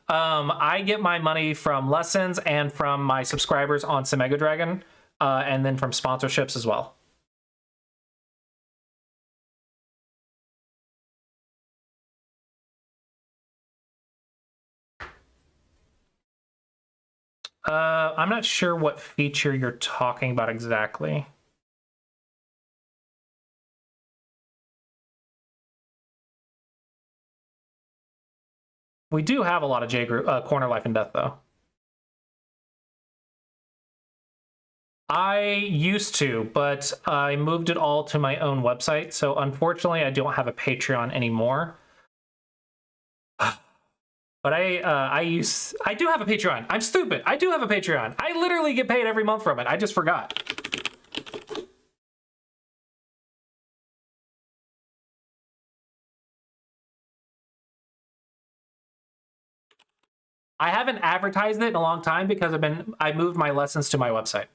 I get my money from lessons and from my subscribers on Samego Dragon, and then from sponsorships as well. I'm not sure what feature you're talking about exactly. We do have a lot of J group corner life and death though. I used to, but I moved it all to my own website. So unfortunately, I don't have a Patreon anymore. But I do have a Patreon. I'm stupid. I do have a Patreon. I literally get paid every month from it. I just forgot. I haven't advertised it in a long time because I moved my lessons to my website.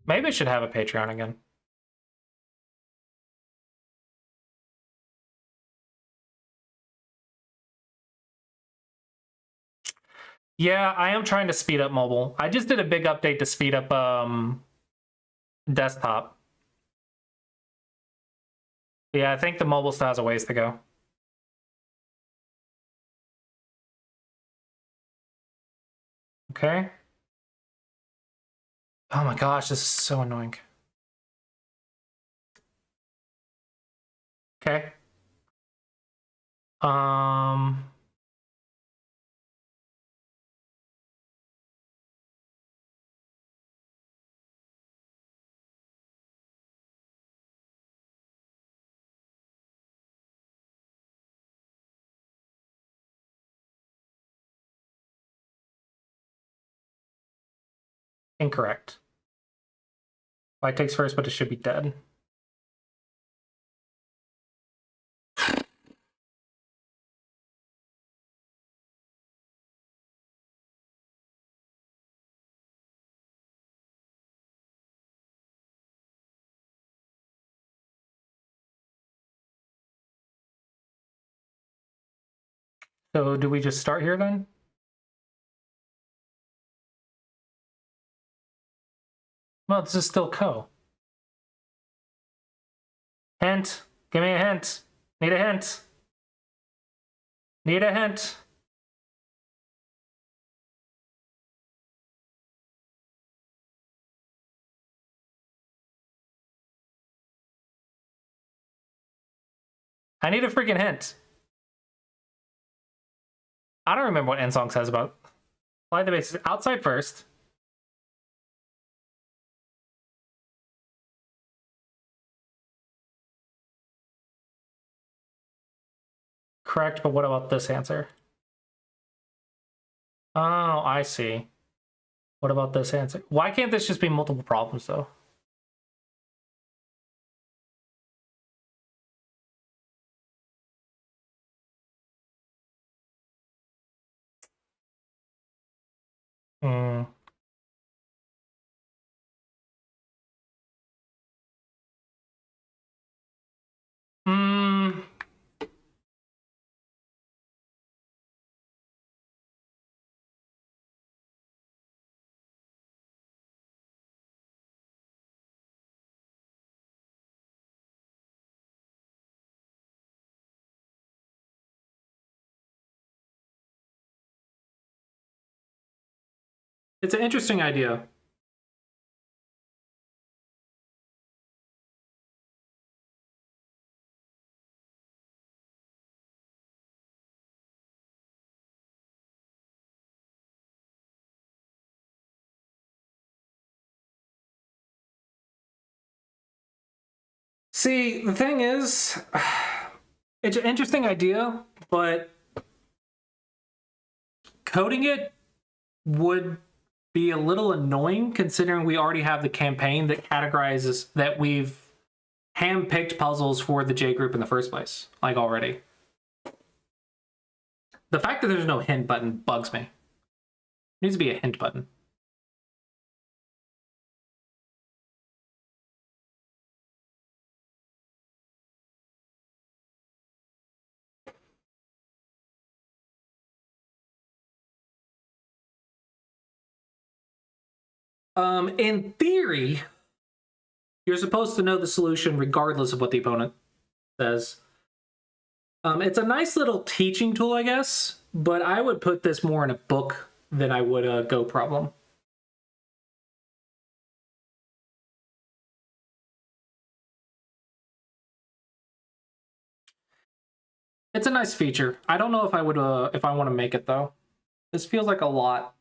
Maybe I should have a Patreon again. Yeah, I am trying to speed up mobile. I just did a big update to speed up desktop. Yeah, I think the mobile still has a ways to go. Okay. Oh my gosh, this is so annoying. Okay. Incorrect. White takes first, but it should be dead. So do we just start here then? Well, this is still co. Hint. Give me a hint. Need a hint. Need a hint. I need a freaking hint. I don't remember what End Song says about fly the bases outside first. Correct, but what about this answer? Oh, I see. What about this answer? Why can't this just be multiple problems though? Hmm. Hmm. It's an interesting idea. See, the thing is, it's an interesting idea, but coding it would be a little annoying considering we already have the campaign that categorizes that we've hand-picked puzzles for the J group in the first place, like already. The fact that there's no hint button bugs me. There needs to be a hint button. In theory, you're supposed to know the solution regardless of what the opponent says. It's a nice little teaching tool, I guess, but I would put this more in a book than I would a Go problem. It's a nice feature. I don't know if I would if I want to make it though. This feels like a lot.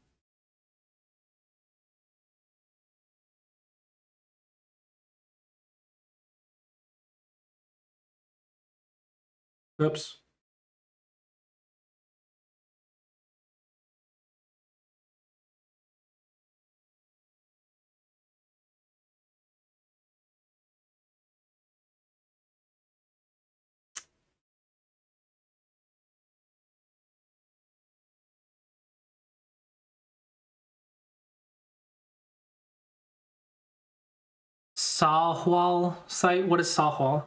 Oops. Sahwal site? What is Sahwal?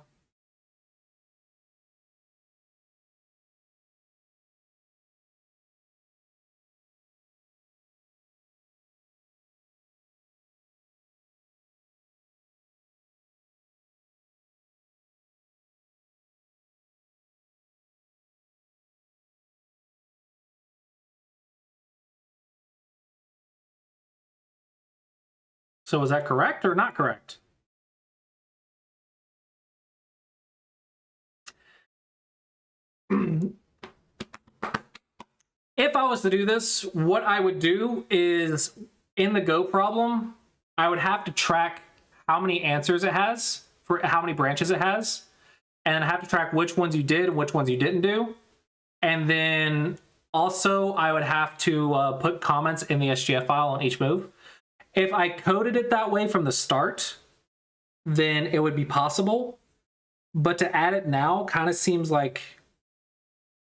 So is that correct or not correct? If I was to do this, what I would do is in the Go problem, I would have to track how many answers it has for how many branches it has, and have to track which ones you did and which ones you didn't do. And then also I would have to put comments in the SGF file on each move. If I coded it that way from the start, then it would be possible. But to add it now kind of seems like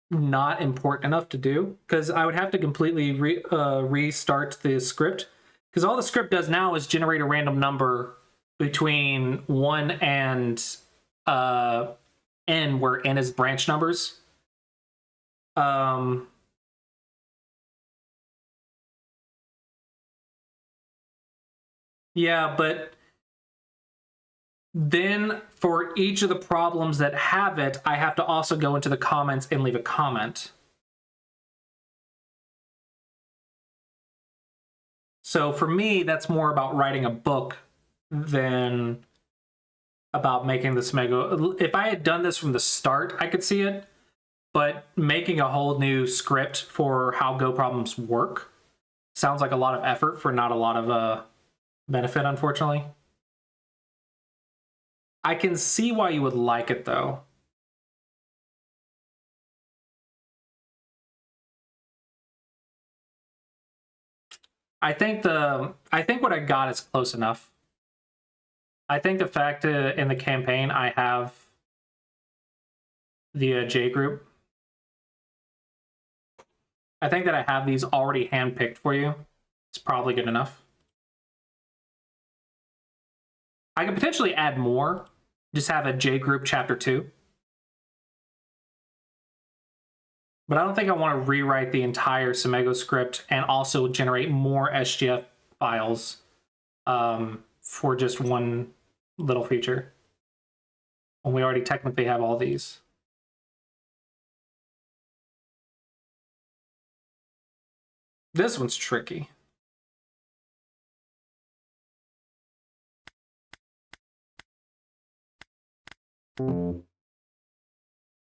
not important enough to do, because I would have to completely restart the script, because all the script does now is generate a random number between 1 and n, where n is branch numbers. Yeah, but then for each of the problems that have it, I have to also go into the comments and leave a comment. So for me, that's more about writing a book than about making this mega. If I had done this from the start, I could see it, but making a whole new script for how Go problems work sounds like a lot of effort for not a lot of benefit, unfortunately. I can see why you would like it though. I think what I got is close enough. I think the fact in the campaign I have the J group. I think that I have these already handpicked for you. It's probably good enough. I could potentially add more. Just have a J group chapter 2. But I don't think I want to rewrite the entire Semego script and also generate more SGF files for just one little feature, when we already technically have all these. This one's tricky.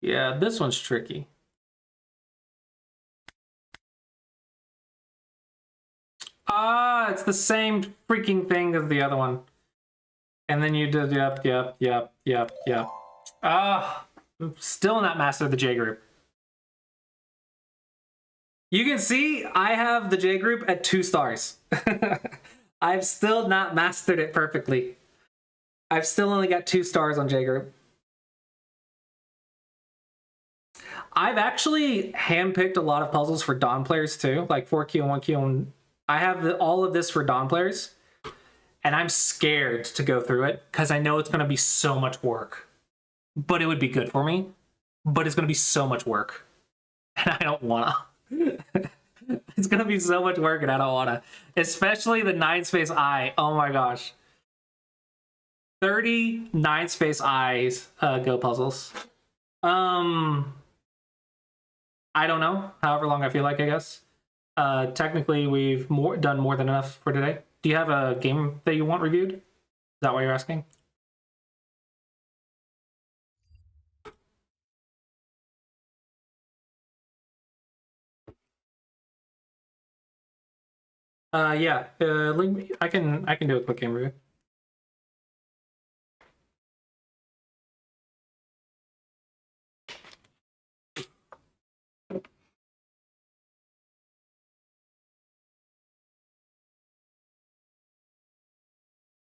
Yeah, this one's tricky. Ah, it's the same freaking thing as the other one. And then you did, yep. Ah, still not mastered the J group. You can see I have the J group at 2 stars. I've still not mastered it perfectly. I've still only got 2 stars on J group. I've actually handpicked a lot of puzzles for Dawn players too, like 4Q and 1Q. And I have all of this for Dawn players, and I'm scared to go through it because I know it's going to be so much work. But it would be good for me. But it's going to be so much work, and I don't want to. It's going to be so much work, and I don't want to. Especially the 9-space eye. Oh my gosh. 30 9-space eyes Go puzzles. I don't know. However long I feel like, I guess. Technically, we've done more than enough for today. Do you have a game that you want reviewed? Is that what you're asking? Yeah. Link me. I can do a quick game review.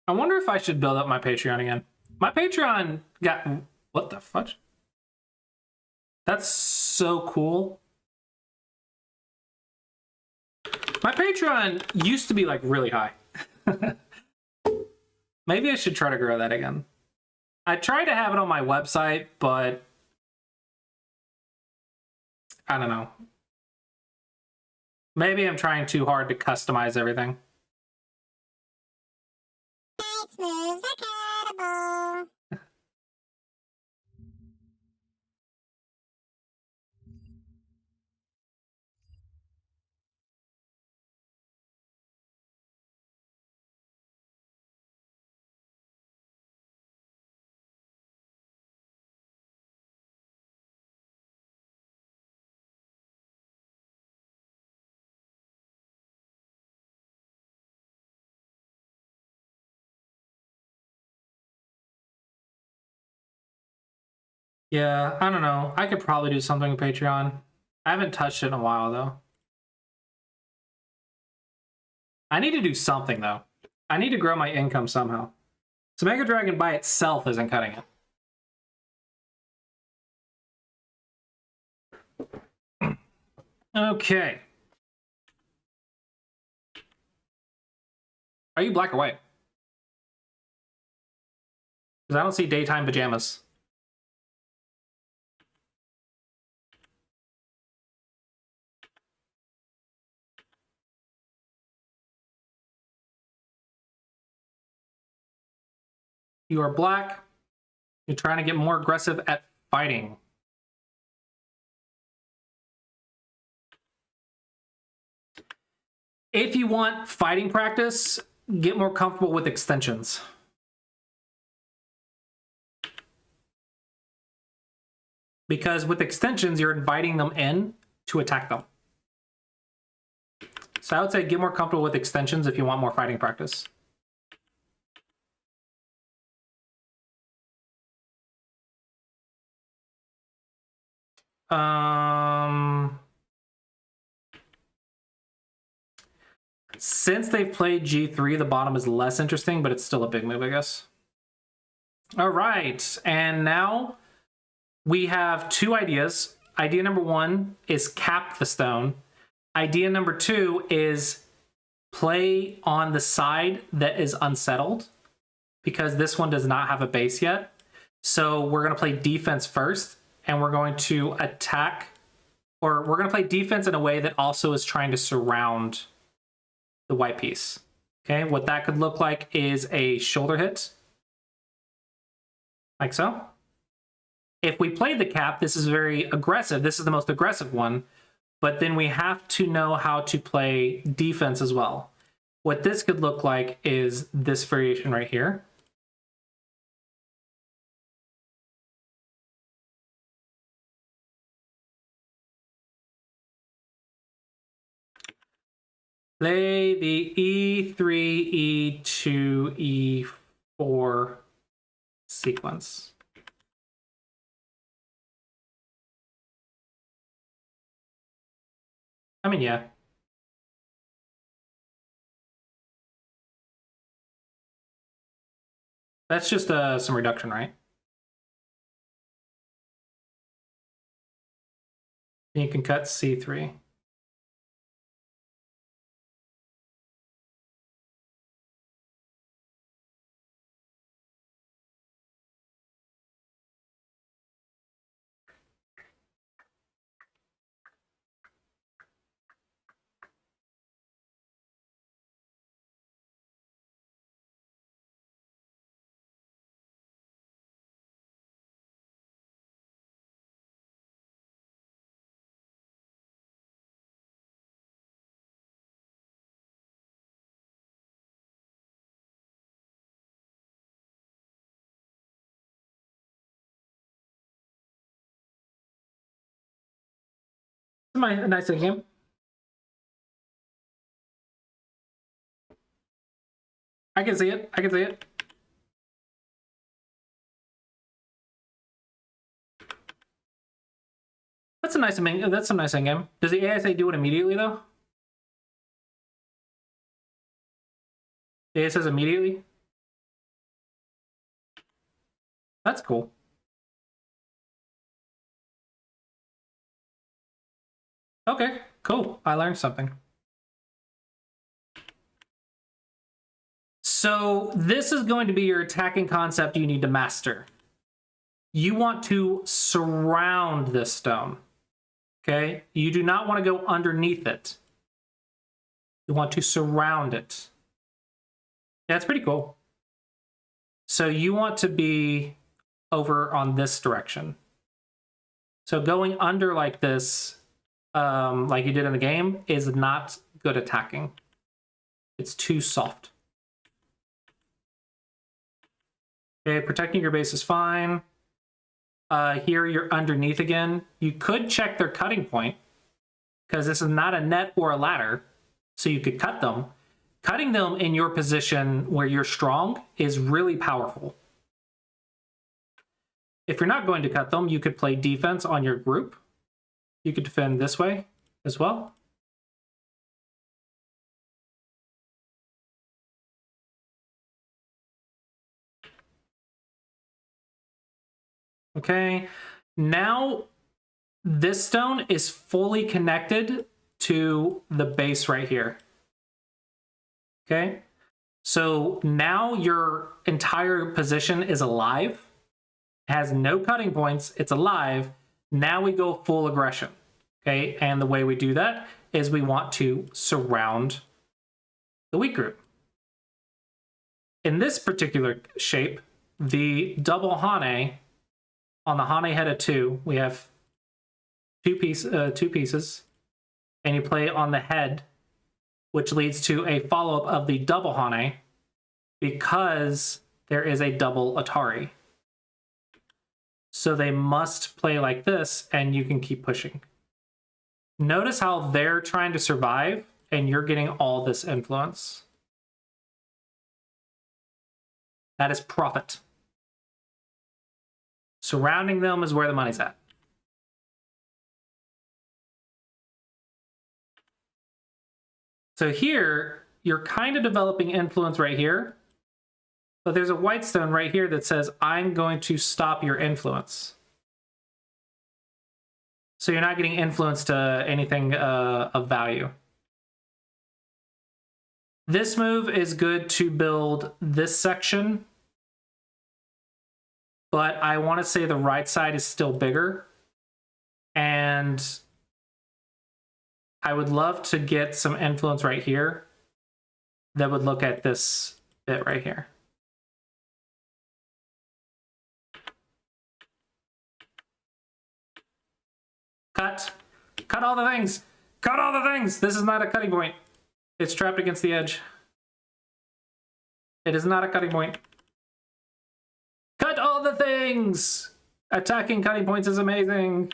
I wonder if I should build up my Patreon again. My Patreon got what the fudge? That's so cool. My Patreon used to be like really high. Maybe I should try to grow that again. I tried to have it on my website, but I don't know. Maybe I'm trying too hard to customize everything. Nice moves are cuttable. Yeah, I don't know. I could probably do something with Patreon. I haven't touched it in a while though. I need to do something though. I need to grow my income somehow. So Mega Dragon by itself isn't cutting it. Okay. Are you black or white? Because I don't see daytime pajamas. You are black. You're trying to get more aggressive at fighting. If you want fighting practice, get more comfortable with extensions. Because with extensions, you're inviting them in to attack them. So I would say get more comfortable with extensions if you want more fighting practice. Since they've played G3, the bottom is less interesting, but it's still a big move, I guess. All right, and now we have two ideas. Idea number one is cap the stone. Idea number two is play on the side that is unsettled, because this one does not have a base yet. So we're going to play defense first, and we're going to attack, or we're going to play defense in a way that also is trying to surround the white piece. Okay, what that could look like is a shoulder hit, like so. If we played the cap, this is very aggressive. This is the most aggressive one, but then we have to know how to play defense as well. What this could look like is this variation right here. Play the E3, E2, E4 sequence. I mean, yeah. That's just some reduction, right? You can cut C3. Nice game. I can see it. I can see it. That's a nice end game. Does the AI say do it immediately though? The AI says immediately. That's cool. Okay, cool. I learned something. So this is going to be your attacking concept you need to master. You want to surround this stone. Okay? You do not want to go underneath it. You want to surround it. Yeah, it's pretty cool. So you want to be over on this direction. So going under like this, like you did in the game, is not good attacking. It's too soft. Okay, protecting your base is fine. Here you're underneath again. You could check their cutting point, because this is not a net or a ladder, so you could cut them. Cutting them in your position where you're strong is really powerful. If you're not going to cut them, you could play defense on your group. You could defend this way as well. Okay, now this stone is fully connected to the base right here. Okay, so now your entire position is alive, has no cutting points, it's alive. Now we go full aggression. Okay, and the way we do that is we want to surround the weak group. In this particular shape, the double Hane, on the Hane head of 2, we have two pieces, and you play on the head, which leads to a follow-up of the double Hane, because there is a double Atari. So they must play like this, and you can keep pushing. Notice how they're trying to survive, and you're getting all this influence. That is profit. Surrounding them is where the money's at. So here, you're kind of developing influence right here, but there's a white stone right here that says, I'm going to stop your influence. So you're not getting influence to anything of value. This move is good to build this section, but I want to say the right side is still bigger, and I would love to get some influence right here that would look at this bit right here. Cut. Cut all the things. Cut all the things. This is not a cutting point. It's trapped against the edge. It is not a cutting point. Cut all the things. Attacking cutting points is amazing.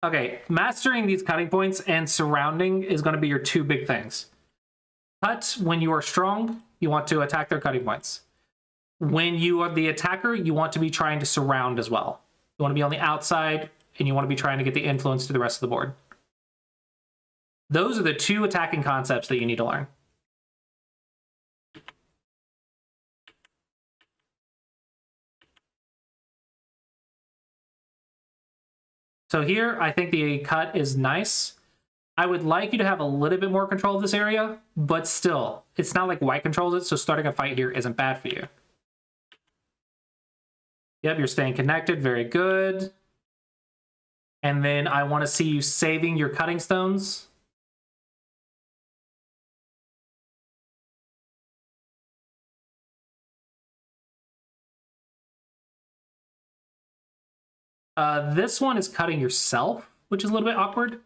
Okay, mastering these cutting points and surrounding is going to be your two big things. Cut when you are strong, you want to attack their cutting points. When you are the attacker, you want to be trying to surround as well. You want to be on the outside, and you want to be trying to get the influence to the rest of the board. Those are the two attacking concepts that you need to learn. So here, I think the cut is nice. I would like you to have a little bit more control of this area, but still, it's not like white controls it, so starting a fight here isn't bad for you. Yep, you're staying connected, very good. And then I want to see you saving your cutting stones. This one is cutting yourself, which is a little bit awkward.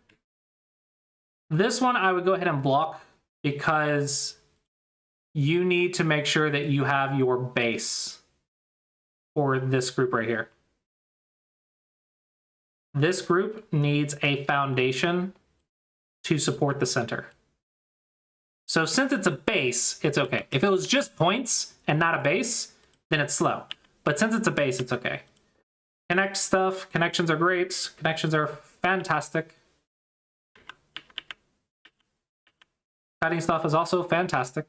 This one I would go ahead and block because you need to make sure that you have your base for this group right here. This group needs a foundation to support the center. So since it's a base, it's okay. If it was just points and not a base, then it's slow. But since it's a base, it's okay. Connect stuff. Connections are great. Connections are fantastic. Cutting stuff is also fantastic.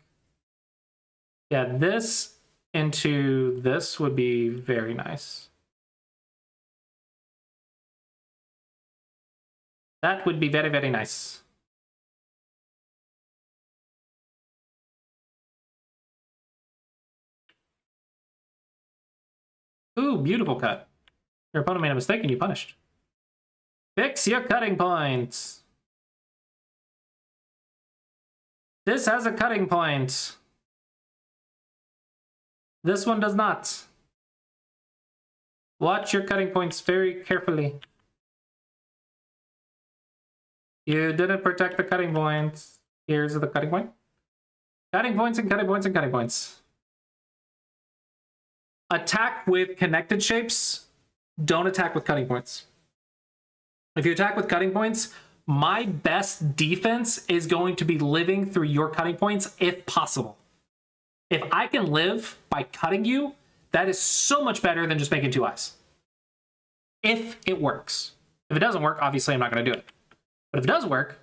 Yeah, this into this would be very nice. That would be very, very nice. Ooh, beautiful cut. Your opponent made a mistake and you punished. Fix your cutting points. This has a cutting point. This one does not. Watch your cutting points very carefully. You didn't protect the cutting points. Here's the cutting point. Cutting points and cutting points and cutting points. Attack with connected shapes. Don't attack with cutting points. If you attack with cutting points, my best defense is going to be living through your cutting points if possible. If I can live by cutting you, that is so much better than just making 2 eyes. If it works. If it doesn't work, obviously I'm not going to do it. But if it does work,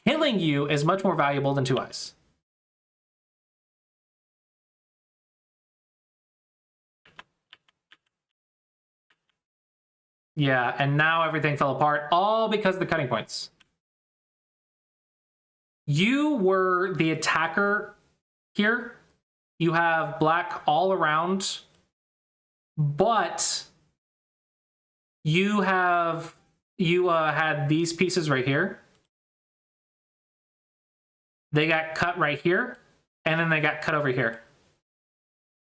killing you is much more valuable than 2 eyes. Yeah, and now everything fell apart, all because of the cutting points. You were the attacker here. You have black all around, but you had these pieces right here. They got cut right here, and then they got cut over here.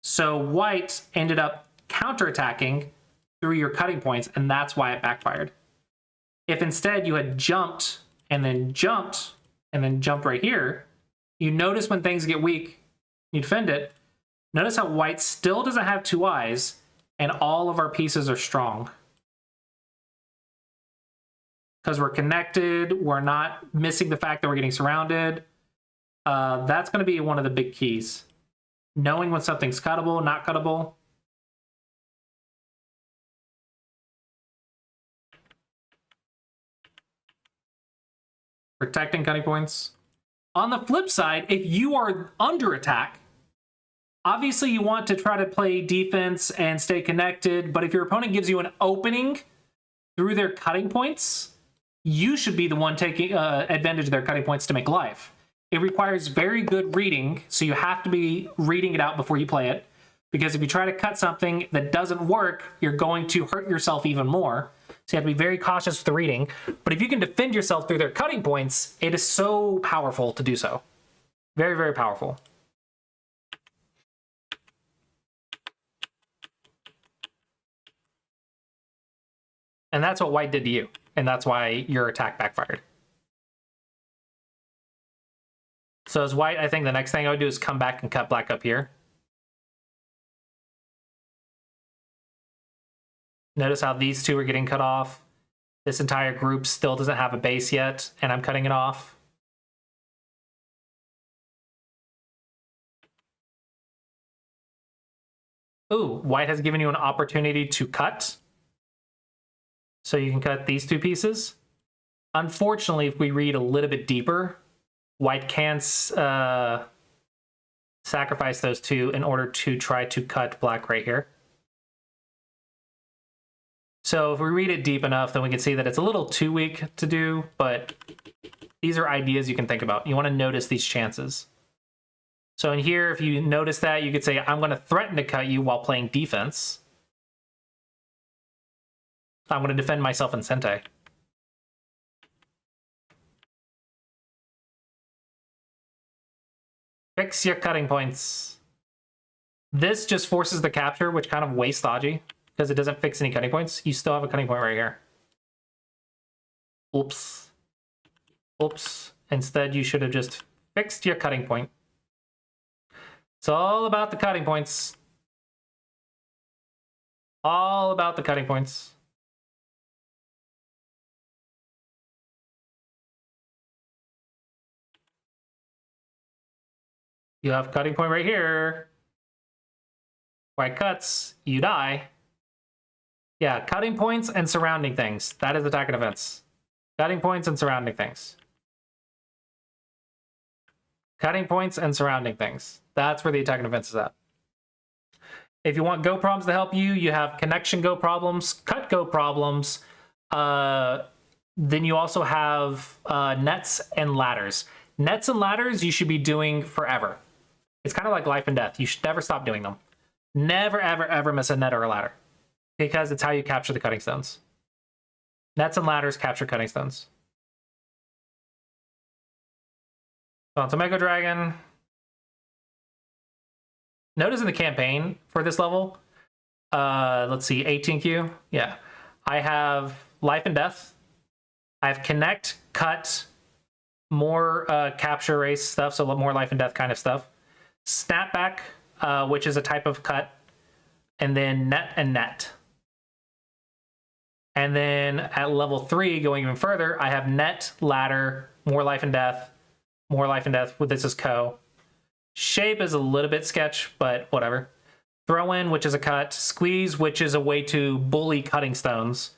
So white ended up counterattacking through your cutting points, and that's why it backfired. If instead you had jumped and then jumped right here, you notice when things get weak, you defend it. Notice how white still doesn't have 2 eyes, and all of our pieces are strong. Because we're connected, we're not missing the fact that we're getting surrounded. That's going to be one of the big keys. Knowing when something's cuttable, not cuttable. Protecting cutting points. On the flip side, if you are under attack, obviously you want to try to play defense and stay connected, but if your opponent gives you an opening through their cutting points, you should be the one taking advantage of their cutting points to make life. It requires very good reading, so you have to be reading it out before you play it, because if you try to cut something that doesn't work, you're going to hurt yourself even more. So you have to be very cautious with the reading. But if you can defend yourself through their cutting points, it is so powerful to do so. Very, very powerful. And that's what white did to you. And that's why your attack backfired. So as white, I think the next thing I would do is come back and cut black up here. Notice how these two are getting cut off. This entire group still doesn't have a base yet, and I'm cutting it off. Ooh, white has given you an opportunity to cut. So you can cut these 2 pieces. Unfortunately, if we read a little bit deeper, white can sacrifice those 2 in order to try to cut black right here. So if we read it deep enough, then we can see that it's a little too weak to do, but these are ideas you can think about. You want to notice these chances. So in here, if you notice that, you could say, I'm going to threaten to cut you while playing defense. I'm going to defend myself in Sente. Fix your cutting points. This just forces the capture, which kind of wastes Aji, because it doesn't fix any cutting points. You still have a cutting point right here. Oops. Oops. Instead, you should have just fixed your cutting point. It's all about the cutting points. All about the cutting points. You have cutting point right here. White cuts, you die. Yeah, cutting points and surrounding things. That is attack and defense. Cutting points and surrounding things. Cutting points and surrounding things. That's where the attack and defense is at. If you want go problems to help you, you have connection go problems, cut go problems. Then you also have nets and ladders. Nets and ladders you should be doing forever. It's kind of like life and death. You should never stop doing them. Never, ever, ever miss a net or a ladder. Because it's how you capture the cutting stones. Nets and ladders capture cutting stones. So it's a Mega Dragon. Notice in the campaign for this level, let's see, 18Q. Yeah. I have Life and Death. I have Connect, Cut, more capture race stuff, so more Life and Death kind of stuff. Snapback, which is a type of cut. And then Net and Net. And then at level 3, going even further, I have Net, Ladder, more Life and Death, more Life and Death. This is Co. Shape is a little bit sketch, but whatever. Throw in, which is a cut. Squeeze, which is a way to bully cutting stones.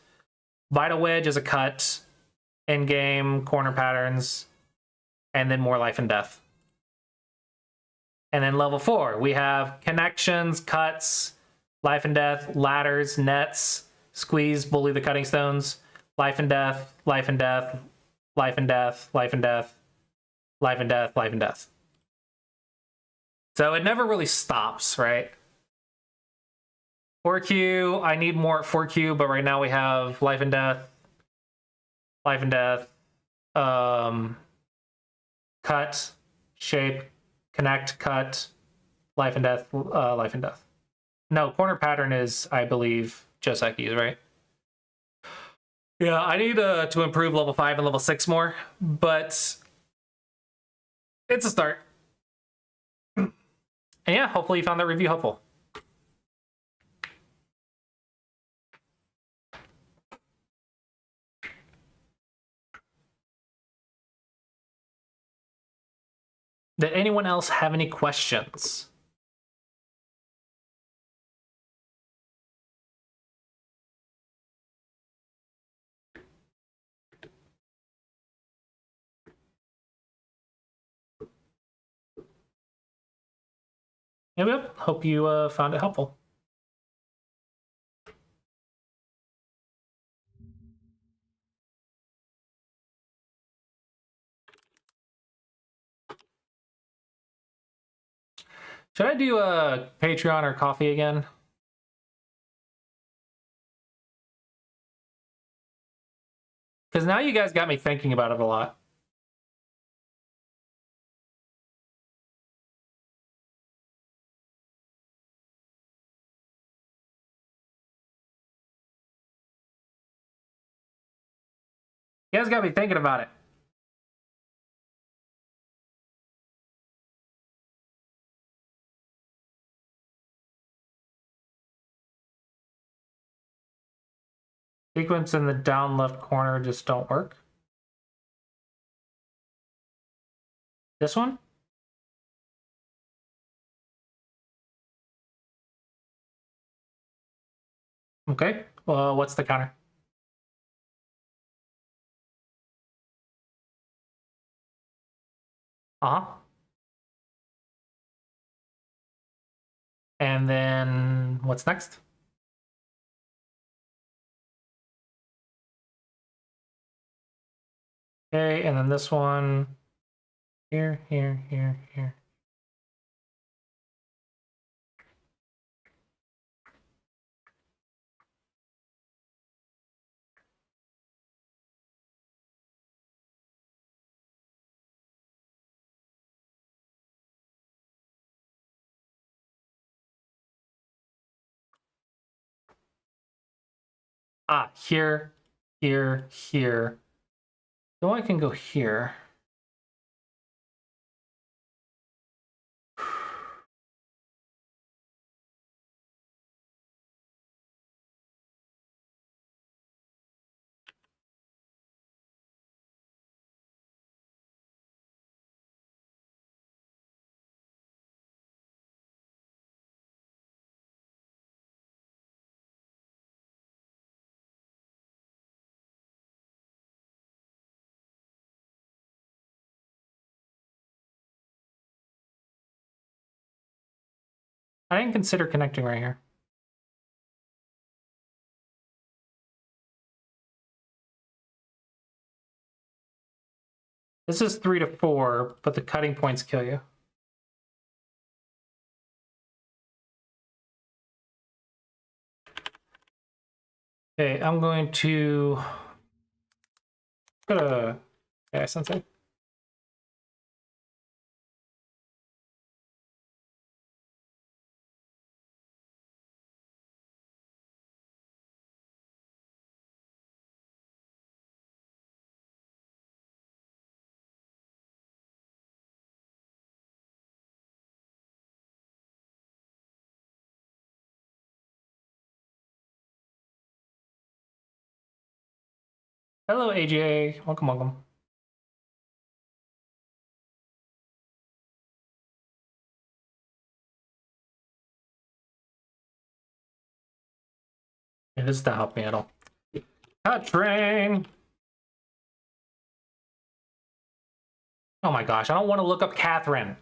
Vital Wedge is a cut. End game, corner patterns, and then more Life and Death. And then level 4, we have connections, cuts, Life and Death, ladders, nets, squeeze, bully the cutting stones, Life and Death, Life and Death, Life and Death, Life and Death, Life and Death, Life and Death. So it never really stops, right? 4Q, I need more at 4Q, but right now we have Life and Death, cut, shape, connect, cut, Life and Death, Life and Death. No, corner pattern is, I believe, Joseki's, right? Yeah, I need to improve level 5 and level 6 more, but it's a start. And yeah, hopefully you found that review helpful. Did anyone else have any questions? Yep. Hope you found it helpful. Should I do a Patreon or coffee again? Because now you guys got me thinking about it a lot. You guys got me thinking about it. Sequence in the down left corner just don't work. This one? Okay. Well, what's the counter? Uh-huh. And then what's next? Okay, and then this one. Here, here, here, here. Ah, here, here, here. So I can go here. I didn't consider connecting right here. This is 3 to 4, but the cutting points kill you. Okay, I'm going to go to sensei. Hello, AJ. Welcome, welcome. It is to help me at all. Cut train. Oh my gosh, I don't want to look up Catherine.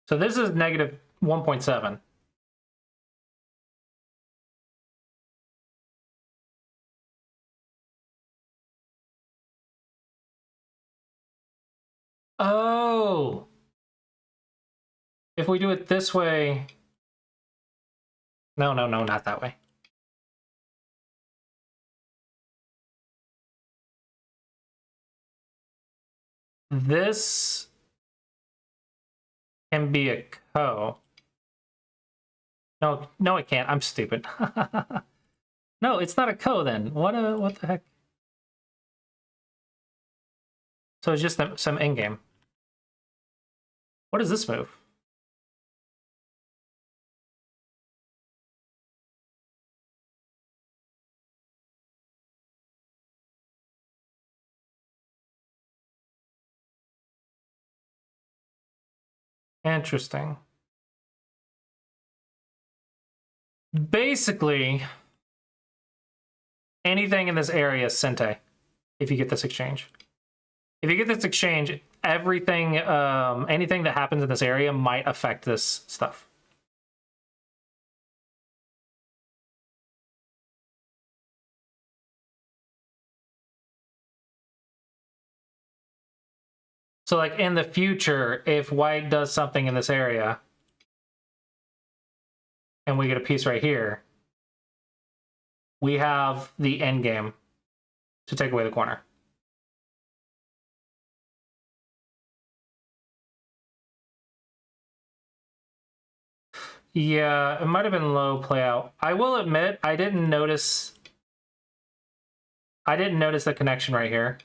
So this is negative 1.7. Oh. If we do it this way. No, not that way. This can be a co. No, it can't. I'm stupid. No, it's not a co then. What the heck? So it's just some endgame. What is this move? Interesting. Basically, anything in this area is Sente, if you get this exchange. If you get this exchange, everything, anything that happens in this area might affect this stuff. So like in the future, if white does something in this area, and we get a piece right here, we have the end game to take away the corner. Yeah, it might have been low play out. I will admit, I didn't notice the connection right here.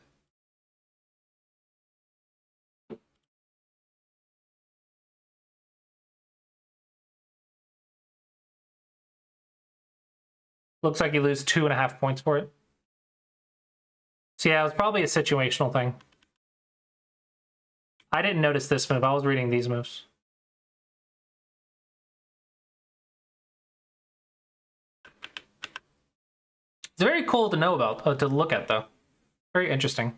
Looks like you lose 2.5 points for it. So yeah, it was probably a situational thing. I didn't notice this move. I was reading these moves. It's very cool to know about, to look at though. Very interesting.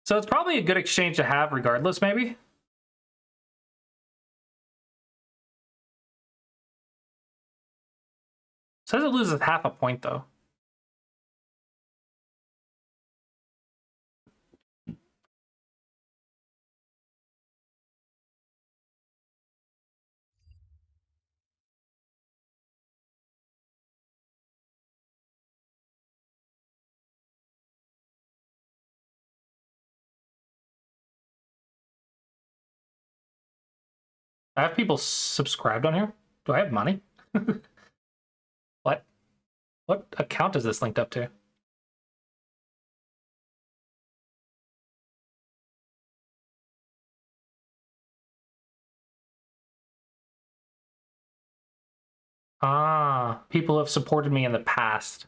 So it's probably a good exchange to have regardless, maybe? Says it loses 0.5 point though. I have people subscribed on here. Do I have money? What? What account is this linked up to? Ah, people have supported me in the past.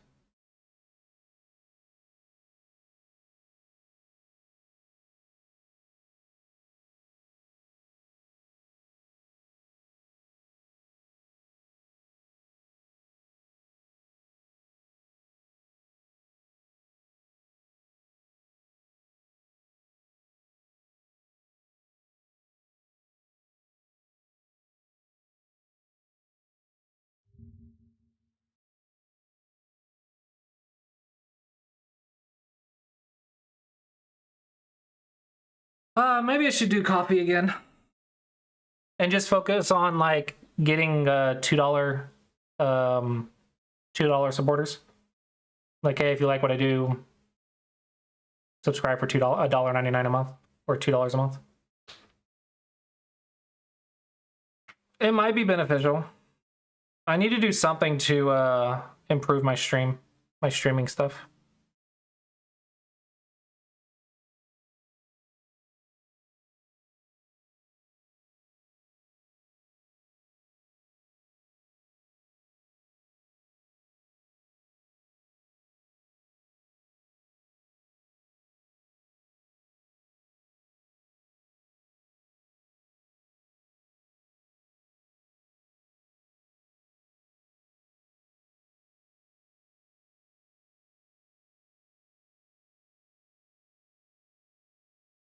Maybe I should do coffee again. And just focus on like getting $2 $2 supporters. Like, hey, if you like what I do, subscribe for $1.99 a month or $2 a month. It might be beneficial. I need to do something to improve my streaming stuff.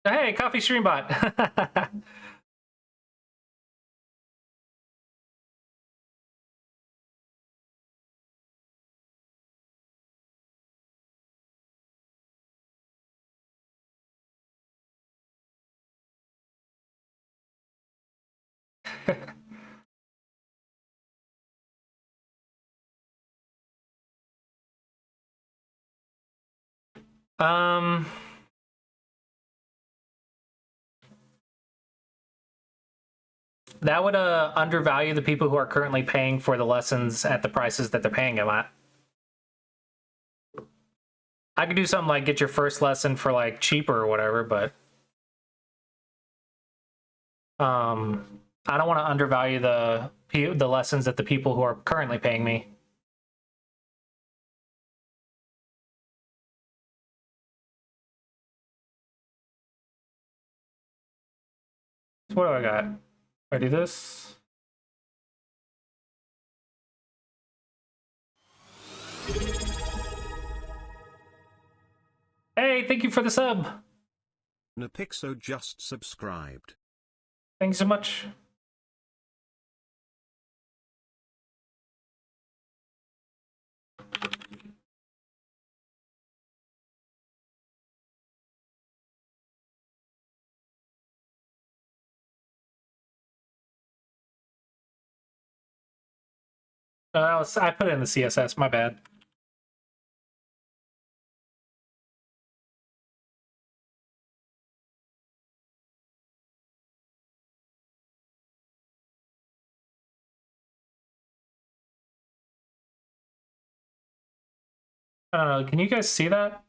Hey, Coffee Streambot. um that would undervalue the people who are currently paying for the lessons at the prices that they're paying them at. I could do something like get your first lesson for like cheaper or whatever, but I don't want to undervalue the lessons that the people who are currently paying me. So what do I got? I do this. Hey, thank you for the sub. Napixo just subscribed. Thanks so much. I put it in the CSS, my bad. I don't know, can you guys see that?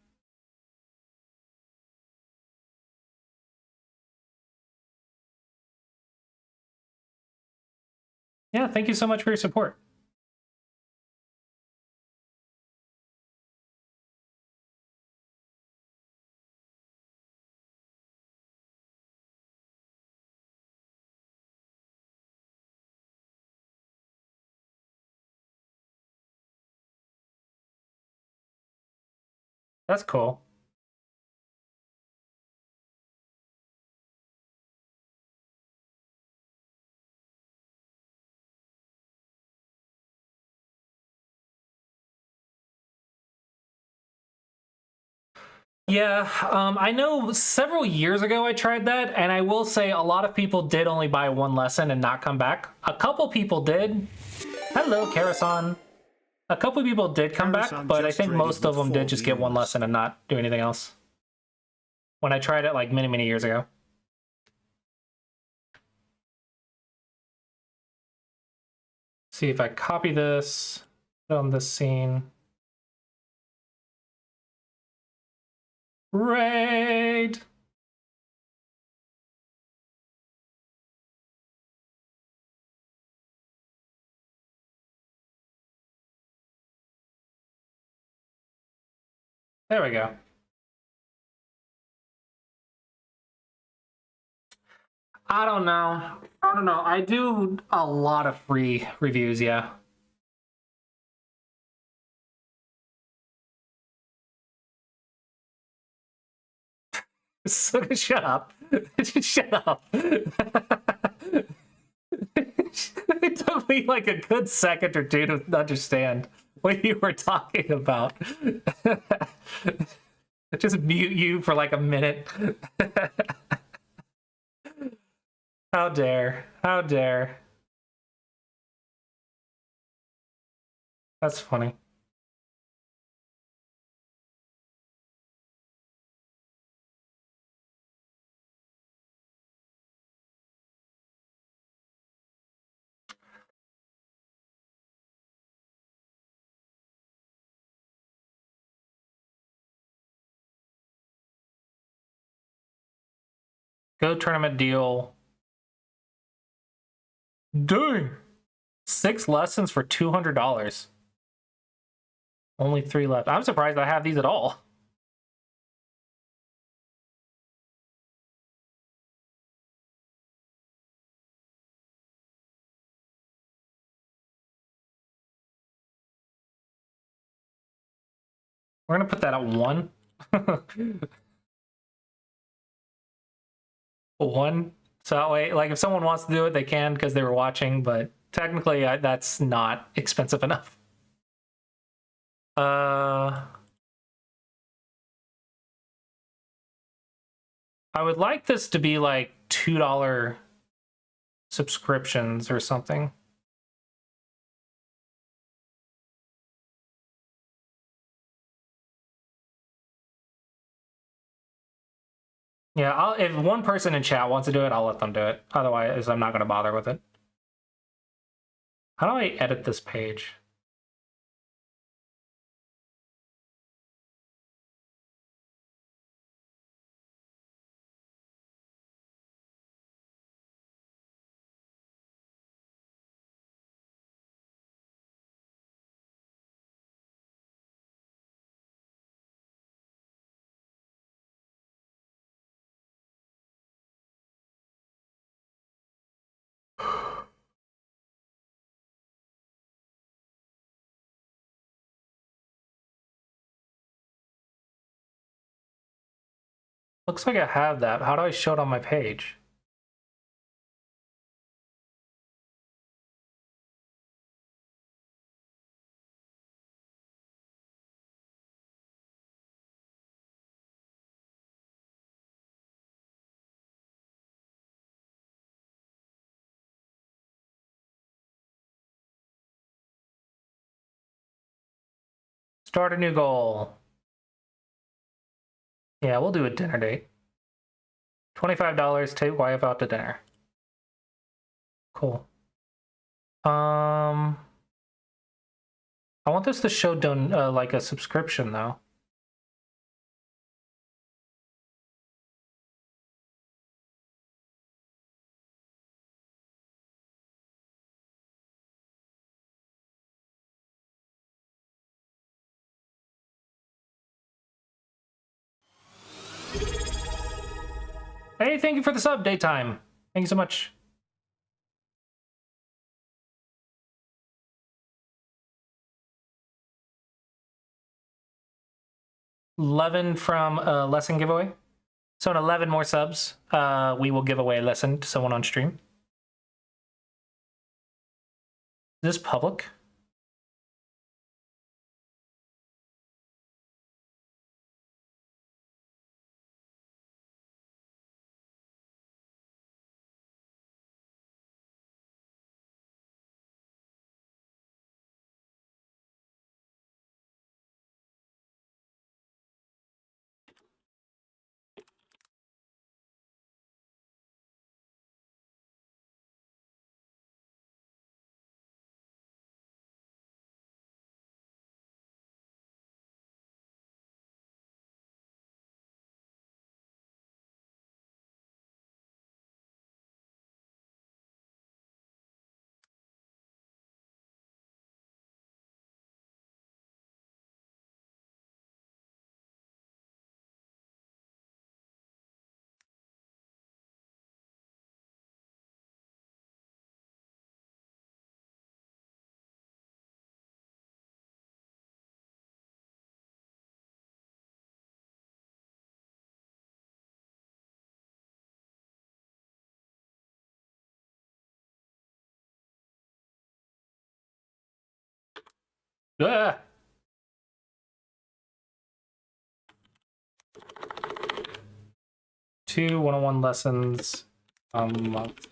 Yeah, thank you so much for your support. That's cool. Yeah, I know several years ago I tried that, and I will say a lot of people did only buy one lesson and not come back. A couple people did. Hello, Karasan. A couple people did come back, Karasan but I just think traded most of with them 4 did just get one views. lesson and not do anything else. When I tried it like many, many years ago. See if I copy this, put it on this scene. Raid! There we go. I don't know. I don't know. I do a lot of free reviews, yeah. So, shut up. Just shut up. It took me like a good second or two to understand what you were talking about. Just mute you for like a minute. How dare. How dare. That's funny. Go tournament deal. Dang! 6 lessons for $200. Only 3 left. I'm surprised I have these at all. We're gonna put that at 1. 1. So that way, like, if someone wants to do it, they can because they were watching, but technically that's not expensive enough. I would like this to be like $2 subscriptions or something. Yeah, if one person in chat wants to do it, I'll let them do it. Otherwise, I'm not going to bother with it. How do I edit this page? Looks like I have that. How do I show it on my page? Start a new goal. Yeah, we'll do a dinner date. $25, take wife out to dinner. Cool. I want this to show like a subscription though. Hey, thank you for the sub, Daytime. Thank you so much. Levin from lesson giveaway. So in 11 more subs, we will give away a lesson to someone on stream. Is this public? Ah! Two one-on-one lessons a month.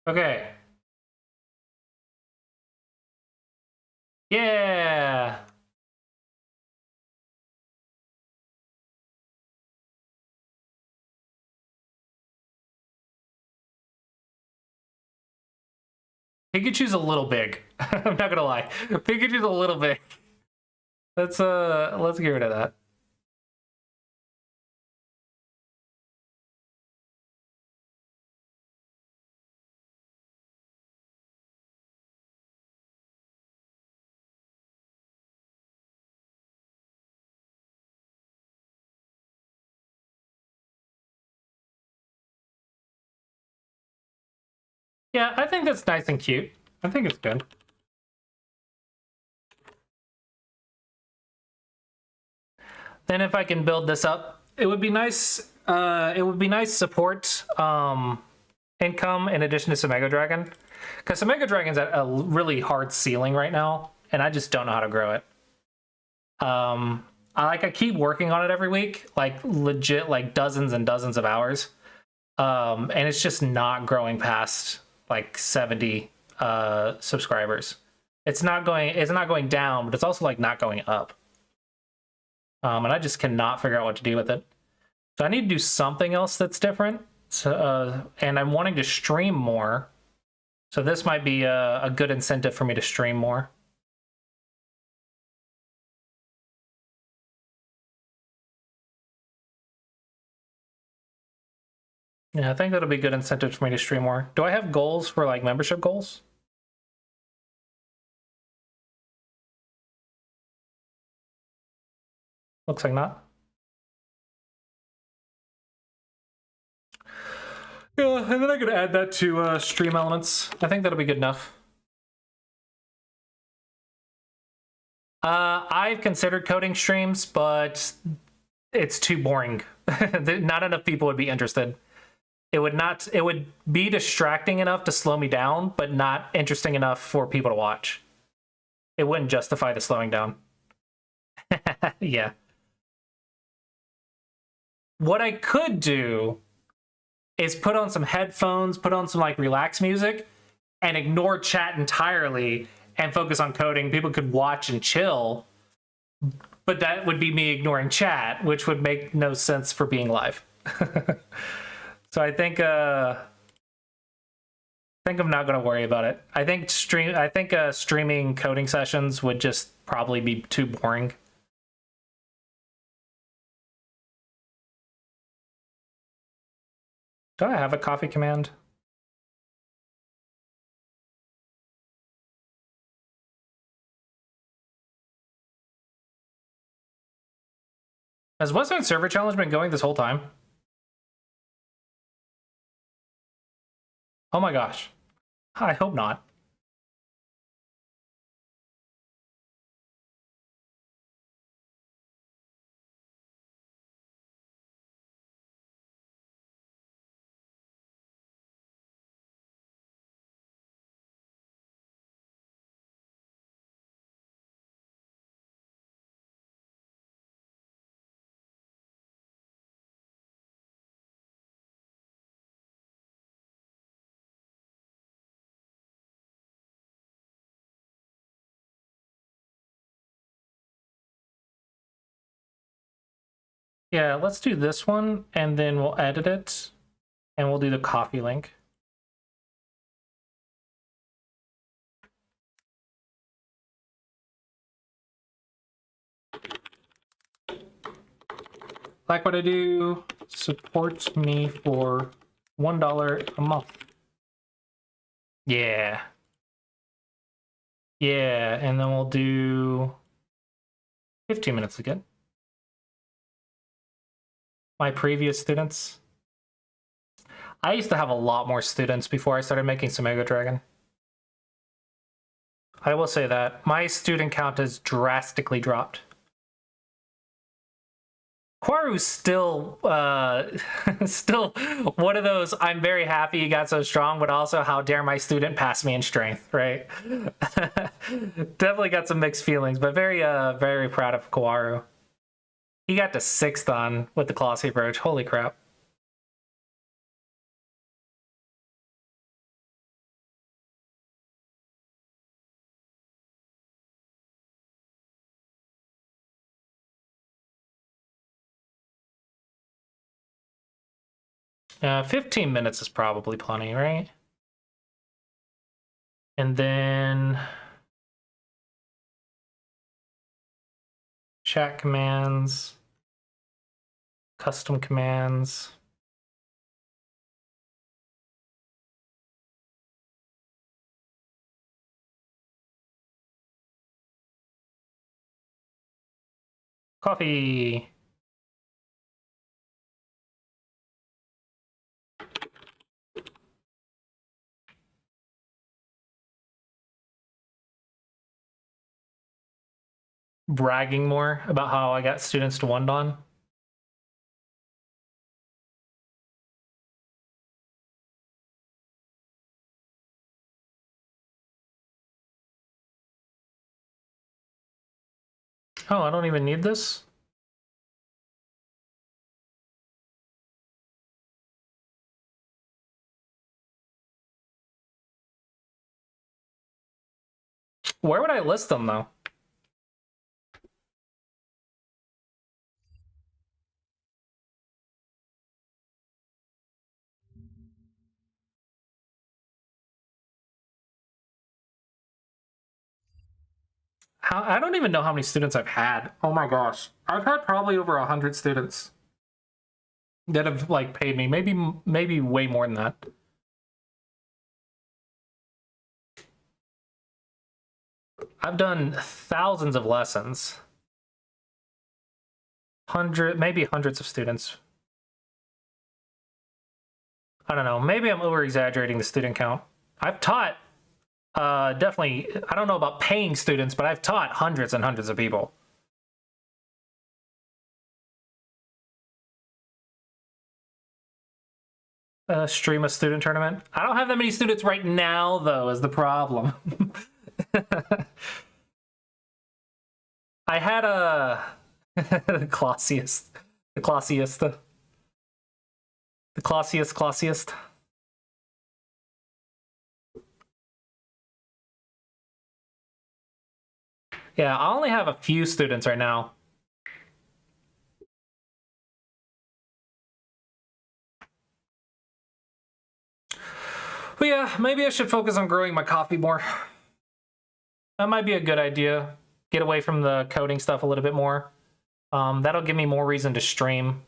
Okay. Yeah. Pikachu's a little big. I'm not gonna lie. Pikachu's a little big. Let's get rid of that. Yeah, I think that's nice and cute. I think it's good. Then if I can build this up, it would be nice. It would be nice support income in addition to some Mega Dragon, because some Mega Dragon's at a really hard ceiling right now, and I just don't know how to grow it. I keep working on it every week, like legit, like dozens and dozens of hours, and it's just not growing past like 70 subscribers. It's not going down, but it's also like not going up. And I just cannot figure out what to do with it. So I need to do something else that's different. So, and I'm wanting to stream more. So this might be a good incentive for me to stream more. Yeah, I think that'll be good incentive for me to stream more. Do I have goals for like membership goals? Looks like not. Yeah, and then I could add that to stream elements. I think that'll be good enough. I've considered coding streams, but it's too boring. Not enough people would be interested. It would be distracting enough to slow me down, but not interesting enough for people to watch. It wouldn't justify the slowing down. Yeah. What I could do is put on some headphones, put on some like relax music, and ignore chat entirely and focus on coding. People could watch and chill, but that would be me ignoring chat, which would make no sense for being live. So I think I'm not going to worry about it. I think streaming coding sessions would just probably be too boring. Do I have a coffee command? Has Western Server Challenge been going this whole time? Oh my gosh. I hope not. Yeah, let's do this one, and then we'll edit it, and we'll do the coffee link. Like what I do, support me for $1 a month. Yeah. Yeah, and then we'll do 15 minutes again. my previous students. I used to have a lot more students before I started making Sumego Dragon. I will say that. My student count has drastically dropped. Kwaru's still still one of those, I'm very happy he got so strong, but also how dare my student pass me in strength, right? Definitely got some mixed feelings, but very proud of Kwaru. He got to 6th on with the Colossi approach. Holy crap. Uh, 15 minutes is probably plenty, right? And then chat commands, custom commands. Coffee. Bragging more about how I got students to Wondon. Oh, I don't even need this? Where would I list them, though? I don't even know how many students I've had. Oh my gosh. I've had probably over 100 students that have, like, paid me. Maybe way more than that. I've done thousands of lessons. Maybe hundreds of students. I don't know. Maybe I'm over-exaggerating the student count. I've taught, definitely, I don't know about paying students, but I've taught hundreds and hundreds of people. Stream a student tournament. I don't have that many students right now, though, is the problem. I had a the classiest. Yeah, I only have a few students right now. But yeah, maybe I should focus on growing my coffee more. That might be a good idea. Get away from the coding stuff a little bit more. That'll give me more reason to stream.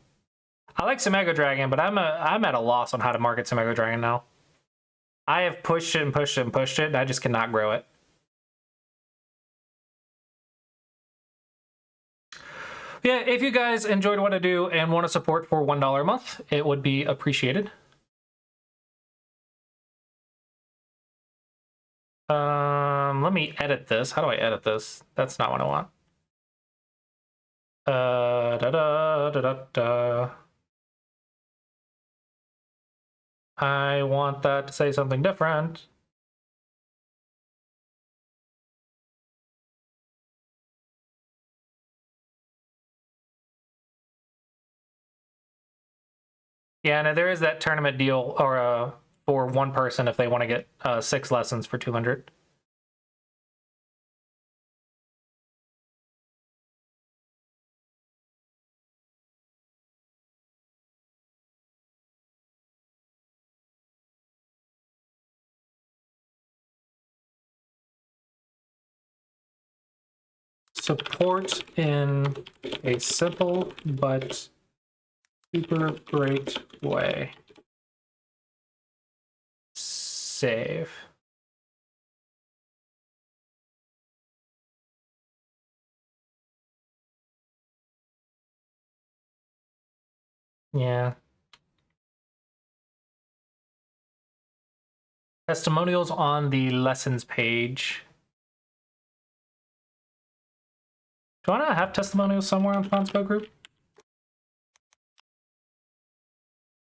I like Sumego Dragon, but I'm at a loss on how to market Sumego Dragon now. I have pushed it and pushed it and pushed it, and I just cannot grow it. Yeah, if you guys enjoyed what I do and want to support for $1 a month, it would be appreciated. Let me edit this. How do I edit this? That's not what I want. Da da da da da. I want that to say something different. Yeah, no, there is that tournament deal, or for one person if they want to get 6 lessons for 200. Support in a simple but super great way. Save. Yeah. Testimonials on the lessons page. Do I not have testimonials somewhere on Transpo group?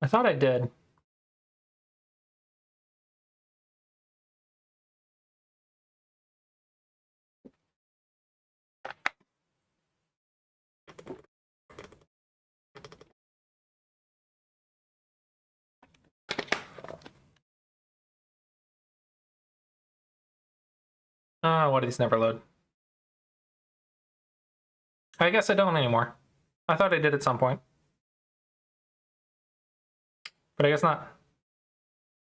I thought I did. What do these never load? I guess I don't anymore. I thought I did at some point. But I guess not.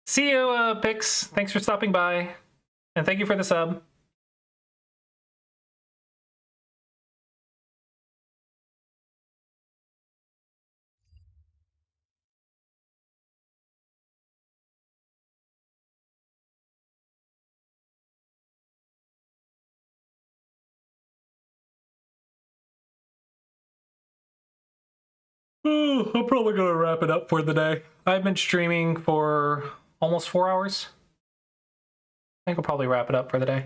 See you, Pix. Thanks for stopping by. And thank you for the sub. Oh, I'm probably going to wrap it up for the day. I've been streaming for almost 4 hours. I think I'll probably wrap it up for the day.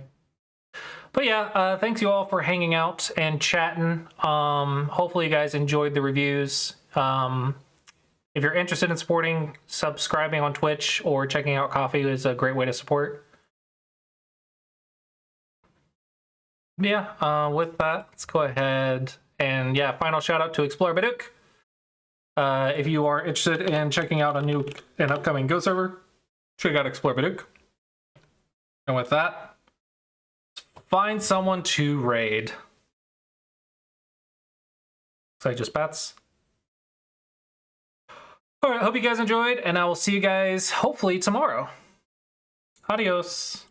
But yeah, thanks you all for hanging out and chatting. Hopefully you guys enjoyed the reviews. If you're interested in supporting, subscribing on Twitch or checking out Coffee is a great way to support. Yeah, with that, let's go ahead and yeah, final shout out to Explore Baduk. If you are interested in checking out a new and upcoming Go server, check out Explore Baduk. And with that, find someone to raid. So just bats. All right, hope you guys enjoyed, and I will see you guys hopefully tomorrow. Adios.